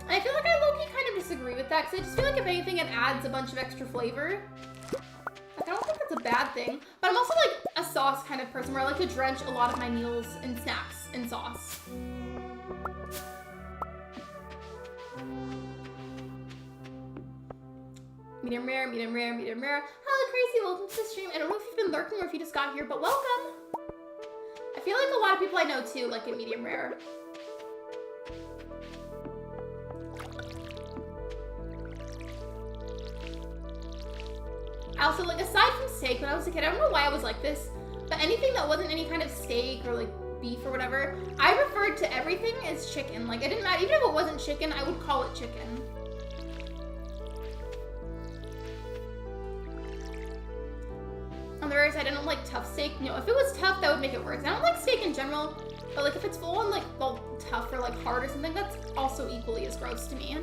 And I feel like I low-key kind of disagree with that, because I just feel like if anything, it adds a bunch of extra flavor. Like, I don't think that's a bad thing. But I'm also, like, a sauce kind of person, where I like to drench a lot of my meals and snacks in sauce. Medium rare, medium rare, medium rare. Hello, Crazy, welcome to the stream. I don't know if you've been lurking or if you just got here, but welcome. I feel like a lot of people I know, too, like it medium rare. I also, like, aside from steak, when I was a kid, I don't know why I was like this, but anything that wasn't any kind of steak or, like, beef or whatever, I referred to everything as chicken. Like, it didn't matter. Even if it wasn't chicken, I would call it chicken. On the rare side, I don't like tough steak. No, if it was tough, that would make it worse. I don't like steak in general, but, like, if it's full on, like, well, tough or, like, hard or something, that's also equally as gross to me.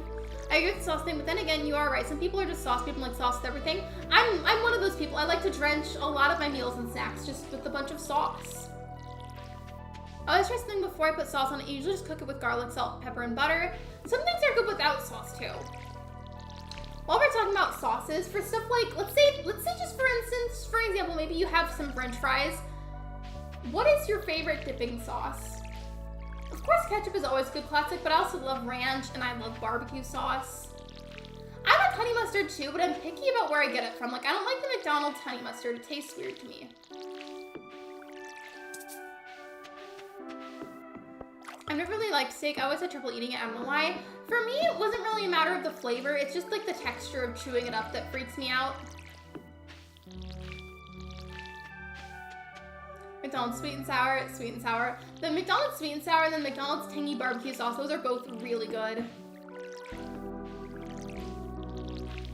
I agree with the sauce thing, but then again, you are right. Some people are just sauce people, like sauce with everything. I'm one of those people. I like to drench a lot of my meals and snacks just with a bunch of sauce. I always try something before I put sauce on it. I usually just cook it with garlic, salt, pepper, and butter. Some things are good without sauce too. While we're talking about sauces, for stuff like, let's say just for instance, for example, maybe you have some French fries. What is your favorite dipping sauce? Of course, ketchup is always a good classic, but I also love ranch and I love barbecue sauce. I like honey mustard too, but I'm picky about where I get it from. Like, I don't like the McDonald's honey mustard. It tastes weird to me. I've never really liked steak. I always had trouble eating it. I don't know why. For me, it wasn't really a matter of the flavor. It's just like the texture of chewing it up that freaks me out. McDonald's sweet and sour, sweet and sour. The McDonald's sweet and sour and the McDonald's tangy barbecue sauce, those are both really good.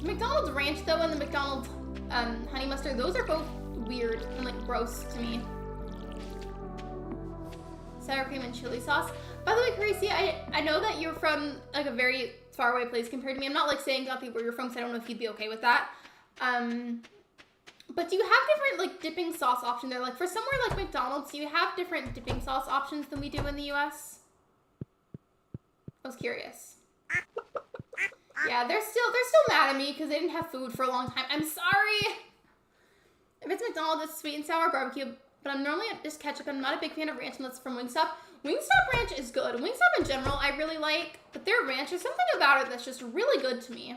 The McDonald's ranch though and the McDonald's honey mustard, those are both weird and like gross to me. Sour cream and chili sauce. By the way, Crazy, I know that you're from like a very far away place compared to me. I'm not like saying exactly where you're from because I don't know if you'd be okay with that. But do you have different like dipping sauce options there? Like for somewhere like McDonald's, do you have different dipping sauce options than we do in the US? I was curious. Yeah, they're still mad at me because they didn't have food for a long time. I'm sorry. If it's McDonald's, it's sweet and sour barbecue, but I'm normally just ketchup. I'm not a big fan of ranch unless it's from Wingstop. Wingstop ranch is good. Wingstop in general, I really like, but their ranch, there's something about it that's just really good to me.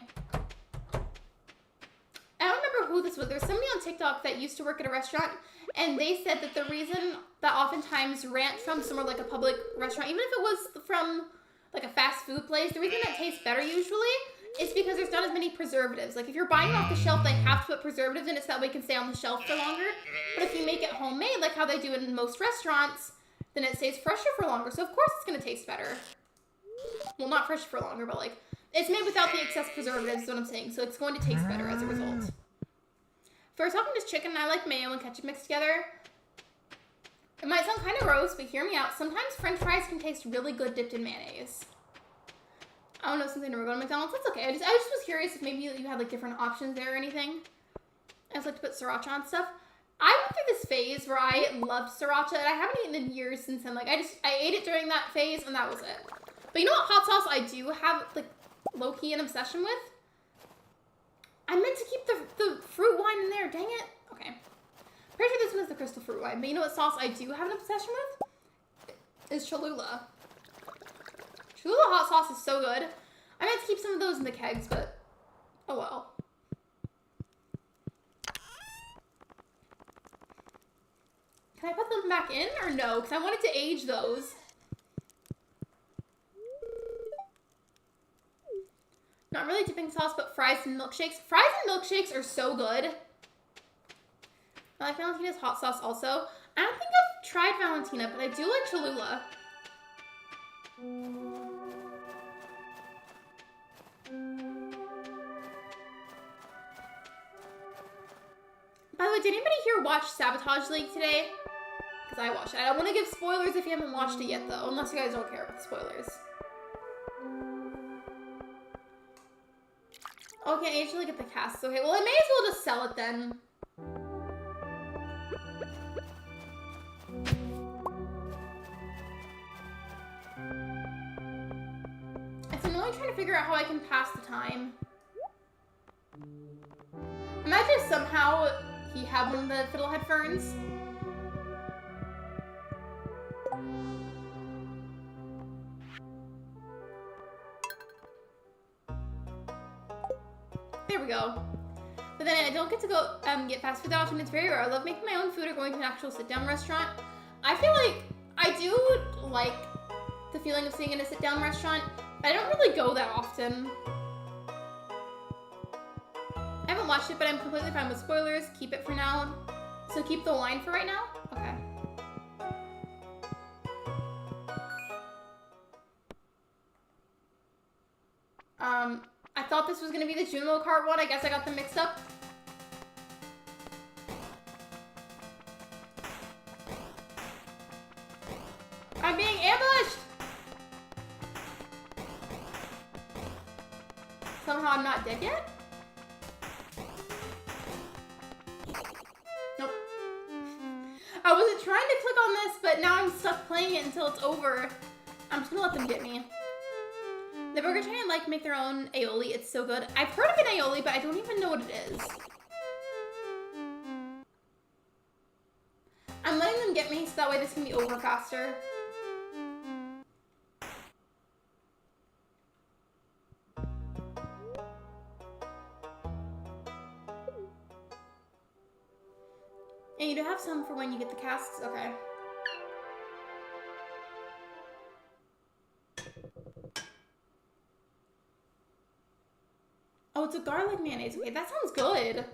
I don't remember who this was. There's somebody on TikTok that used to work at a restaurant, and they said that the reason that oftentimes ranch from somewhere like a public restaurant, even if it was from like a fast food place, the reason that tastes better usually is because there's not as many preservatives. Like if you're buying off the shelf, they have to put preservatives in it so that way it can stay on the shelf for longer. But if you make it homemade, like how they do in most restaurants, then it stays fresher for longer. So of course it's gonna taste better. Well, not fresher for longer, but like, it's made without the excess preservatives is what I'm saying, so it's going to taste better as a result. For talking just chicken, I like mayo and ketchup mixed together. It might sound kind of gross, but hear me out. Sometimes French fries can taste really good dipped in mayonnaise. I don't know, something to go to McDonald's. That's okay. I just was curious if maybe you had like different options there or anything. I just like to put sriracha on stuff. I went through this phase where I loved sriracha, and I haven't eaten in years since then. Like I ate it during that phase, and that was it. But you know what hot sauce I do have like low-key an obsession with? I meant to keep the fruit wine in there. Dang it. Okay. Pretty sure this one is the crystal fruit wine. But you know what sauce I do have an obsession with? Is Cholula. Cholula hot sauce is so good. I meant to keep some of those in the kegs, but oh well. Can I put them back in or no? Because I wanted to age those. Not really dipping sauce, but fries and milkshakes. Fries and milkshakes are so good. I like Valentina's hot sauce also. I don't think I've tried Valentina, but I do like Cholula. By the way, did anybody here watch Sabotage League today? Because I watched it. I don't want to give spoilers if you haven't watched it yet, though, unless you guys don't care about the spoilers. Oh, I can't actually get the casts. Okay, well, I may as well just sell it then. It's annoying trying to figure out how I can pass the time. Imagine if somehow he had one of the Fiddlehead Ferns. There we go. But then I don't get to go get fast food that often. It's very rare. I love making my own food or going to an actual sit-down restaurant. I feel like I do like the feeling of sitting in a sit-down restaurant. I don't really go that often. I haven't watched it, but I'm completely fine with spoilers. Keep it for now. So keep the wine for right now? Okay. I thought this was gonna be the Juno cart one. I guess I got them mixed up. I'm being ambushed! Somehow I'm not dead yet? Nope. I wasn't trying to click on this, but now I'm stuck playing it until it's over. I'm just gonna let them get me. The Burger Chain like make their own aioli. It's so good. I've heard of an aioli, but I don't even know what it is. I'm letting them get me so that way this can be over faster. And you do have some for when you get the casks? Okay. Oh, it's a garlic mayonnaise. Okay, that sounds good.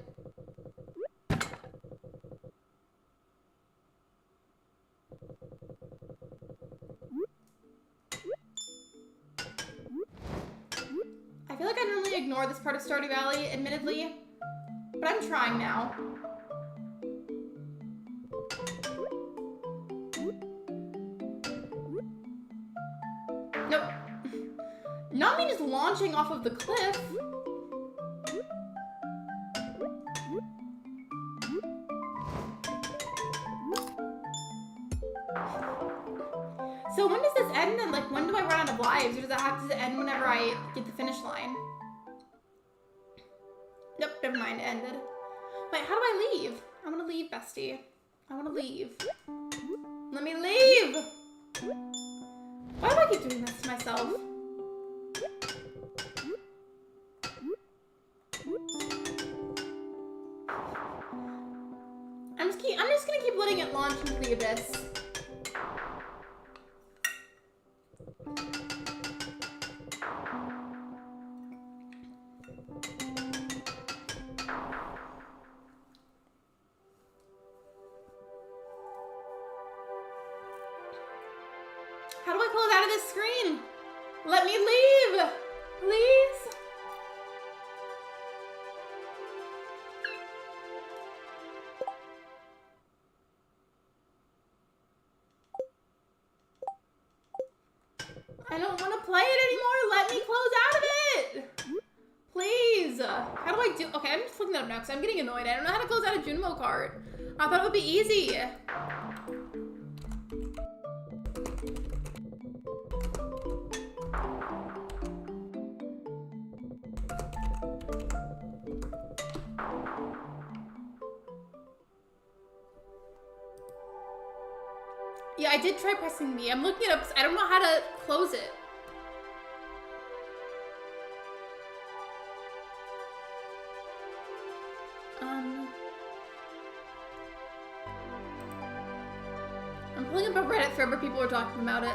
I feel like I normally ignore this part of Stardew Valley, admittedly, but I'm trying now. Nope. Not me just launching off of the cliff. So when does this end and like when do I run out of lives, or does it end whenever I get the finish line? Nope, never mind, it ended. Wait, how do I leave? I wanna leave, bestie. I wanna leave. Let me leave! Why do I keep doing this to myself? I'm just gonna keep letting it launch into the abyss. How do I close out of this screen? Let me leave, please. I don't want to play it anymore. Let me close out of it. Please. How do I do? Okay, I'm just looking that up now because I'm getting annoyed. I don't know how to close out a Junimo cart. I thought it would be easy. Yeah, I did try pressing me. I'm looking it up because I don't know how to close it. I'm pulling up a Reddit thread where people are talking about it.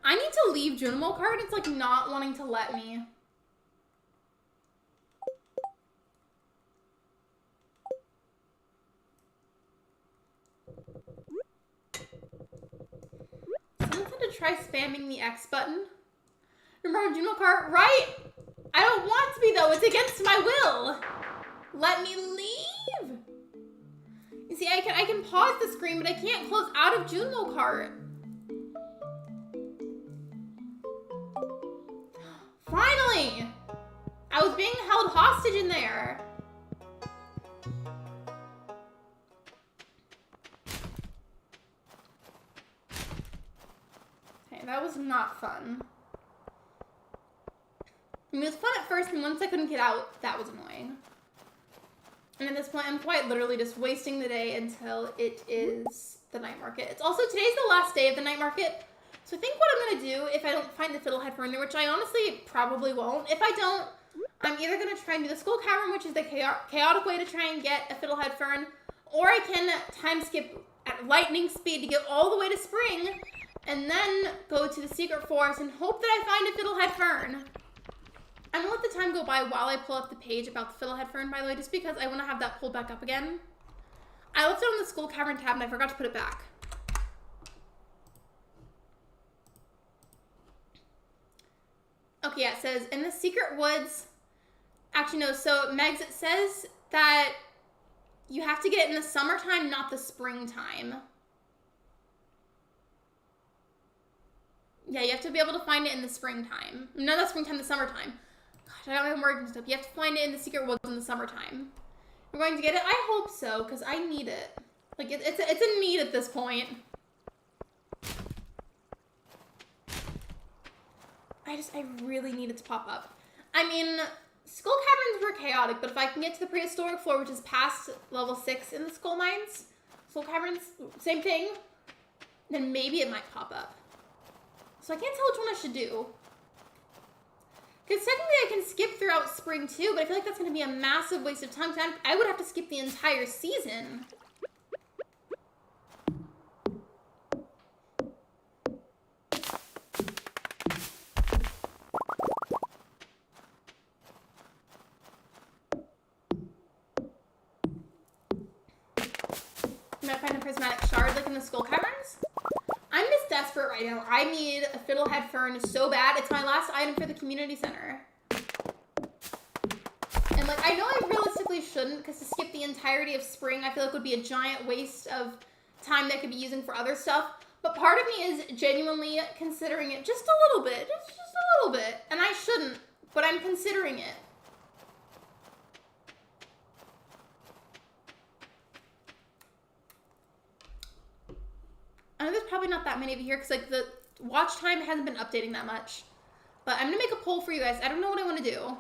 I need to leave Junimo card. It's like not wanting to let me. Someone said to try spamming the X button. Remember Junimo card, right? I don't want to be though. It's against my will. Let me leave. You see, I can pause the screen, but I can't close out of Junimo cart. Finally! I was being held hostage in there. Okay, that was not fun. I mean, it was fun at first, and once I couldn't get out, that was annoying. And at this point, I'm quite literally just wasting the day until it is the night market. It's also, today's the last day of the night market. So I think what I'm going to do, if I don't find the Fiddlehead Fern, which I honestly probably won't, if I don't, I'm either going to try and do the Skull Cavern, which is the chaotic way to try and get a Fiddlehead Fern, or I can time skip at lightning speed to get all the way to spring, and then go to the secret forest and hope that I find a Fiddlehead Fern. I'm going to let the time go by while I pull up the page about the Fiddlehead Fern, by the way, just because I want to have that pulled back up again. I left it on the Skull Cavern tab and I forgot to put it back. Okay, yeah, it says, in the secret woods, actually no, so Megs, it says that you have to get it in the summertime, not the springtime. Yeah, you have to be able to find it in the springtime. No, not springtime, the summertime. Gosh, I got my words and stuff. You have to find it in the secret woods in the summertime. We're going to get it? I hope so, because I need it. Like, it's a need at this point. I really need it to pop up. I mean, Skull Caverns were chaotic, but if I can get to the prehistoric floor, which is past level 6 in the Skull Mines, Skull Caverns, same thing, then maybe it might pop up. So I can't tell which one I should do. Because technically I can skip throughout spring too, but I feel like that's going to be a massive waste of time. I would have to skip the entire season. I might find a prismatic shard like in the Skull Caverns. I'm just desperate right now. I need a Fiddlehead Fern so bad. It's my last item for the community center. And like, I know I realistically shouldn't, because to skip the entirety of spring, I feel like would be a giant waste of time that I could be using for other stuff. But part of me is genuinely considering it just a little bit. Just a little bit. And I shouldn't, but I'm considering it. I know there's probably not that many of you here because like the watch time hasn't been updating that much. But I'm gonna make a poll for you guys. I don't know what I want to do.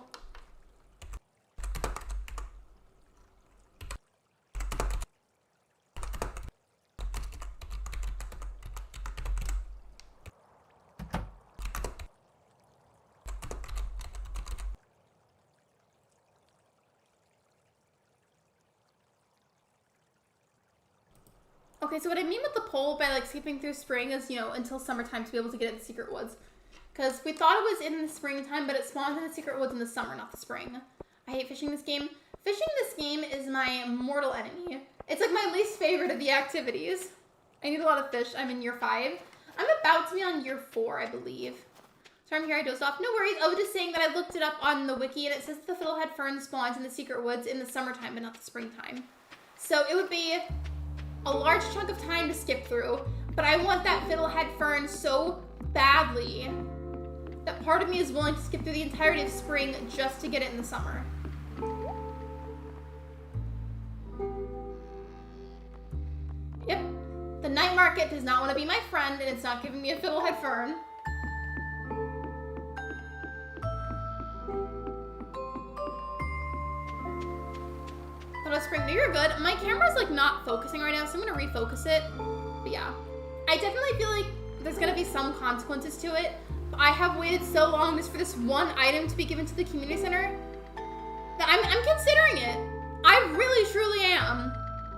Okay, so what I mean with the poll by like skipping through spring is, you know, until summertime to be able to get at the secret woods. Because we thought it was in the springtime, but it spawned in the secret woods in the summer, not the spring. I hate fishing this game. Fishing this game is my mortal enemy. It's like my least favorite of the activities. I need a lot of fish. I'm in year 5. I'm about to be on year 4, I believe. Sorry, I'm here. I dozed off. No worries. I was just saying that I looked it up on the wiki, and it says the Fiddlehead Fern spawns in the secret woods in the summertime, but not the springtime. So it would be a large chunk of time to skip through, but I want that Fiddlehead Fern so badly that part of me is willing to skip through the entirety of spring just to get it in the summer. Yep, the night market does not want to be my friend, and it's not giving me a Fiddlehead Fern. Spring, no, you're good. My camera's like not focusing right now, so I'm gonna refocus it. But yeah, I definitely feel like there's gonna be some consequences to it. I have waited so long just for this one item to be given to the community center that I'm considering it. I really, truly am.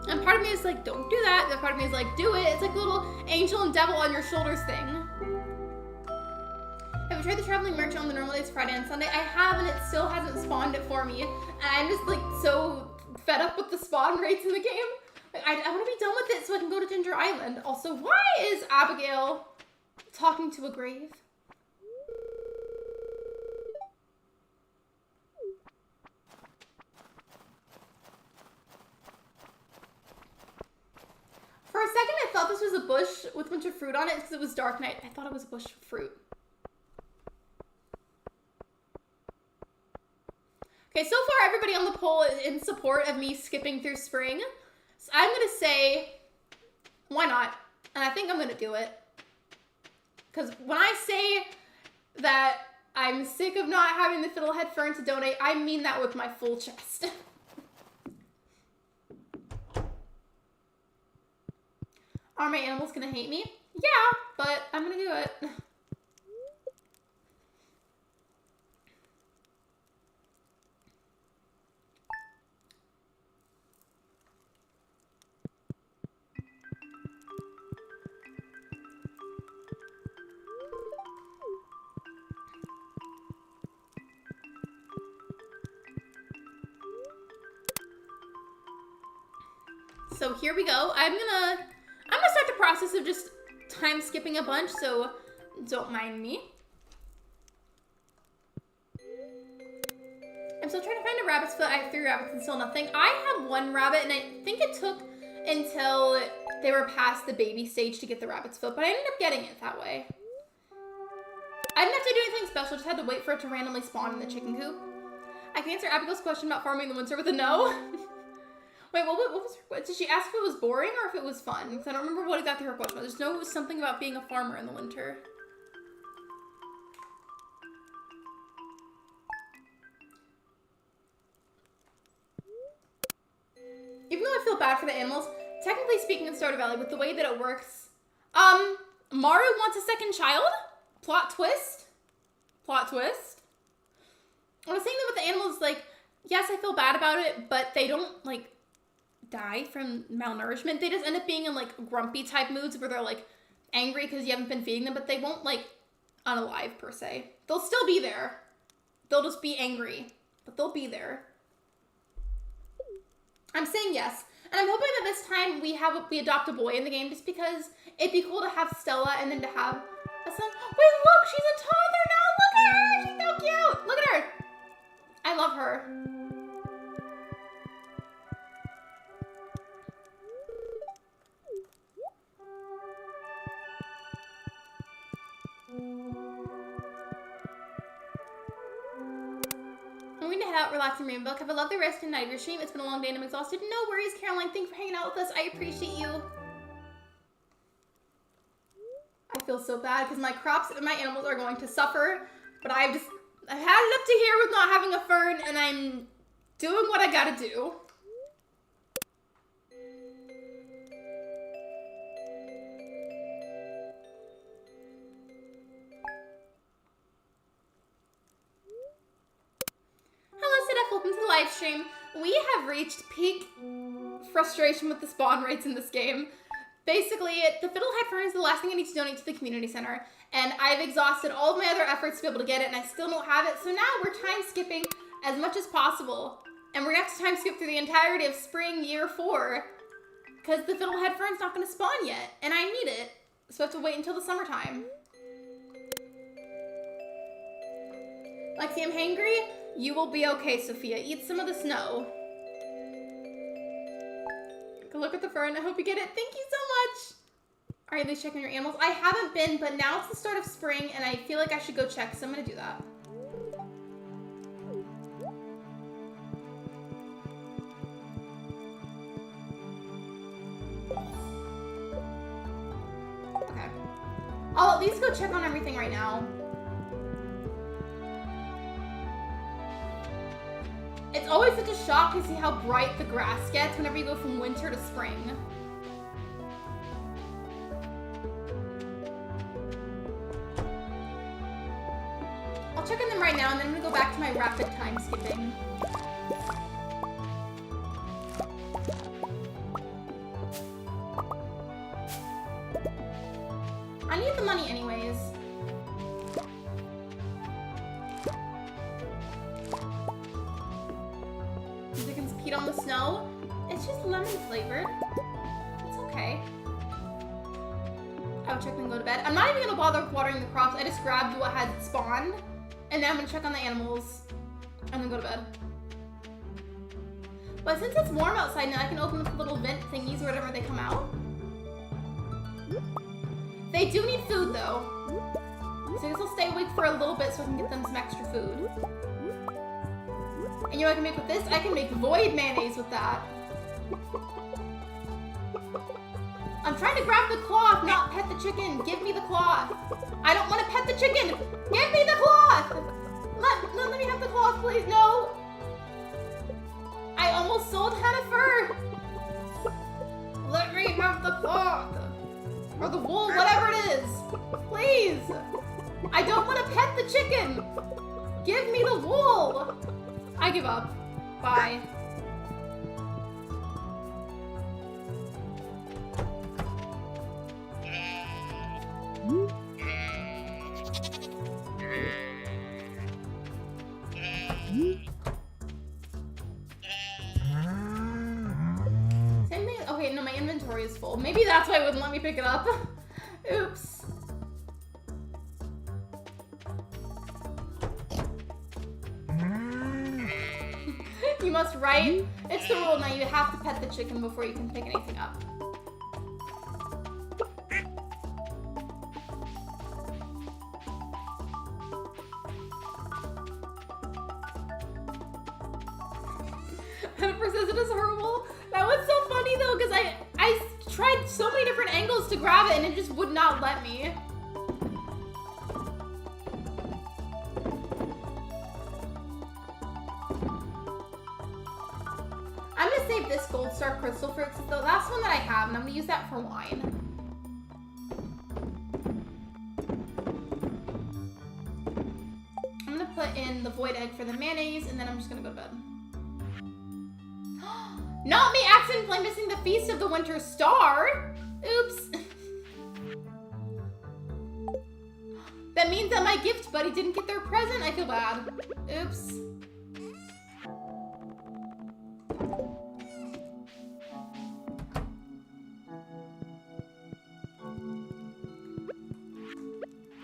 And part of me is like, don't do that. The part of me is like, do it. It's like a little angel and devil on your shoulders thing. Have you tried the traveling merchant on the normal days, Friday and Sunday? I have, and it still hasn't spawned it for me. And I'm just like so fed up with the spawn rates in the game. Like, I want to be done with it so I can go to Ginger Island. Also, why is Abigail talking to a grave? For a second, I thought this was a bush with a bunch of fruit on it because it was dark night. I thought it was a bush of fruit. Okay, so far everybody on the poll is in support of me skipping through spring. So I'm gonna say, why not? And I think I'm gonna do it. Because when I say that I'm sick of not having the Fiddlehead Fern to donate, I mean that with my full chest. Are my animals gonna hate me? Yeah, but I'm gonna do it. So here we go. I'm gonna start the process of just time skipping a bunch, so don't mind me. I'm still trying to find a rabbit's foot. I have 3 rabbits and still nothing. I have 1 rabbit, and I think it took until they were past the baby stage to get the rabbit's foot, but I ended up getting it that way. I didn't have to do anything special, just had to wait for it to randomly spawn in the chicken coop. I can answer Abigail's question about farming in the winter with a no. Wait, what was her, did she ask if it was boring or if it was fun? Because I don't remember what exactly her question was. I just know it was something about being a farmer in the winter. Even though I feel bad for the animals, technically speaking in Stardew Valley, with the way that it works, Maru wants a second child? Plot twist? Plot twist? I was saying that with the animals, like, yes, I feel bad about it, but they don't, like, die from malnourishment. They just end up being in like grumpy type moods where they're like angry because you haven't been feeding them, but they won't like unalive per se. They'll still be there. They'll just be angry, but they'll be there. I'm saying yes. And I'm hoping that this time we adopt a boy in the game just because it'd be cool to have Stella and then to have a son. Wait, look, she's a toddler now. Look at her. She's so cute. Look at her. I love her. I'm going to head out, relax, and read a book. Have a lovely rest and night of your stream. It's been a long day and I'm exhausted. No worries, Caroline. Thanks for hanging out with us. I appreciate you. I feel so bad because my crops and my animals are going to suffer, but I've had it up to here with not having a fern, and I'm doing what I gotta do. Welcome to the live stream. We have reached peak frustration with the spawn rates in this game. Basically, the Fiddlehead Fern is the last thing I need to donate to the community center, and I've exhausted all of my other efforts to be able to get it, and I still don't have it, so now we're time skipping as much as possible, and we're gonna have to time skip through the entirety of spring year 4, because the Fiddlehead Fern's not gonna spawn yet, and I need it, so I have to wait until the summertime. Lexi, I'm hangry. You will be okay, Sophia. Eat some of the snow. Go look at the fern. I hope you get it. Thank you so much. Are you at least checking your animals? I haven't been, but now it's the start of spring, and I feel like I should go check, so I'm going to do that. Okay. I'll at least go check on everything right now. It's always such a shock to see how bright the grass gets whenever you go from winter to spring. I'll check on them right now, and then I'm gonna go back to my rapid time skipping. I need the money anyways. You can compete on the snow. It's just lemon flavored. It's okay. I would check and go to bed. I'm not even gonna bother watering the crops. I just grabbed what had spawned. And then I'm gonna check on the animals. And then go to bed. But since it's warm outside now, I can open the little vent thingies or whatever they come out. They do need food though. So I guess I'll stay awake for a little bit so I can get them some extra food. And you know what I can make with this? I can make void mayonnaise with that. I'm trying to grab the cloth, not pet the chicken. Give me the cloth. I don't want to pet the chicken. Give me the cloth. Let me have the cloth, please. No. I almost sold Hannah fur. Let me have the cloth. Or the wool, whatever it is. Please. I don't want to pet the chicken. Give me the wool. I give up. Bye. Same thing. Okay, no, my inventory is full. Maybe that's why it wouldn't let me pick it up. Oops. You must write. It's the rule now. You have to pet the chicken before you can pick anything up. Jennifer says it is horrible. That was so funny though, because I tried so many different angles to grab it and it just would not let me. I'm gonna save this gold star crystal for the last one that I have, and I'm gonna use that for wine. I'm gonna put in the void egg for the mayonnaise, and then I'm just gonna go to bed. Not me accidentally missing the Feast of the Winter Star! Oops. That means that my gift buddy didn't get their present. I feel bad. Oops.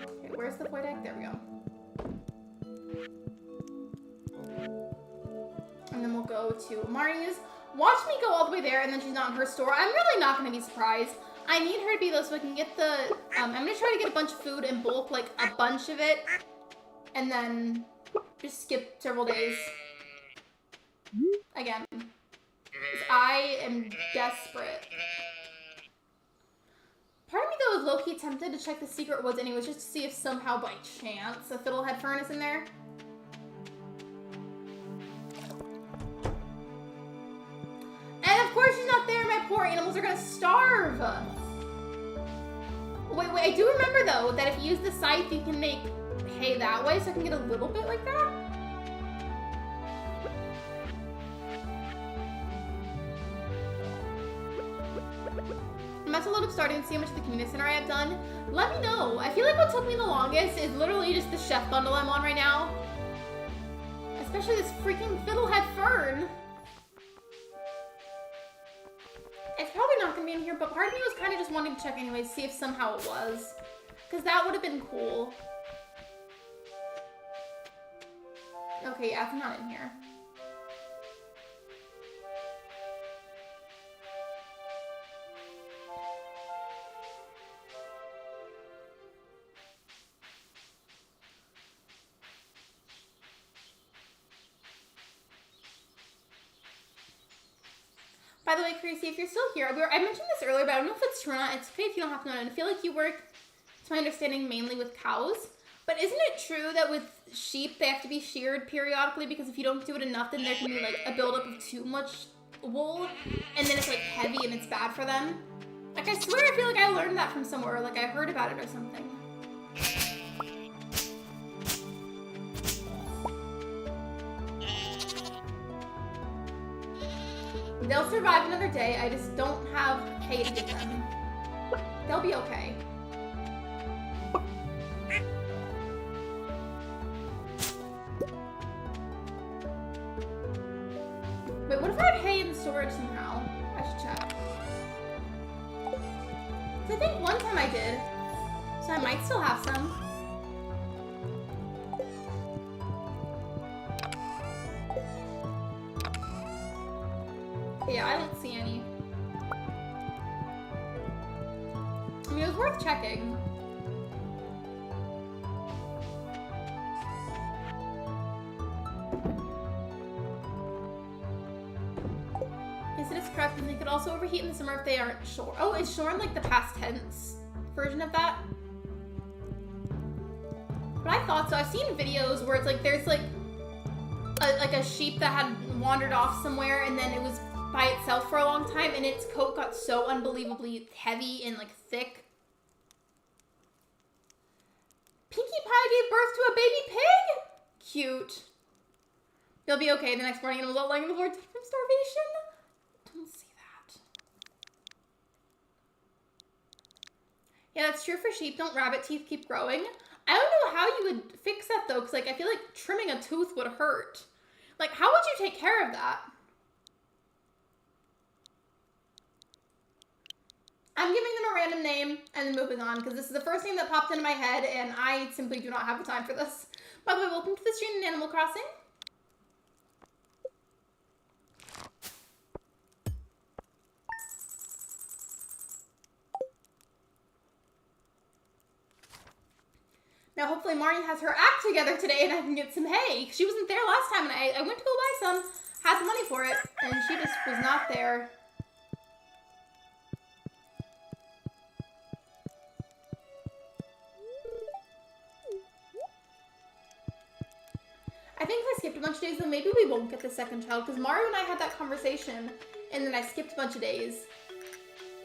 Okay, where's the void egg? There we go. And then we'll go to Marnie's. Watch me go all the way there and then she's not in her store. I'm really not going to be surprised. I need her to be though so I can get the... I'm going to try to get a bunch of food in bulk, like a bunch of it. And then just skip several days. Again. Because I am desperate. Part of me though is low-key tempted to check the secret woods anyways, just to see if somehow by chance a Fiddlehead Fern is in there. And of course she's not there, my poor animals are gonna starve! Wait, I do remember though, that if you use the scythe, you can make hay that way, so I can get a little bit like that. I'm about to load up Stardew and see how much of the community center I have done. Let me know. I feel like what took me the longest is literally just the chef bundle I'm on right now. Especially this freaking Fiddlehead Fern. It's probably not gonna be in here, but part of me was kind of just wanting to check anyway, see if somehow it was. Because that would have been cool. Okay, yeah, it's not in here. By the way, Crazy, if you're still here, I mentioned this earlier, but I don't know if it's true or not. It's okay if you don't have to know. And I feel like you work, to my understanding, mainly with cows. But isn't it true that with sheep, they have to be sheared periodically? Because if you don't do it enough, then there can be like a buildup of too much wool. And then it's like heavy and it's bad for them. Like I swear I feel like I learned that from somewhere. Or like I heard about it or something. They'll survive another day. I just don't have hay to give them. They'll be okay. Wait, what if I have hay in storage somehow? I should check. I think one time I did, so I might still have some. Yeah, I don't see any. I mean, it was worth checking. Yes, it is correct, and they could also overheat in the summer if they aren't sure. Oh, is shorn like the past tense version of that? But I thought so. I've seen videos where it's like there's like a sheep that had wandered off somewhere, and then it was by itself for a long time, and its coat got so unbelievably heavy and like thick. Pinkie Pie gave birth to a baby pig? Cute. They'll be okay the next morning and will lying on the floor dead from starvation. Don't see that. Yeah, that's true for sheep. Don't rabbit teeth keep growing? I don't know how you would fix that though, because like I feel like trimming a tooth would hurt. Like, how would you take care of that? I'm giving them a random name and then moving on, because this is the first name that popped into my head, and I simply do not have the time for this. By the way, welcome to the stream in Animal Crossing. Now, hopefully Marnie has her act together today and I can get some hay. She wasn't there last time, and I went to go buy some, had the money for it, and she just was not there. I think if I skipped a bunch of days, then maybe we won't get the second child, because Mario and I had that conversation, and then I skipped a bunch of days.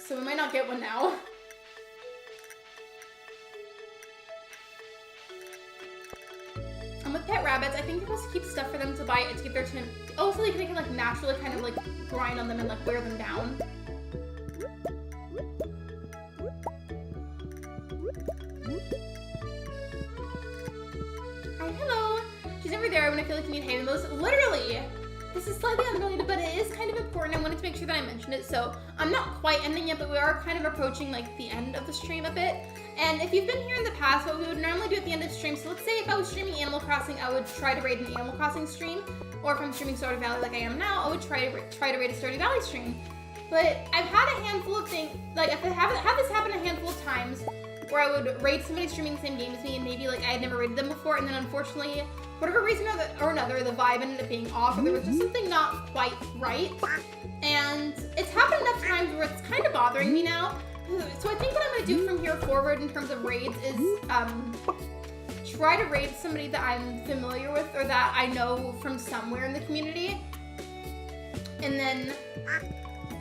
So we might not get one now. And with pet rabbits, I think you're supposed to keep stuff for them to bite and to get their chin. Oh, so they can like naturally kind of like grind on them and like wear them down. Hi, hello. She's never there when I feel like you need hay the most. Literally, this is slightly unrelated, but it is kind of important. I wanted to make sure that I mentioned it. So I'm not quite ending yet, but we are kind of approaching like the end of the stream a bit. And if you've been here in the past, what we would normally do at the end of the stream, so let's say if I was streaming Animal Crossing, I would try to raid an Animal Crossing stream, or if I'm streaming Stardew Valley like I am now, I would try to raid a Stardew Valley stream. But I've had a handful of things, like I've had this happen a handful of times, where I would raid somebody streaming the same game as me, and maybe like I had never raided them before, and then unfortunately, for whatever reason or another, the vibe ended up being off, or there was just something not quite right. And it's happened enough times where it's kind of bothering me now. So I think what I'm going to do from here forward in terms of raids is try to raid somebody that I'm familiar with or that I know from somewhere in the community. And then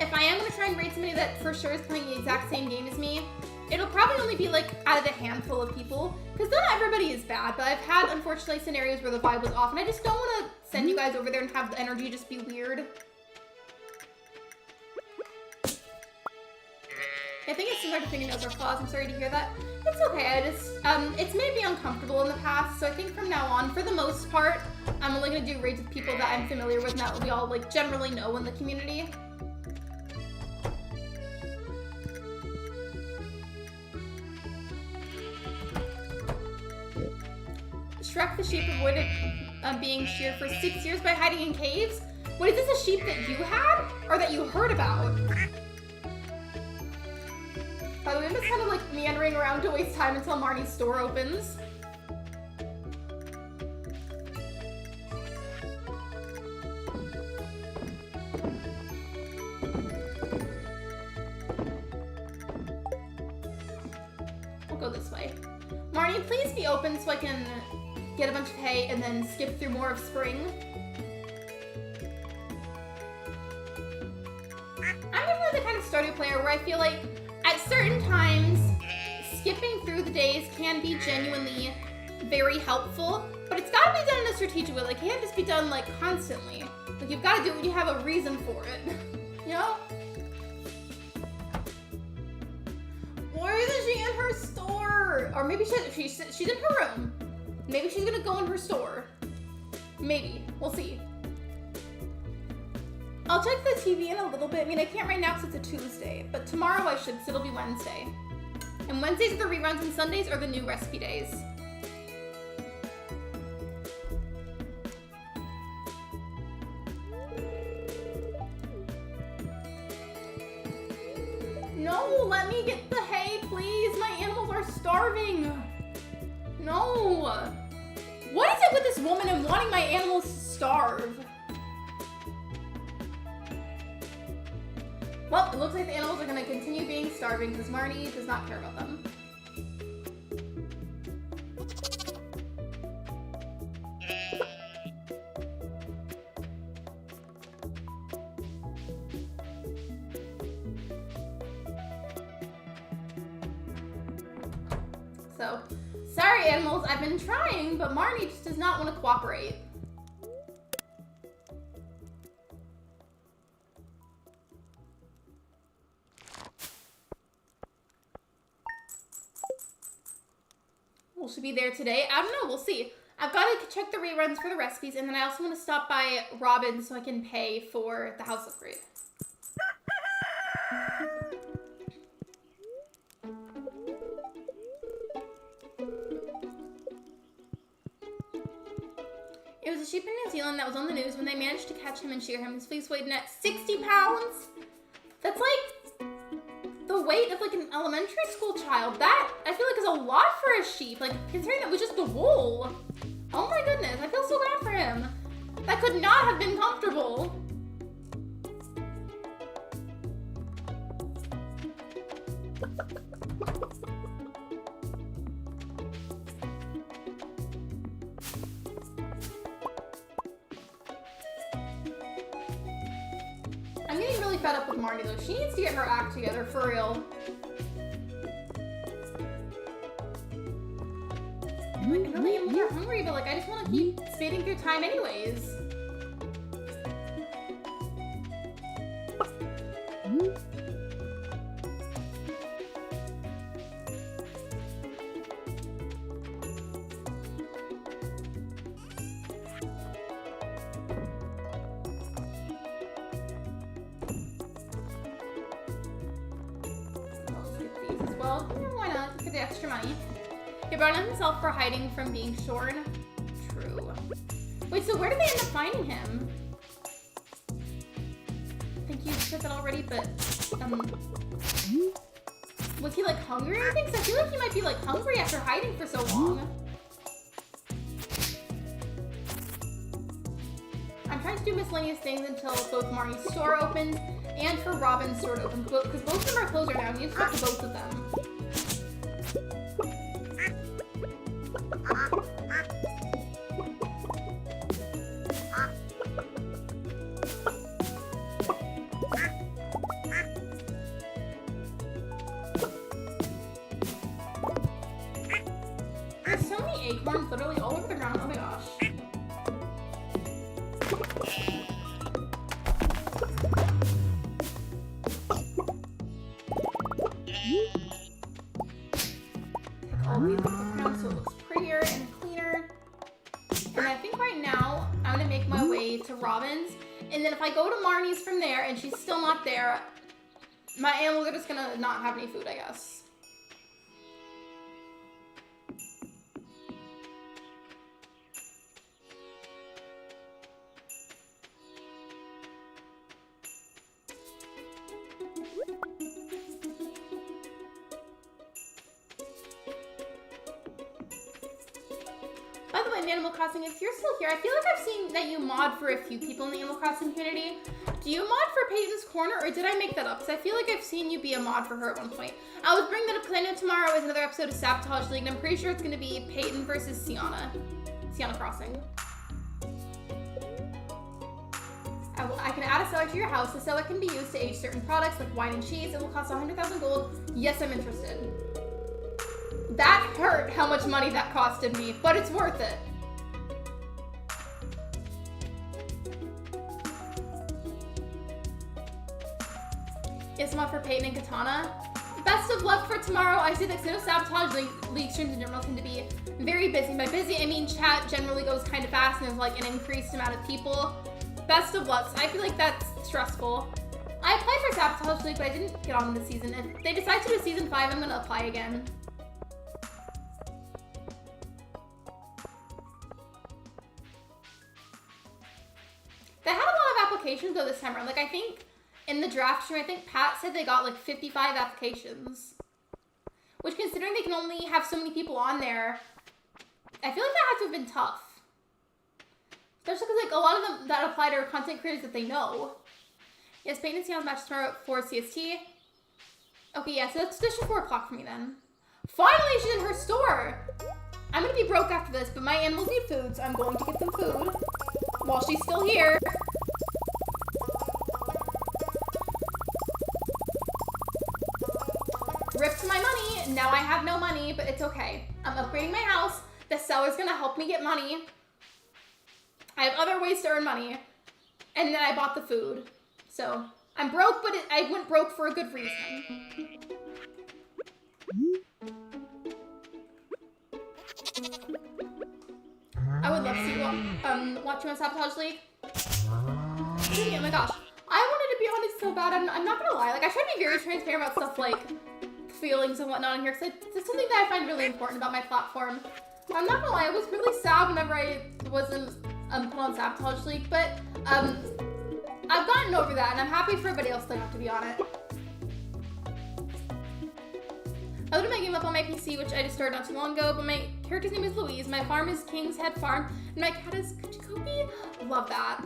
if I am going to try and raid somebody that for sure is playing the exact same game as me, it'll probably only be like out of a handful of people, because not everybody is bad, but I've had unfortunately scenarios where the vibe was off, and I just don't want to send you guys over there and have the energy just be weird. I think it's similar to fingernails or claws. I'm sorry to hear that. It's okay. I just, it's made me uncomfortable in the past, so I think from now on, for the most part, I'm only going to do raids with people that I'm familiar with and that we all like generally know in the community. Shrek the sheep avoided being sheared for 6 years by hiding in caves? Wait, is this a sheep that you had? Or that you heard about? By the way, I'm just kind of like meandering around to waste time until Marnie's store opens. We'll go this way. Marnie, please be open so I can get a bunch of hay and then skip through more of spring. I'm definitely the kind of Stardew player where I feel like at certain times, skipping through the days can be genuinely very helpful, but it's gotta be done in a strategic way. Like, it can't just be done like constantly. Like, you've gotta do it when you have a reason for it. You know? Why isn't she in her store? Or maybe she's in her room. Maybe she's gonna go in her store. Maybe. We'll see. I'll check the TV in a little bit. I mean, I can't right now because it's a Tuesday, but tomorrow I should, so it'll be Wednesday. And Wednesdays are the reruns and Sundays are the new recipe days. No, let me get the hay, please. My animals are starving. No. What is it with this woman and wanting my animals to starve? Well, it looks like the animals are going to continue being starving because Marnie does not care about them. So, sorry animals, I've been trying, but Marnie just does not want to cooperate. Will she be there today? I don't know, we'll see. I've got to check the reruns for the recipes, and then I also want to stop by Robin so I can pay for the house upgrade. It was a sheep in New Zealand that was on the news when they managed to catch him and shear him. His fleece weighed net 60 pounds. That's like the weight of like an elementary school child. That, I feel like, is a lot for a sheep. Like, considering that was just the wool. Oh my goodness, I feel so bad for him. That could not have been comfortable. I'm getting really fed up with Marnie though. She needs to get her act together, for real. Like, I know the animals are hungry, but like, I just want to keep speeding through time anyways. Well, why not? Get the extra money. He brought on himself for hiding from being shorn. True. Wait, so where did they end up finding him? I think you said that already, but was he like hungry or anything? 'Cause I feel like he might be like hungry after hiding for so long. I'm trying to do miscellaneous things until both Marnie's store opens and for Robin's store to open, because both of them are closed right now. We need to talk to both of them. There's so many acorns literally all over the ground. Oh my gosh. All these around so it looks prettier and cleaner. And I think right now I'm gonna make my way to Robin's, and then if I go to Marnie's from there and she's still not there, my animals are just gonna not have any food, I guess. By the way, Animal Crossing, if you're still here, I feel like I've seen that you mod for a few people in the Animal Crossing community. Do you mod for Peyton's Corner, or did I make that up? Because I feel like I've seen you be a mod for her at one point. I was bringing that up because I know tomorrow is another episode of Sabotage League, and I'm pretty sure it's going to be Peyton versus Sienna. Sienna Crossing. I can add a seller to your house. The seller can be used to age certain products like wine and cheese. It will cost 100,000 gold. Yes, I'm interested. That hurt how much money that costed me, but it's worth it. Is one for Peyton and Katana. Best of luck for tomorrow. I see that Sabotage League streams in general tend to be very busy. By busy, I mean chat generally goes kind of fast and there's like an increased amount of people. Best of luck. So I feel like that's stressful. I applied for Sabotage League, but I didn't get on this season. If they decide to do season 5, I'm gonna apply again. They had a lot of applications though this time around. Like I think in the draft stream, I think Pat said they got like 55 applications. Which, considering they can only have so many people on there, I feel like that had to have been tough. Especially because like a lot of them that applied are content creators that they know. Yes, Peyton and Seattle's match tomorrow at 4 CST. Okay, yeah, so that's just 4 o'clock for me then. Finally, she's in her store! I'm gonna be broke after this, but my animals need food, so I'm going to get them food while she's still here. Ripped my money. Now I have no money, but it's okay. I'm upgrading my house. The seller's gonna help me get money. I have other ways to earn money. And then I bought the food. So, I'm broke, but I went broke for a good reason. I would love to see watch you on Sabotage League. Oh my gosh. I wanted to be honest so bad. I'm not gonna lie. Like, I try to be very transparent about stuff like feelings and whatnot in here, because it's something that I find really important about my platform. I'm not gonna lie, I was really sad whenever I wasn't put on Sabotage League, but I've gotten over that, and I'm happy for everybody else that got to be on it. I loaded my game up on my PC, which I just started not too long ago, but my character's name is Louise, my farm is King's Head Farm, and my cat is Kuchikopi. Love that.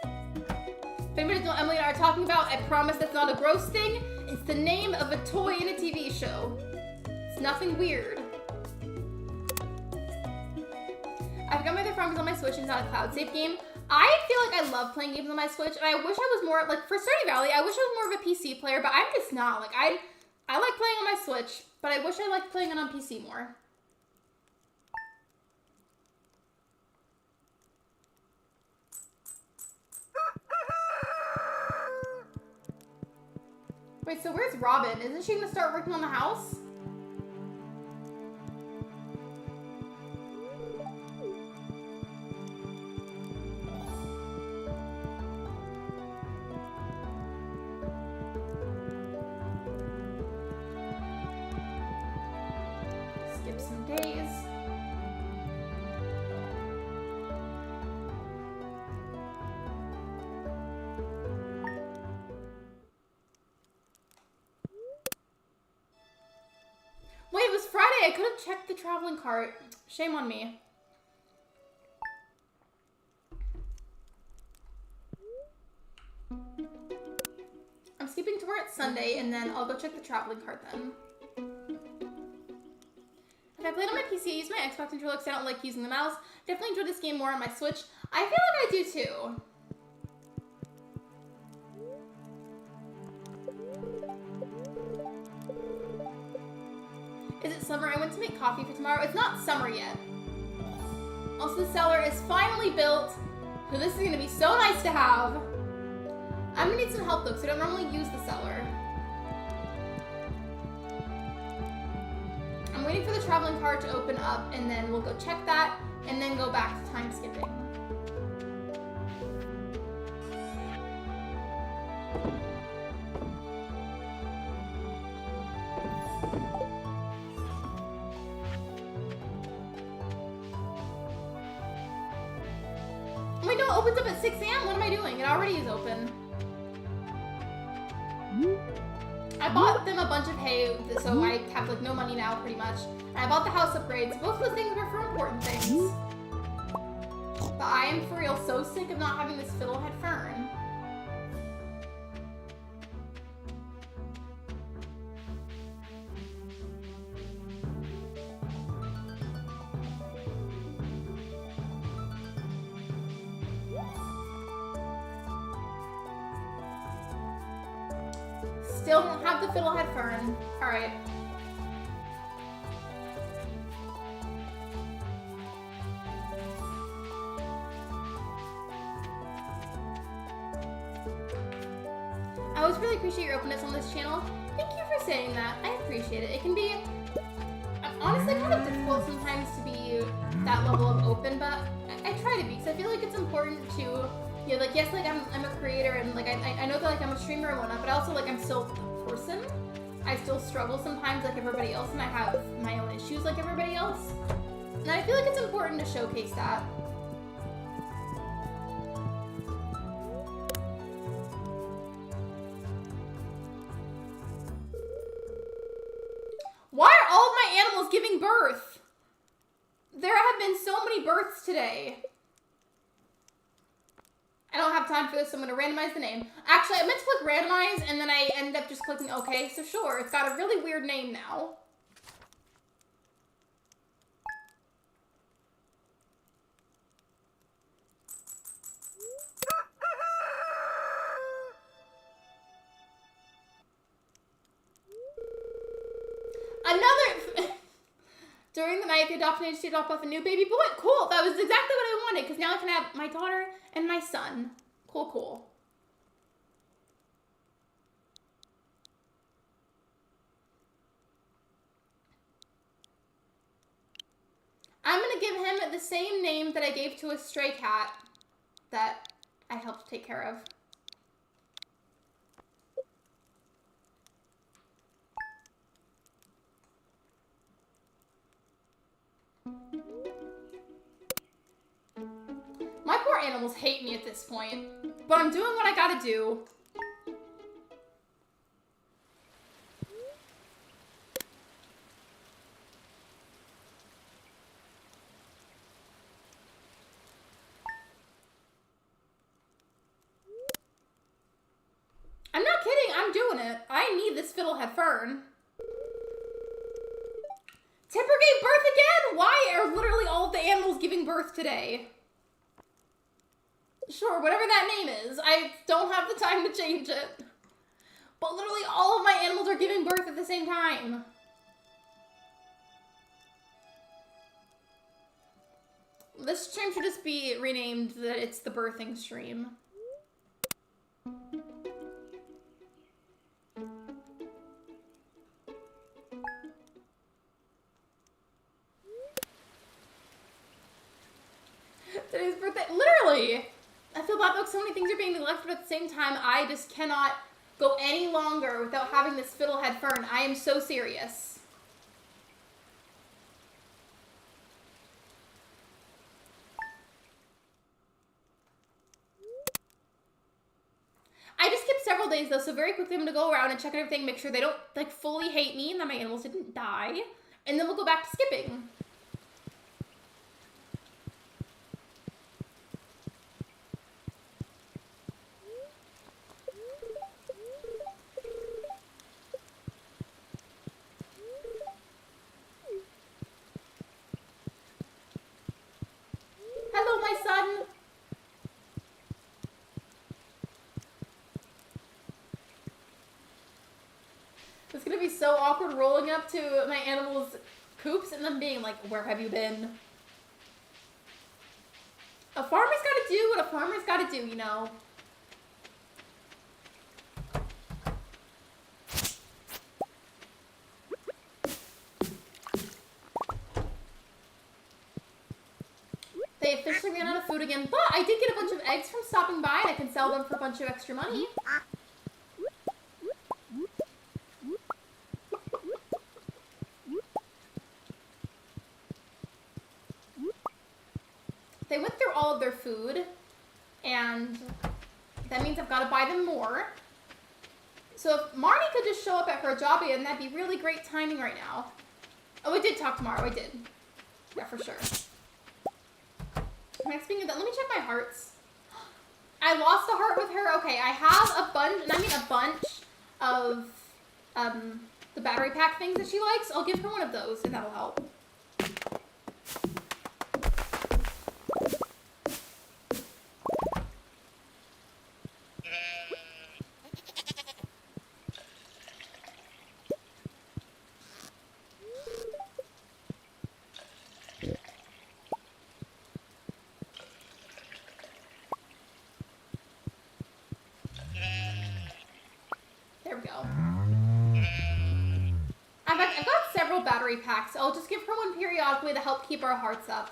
If anybody knows what Emily and I are talking about, I promise that's not a gross thing. It's the name of a toy in a TV show. It's nothing weird. I forgot my other farm is on my Switch and it's not a cloud save game. I feel like I love playing games on my Switch, and I wish I was more, like, for Stardew Valley, I wish I was more of a PC player, but I'm just not. Like, I like playing on my Switch, but I wish I liked playing it on PC more. Wait, so where's Robin? Isn't she gonna start working on the house? Skip some days. Wait, it was Friday. I could have checked the traveling cart. Shame on me. I'm skipping to work Sunday, and then I'll go check the traveling cart then. If I played on my PC, I use my Xbox controller because I don't like using the mouse. Definitely enjoy this game more on my Switch. I feel like I do too. Is it summer? I went to make coffee for tomorrow. It's not summer yet. Also, the cellar is finally built. So this is going to be so nice to have. I'm going to need some help though, because I don't normally use the cellar. I'm waiting for the traveling cart to open up, and then we'll go check that, and then go back to time skipping. Wait, no, it opens up at 6 a.m. What am I doing? It already is open. I bought them a bunch of hay, so I have like no money now, pretty much. And I bought the house upgrades. Both of those things were for important things. But I am for real so sick of not having this Fiddlehead Fern. Still don't have the Fiddlehead Fern. Alright. I always really appreciate your openness on this channel. Thank you for saying that. I appreciate it. It can be honestly kind of difficult sometimes to be that level of open, but I try to be, because I feel like it's important to, you know, like, yes, like, I'm a creator, and, like, I know that, like, I'm a streamer and whatnot, but also, like, I'm still a person. I still struggle sometimes like everybody else, and I have my own issues like everybody else. And I feel like it's important to showcase that. Why are all of my animals giving birth? There have been so many births today. I don't have time for this, so I'm going to randomize the name. Actually, I meant to click randomize, and then I ended up just clicking OK. So sure, it's got a really weird name now. Another... During the night, the adoption agency dropped off a new baby boy. Cool, that was exactly what I wanted, because now I can have my daughter and my son. Cool, cool. I'm going to give him the same name that I gave to a stray cat that I helped take care of. My poor animals hate me at this point, but I'm doing what I gotta do. I'm not kidding, I'm doing it. I need this Fiddlehead Fern. Tipper gave birth again? Why are literally all of the animals giving birth today? Sure, whatever that name is. I don't have the time to change it. But literally all of my animals are giving birth at the same time. This stream should just be renamed that it's the birthing stream. Today's birthday, literally! I feel bad about so many things are being neglected, but at the same time, I just cannot go any longer without having this Fiddlehead Fern. I am so serious. I just skipped several days though, so very quickly I'm gonna go around and check everything, make sure they don't like fully hate me and that my animals didn't die, and then we'll go back to skipping. Hello, my son. It's gonna be so awkward rolling up to my animals' coops and them being like, where have you been? A farmer's gotta do what a farmer's gotta do, you know? They officially ran out of food again, but I did get a bunch of eggs from stopping by and I can sell them for a bunch of extra money. They went through all of their food, and that means I've got to buy them more. So if Marnie could just show up at her job again, that'd be really great timing right now. Oh, I did talk tomorrow, I did. Yeah, for sure. Speaking of that, let me check my hearts. I lost a heart with her. Okay, I have a bunch, and I mean a bunch of the battery pack things that she likes. I'll give her one of those, and that'll help. I'll just give her one periodically to help keep our hearts up.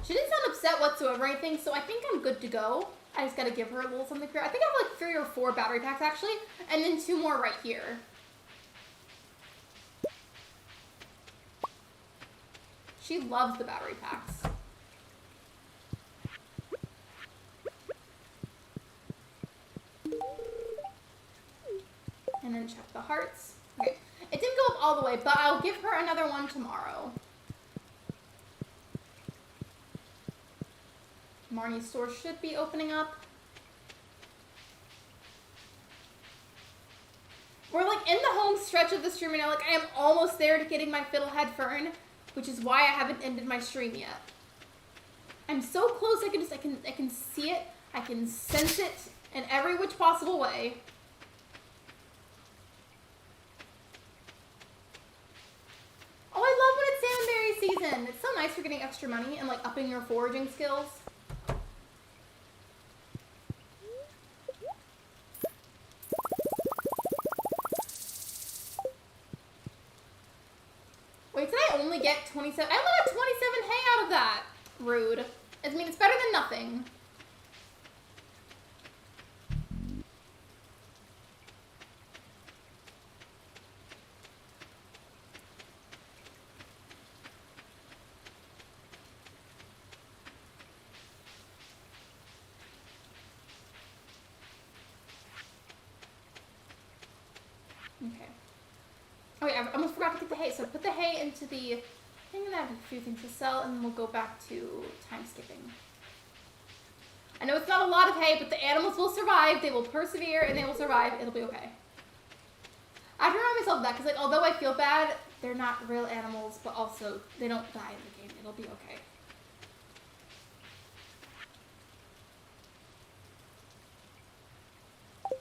She didn't sound upset whatsoever or anything, so I think I'm good to go. I just gotta give her a little something here. I think I have like 3 or 4 battery packs actually, and then 2 more right here. She loves the battery packs. And then check the hearts. Okay, it didn't go up all the way, but I'll give her another one tomorrow. Marnie's store should be opening up. We're like in the home stretch of the stream right now. Like I am almost there to getting my Fiddlehead Fern, which is why I haven't ended my stream yet. I'm so close. I can see it. I can sense it in every which possible way. Oh, I love when it's salmonberry season. It's so nice for getting extra money and like upping your foraging skills. Wait, did I only get 27? I only got 27 hay out of that. Rude. I mean, it's better than nothing. Okay. Oh yeah, I almost forgot to get the hay. So put the hay into the... I think I have a few things to sell, and then we'll go back to time skipping. I know it's not a lot of hay, but the animals will survive. They will persevere, and they will survive. It'll be okay. I have to remind myself of that, because like, although I feel bad, they're not real animals, but also they don't die in the game. It'll be okay.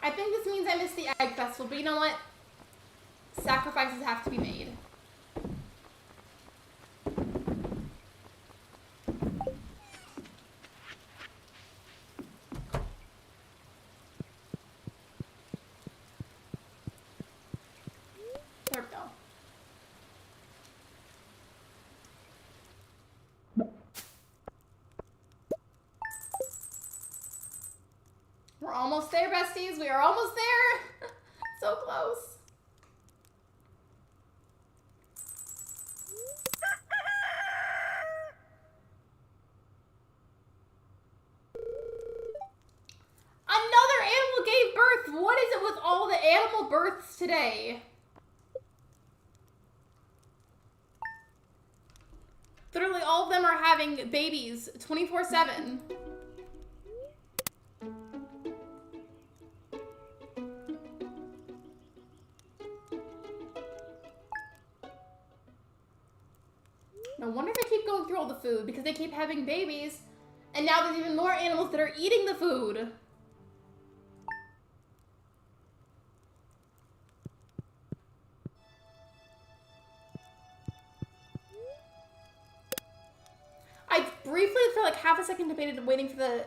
I think this means I missed the egg festival, but you know what? Sacrifices have to be made. There we go. We're almost there, besties. We are almost there. So close. Another animal gave birth. What is it with all the animal births today? Literally all of them are having babies 24/7. No wonder they keep going through all the food, because they keep having babies, and now there's even more animals that are eating the food. I briefly, for like half a second, debated waiting for the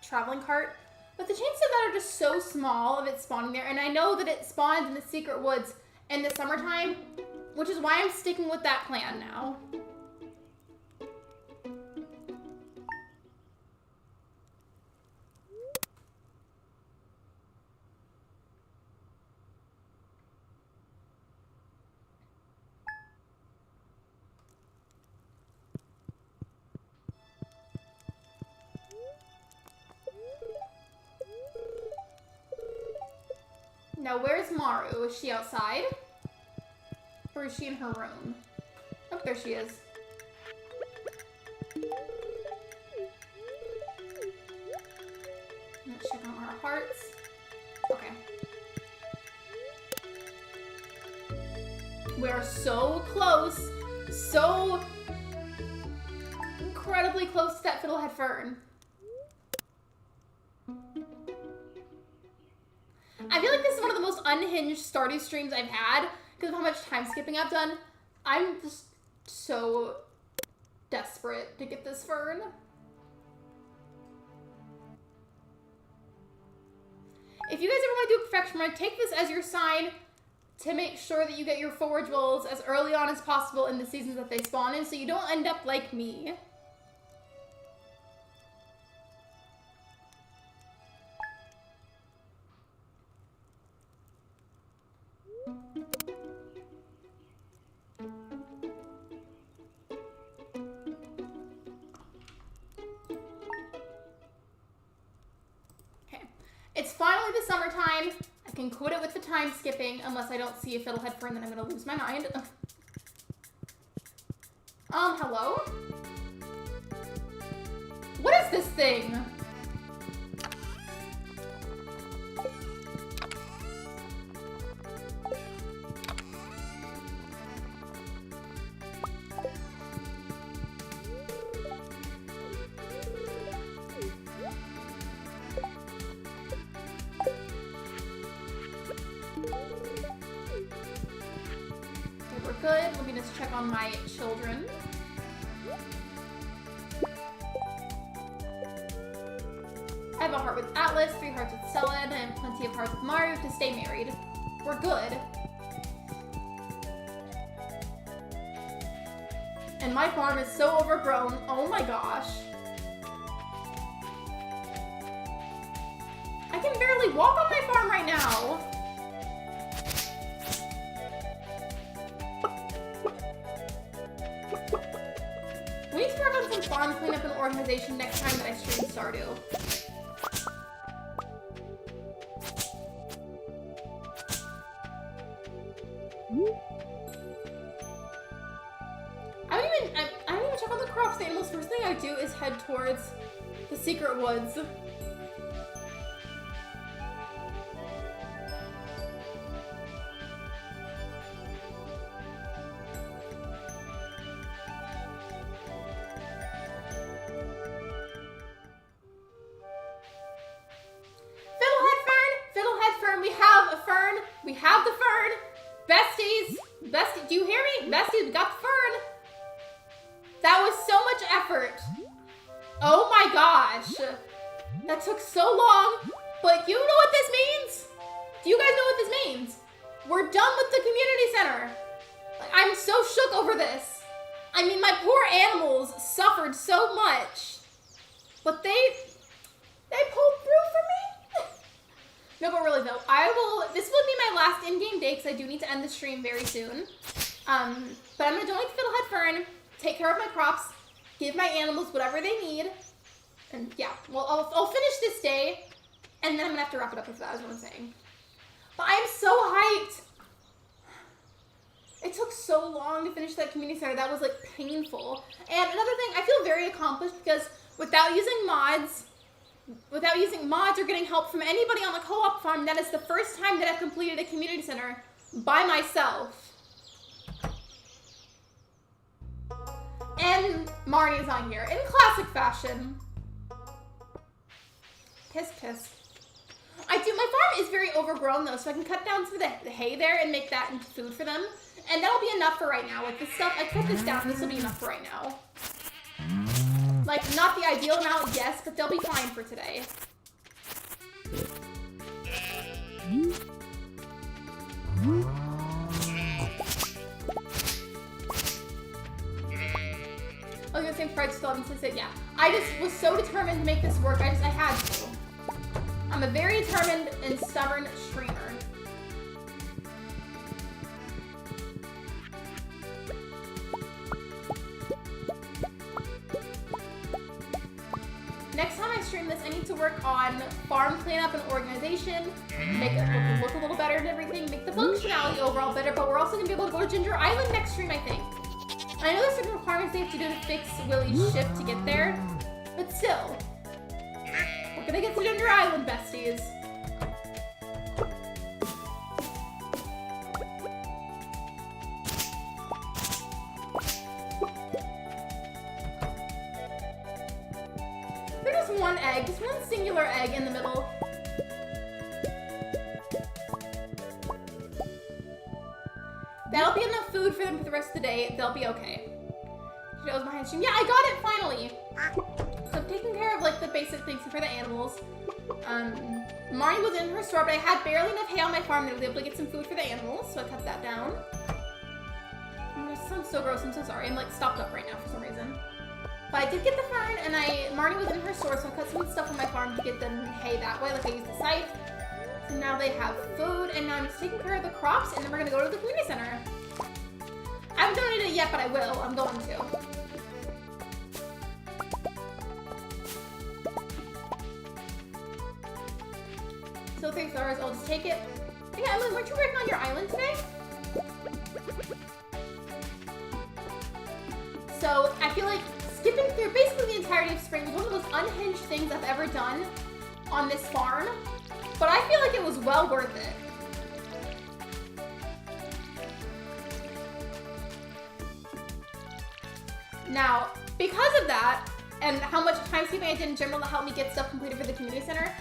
traveling cart, but the chances of that are just so small of it spawning there, and I know that it spawns in the secret woods in the summertime, which is why I'm sticking with that plan now. Now, where's Maru? Is she outside? Or is she in her room? Oh, there she is. Let's check on our hearts. Okay. We are so close. So incredibly close to that Fiddlehead Fern. I feel like this is one of the most unhinged Stardew streams I've had because of how much time skipping I've done. I'm just so desperate to get this fern. If you guys ever want to do a perfection run, take this as your sign to make sure that you get your forage rolls as early on as possible in the seasons that they spawn in, so you don't end up like me. It's finally the summertime. I can quit it with the time skipping unless I don't see a Fiddlehead Fern, then I'm gonna lose my mind. Hello? What is this thing? Good. Let me just check on my children. I have a heart with Atlas, 3 hearts with Celine, and plenty of hearts with Mario to stay married. We're good. And my farm is so overgrown. Oh my gosh. I can barely walk on my farm right now. We need to work on some farm cleanup and organization next time that I stream Stardew. I don't even check on the crops. The animals. First thing I do is head towards the secret woods. We have the fern! Besties! Bestie, do you hear me? Besties, we got the fern! That was so much effort. Oh my gosh. That took so long, but you know what this means? Do you guys know what this means? We're done with the community center. Like, I'm so shook over this. I mean, my poor animals suffered so much, but they pulled through for me. No, but really though, this will be my last in-game day because I do need to end the stream very soon. But I'm gonna donate to Fiddlehead Fern, take care of my crops, give my animals whatever they need. And yeah, well, I'll finish this day, and then I'm gonna have to wrap it up after that, is what I'm saying. But I am so hyped. It took so long to finish that community center. That was like painful. And another thing, I feel very accomplished because without using mods or getting help from anybody on the co-op farm, that is the first time that I've completed a community center by myself. And Marnie's on here in classic fashion. Kiss, kiss. My farm is very overgrown though, so I can cut down some of the hay there and make that into food for them. And that'll be enough for right now. With this stuff, I cut this down, this will be enough for right now. Like, not the ideal amount, yes, but they'll be fine for today. I was gonna say Fred still hasn't said, yeah. I just was so determined to make this work, I had to. I'm a very determined and stubborn streamer. Next time I stream this, I need to work on farm cleanup and organization, make it look a little better and everything, make the functionality overall better, but we're also going to be able to go to Ginger Island next stream, I think. I know there's certain requirements they have to do to fix Willie's ship to get there, but still. We're going to get to Ginger Island, besties. There's just one egg, just one singular egg in the middle. That'll be enough food for them for the rest of the day. They'll be okay. That was behind stream. Yeah, I got it finally. So I'm taking care of like the basic things for the animals. Marnie was in her store, but I had barely enough hay on my farm to be able to get some food for the animals, so I cut that down. This sounds so gross, I'm so sorry. I'm like stopped up right now for some reason. But I did get the fern, and Marnie was in her store, so I cut some stuff on my farm to get them hay that way, like I used the scythe. So now they have food, and now I'm just taking care of the crops, and then we're gonna go to the community center. I haven't donated it yet, but I will. I'm going to. So 3 stars, I'll just take it. Yeah, Emily, weren't you working on your island today? So I feel like skipping through basically the entirety of spring was one of the most unhinged things I've ever done on this farm. But I feel like it was well worth it. Now, because of that, and how much time skipping I did in general to help me get stuff completed for the community center,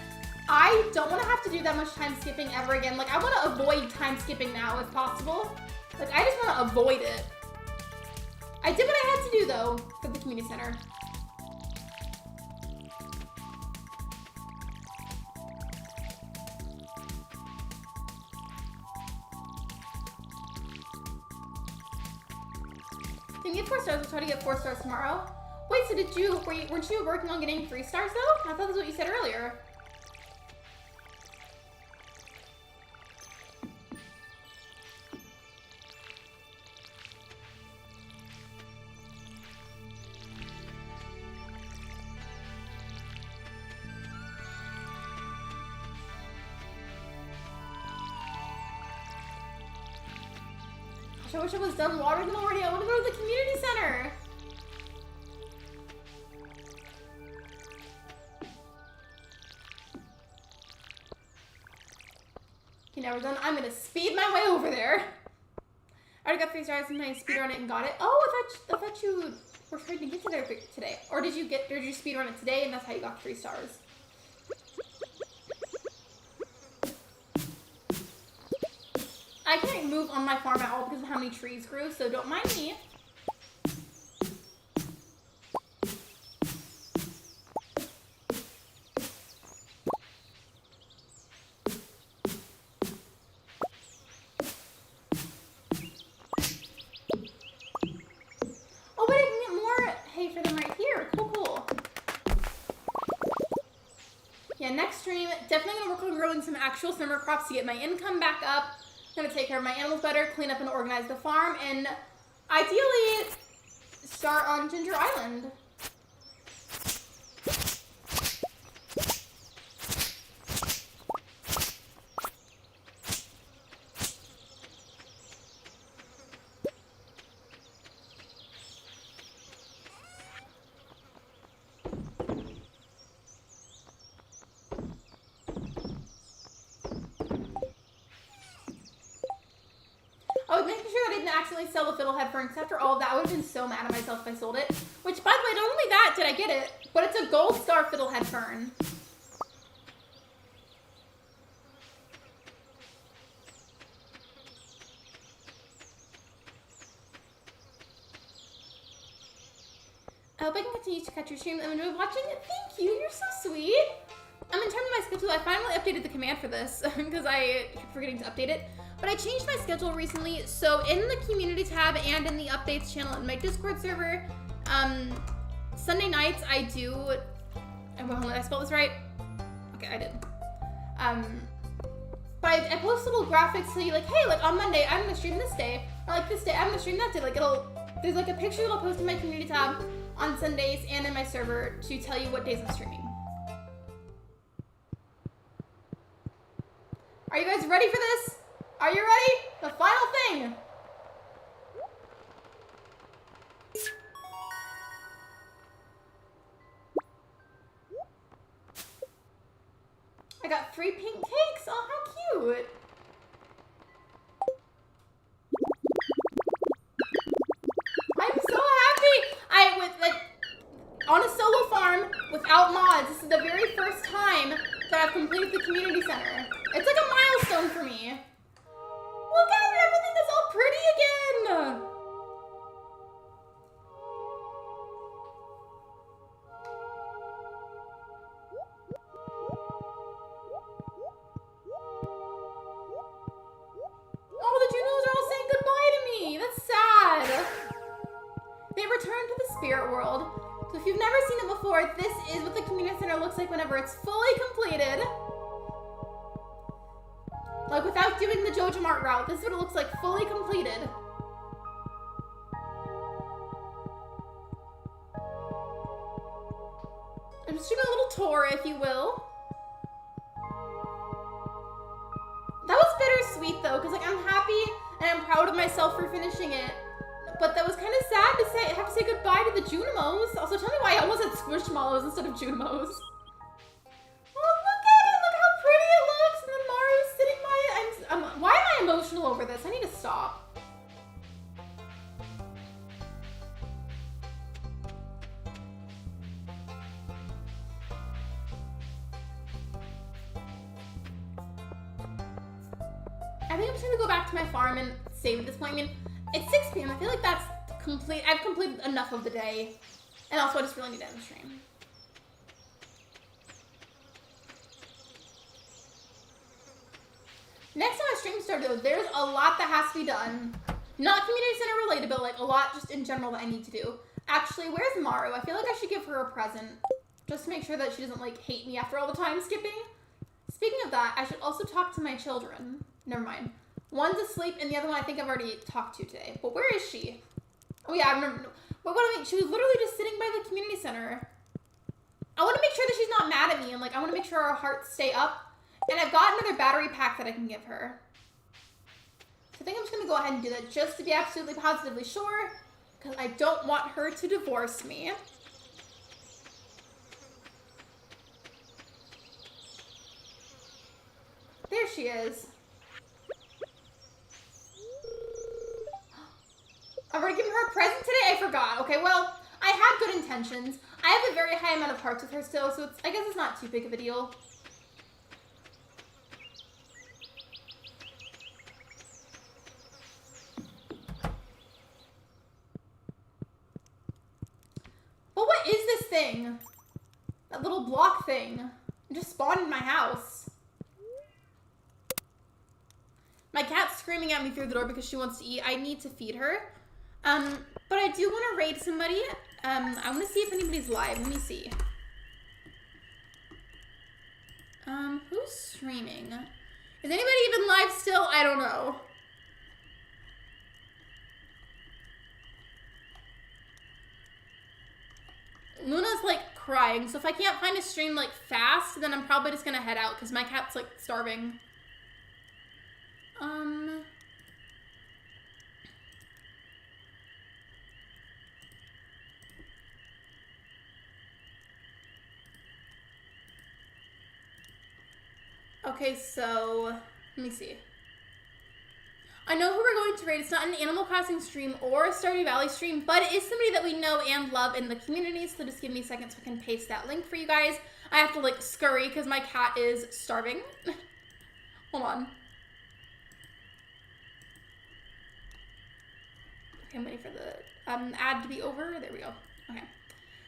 I don't want to have to do that much time skipping ever again. Like, I want to avoid time skipping now if possible. Like, I just want to avoid it. I did what I had to do, though, for the community center. Can you get 4 stars? We'll try to get 4 stars tomorrow. Wait, so weren't you working on getting 3 stars, though? I thought that's what you said earlier. I wish I was done watering them already. I want to go to the community center. Okay, now we're done. I'm gonna speed my way over there. I already got 3 stars and I speed run it and got it. Oh, I thought you were trying to get to there today. Or did you speed run it today and that's how you got 3 stars? I can't move on my farm at all because of how many trees grew, so don't mind me. Oh, wait, I can get more hay for them right here. Cool. Yeah, next stream, definitely gonna work on growing some actual summer crops to get my income back up. I'm gonna take care of my animals better, clean up and organize the farm, and ideally start on Ginger Island. Making sure that I didn't accidentally sell the Fiddlehead Fern, because after all of that, I would have been so mad at myself if I sold it. Which, by the way, not only that did I get it, but it's a gold star Fiddlehead Fern. I hope I can continue to catch your stream. I'm enjoying watching it. Thank you. You're so sweet. In terms of my schedule, I finally updated the command for this because I keep forgetting to update it. But I changed my schedule recently, so in the community tab and in the updates channel in my Discord server, Sunday nights I do, hold on, did I spell this right? Okay, I did. But I post little graphics to you like, hey, like on Monday, I'm gonna stream this day, or like this day, I'm gonna stream that day. Like there's like a picture that I'll post in my community tab on Sundays and in my server to tell you what days I'm streaming. Are you guys ready for this? Are you ready? The final thing. I got 3 pink cakes. Oh, how cute. I'm so happy. On a solo farm without mods. This is the very first time that I've completed the community center. It's like a milestone for me. Look at it, everything is all pretty again! spirit world. So if you've never seen it before, this is what the community center looks like whenever it's fully completed. Like without doing the Jojo Mart route, this is what it looks like fully completed. I'm just doing a little tour, if you will. That was bittersweet though, because like I'm happy and I'm proud of myself for finishing it. But that was kind of sad to say, have to say goodbye to the Junimos. Also, tell me why I almost said Squishmallows instead of Junimos. Oh, look at it! Look how pretty it looks! And then Mario's sitting by it. Why am I emotional over this? I need to stop. I think I'm just gonna go back to my farm and save at this point. I mean, it's 6 p.m. I feel like that's complete. I've completed enough of the day. And also, I just really need to end the stream. Next time I stream Stardew, there's a lot that has to be done. Not community center related, but like a lot just in general that I need to do. Actually, where's Maru? I feel like I should give her a present. Just to make sure that she doesn't like hate me after all the time skipping. Speaking of that, I should also talk to my children. Never mind. One's asleep, and the other one I think I've already talked to today. But where is she? Oh yeah, I remember. But what I mean, she was literally just sitting by the community center. I want to make sure that she's not mad at me, and like I want to make sure our hearts stay up. And I've got another battery pack that I can give her. So I think I'm just gonna go ahead and do that just to be absolutely positively sure, because I don't want her to divorce me. There she is. I've already given her a present today? I forgot. Okay, well, I had good intentions. I have a very high amount of hearts with her still, so I guess it's not too big of a deal. But what is this thing? That little block thing. It just spawned in my house. My cat's screaming at me through the door because she wants to eat. I need to feed her. But I do want to raid somebody. I want to see if anybody's live. Let me see. Who's streaming? Is anybody even live still? I don't know. Luna's like crying, so if I can't find a stream like fast, then I'm probably just gonna head out because my cat's like starving. Okay, so let me see. I know who we're going to raid. It's not an Animal Crossing stream or a Stardew Valley stream, but it is somebody that we know and love in the community, so just give me a second so I can paste that link for you guys. I have to like scurry because my cat is starving. Hold on. Okay, I'm waiting for the ad to be over. There we go. Okay.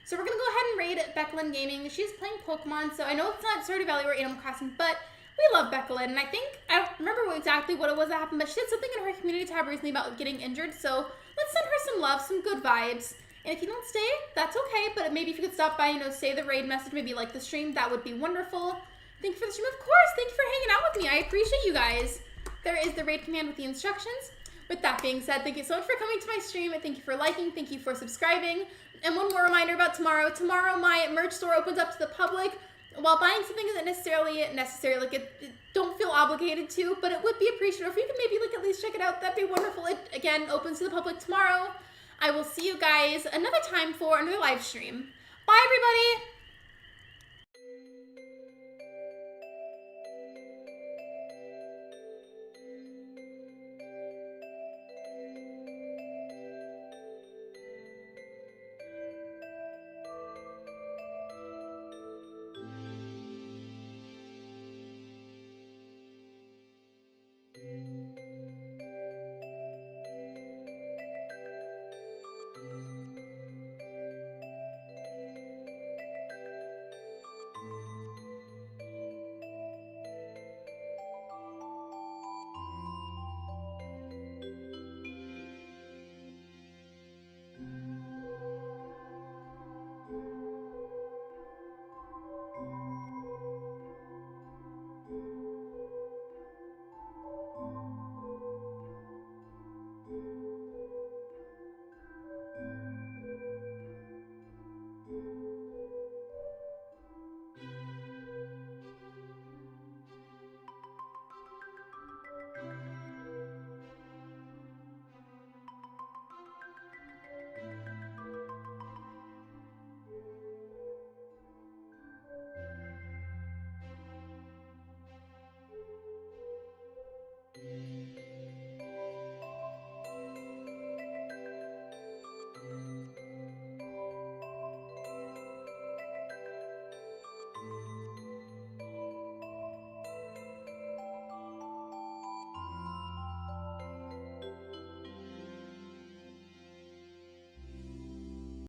So we're going to go ahead and raid Becklin Gaming. She's playing Pokemon, so I know it's not Stardew Valley or Animal Crossing, but we love Becklin, and I don't remember exactly what it was that happened, but she did something in her community tab recently about getting injured, so let's send her some love, some good vibes. And if you don't stay, that's okay, but maybe if you could stop by, you know, say the raid message, maybe like the stream, that would be wonderful. Thank you for the stream, of course. Thank you for hanging out with me. I appreciate you guys. There is the raid command with the instructions. With that being said, thank you so much for coming to my stream, and thank you for liking, thank you for subscribing. And one more reminder about tomorrow. Tomorrow, my merch store opens up to the public. While buying something isn't necessarily necessary, like don't feel obligated to, but it would be appreciated if you could maybe like at least check it out. That'd be wonderful. It again opens to the public tomorrow. I will see you guys another time for another live stream. Bye, everybody.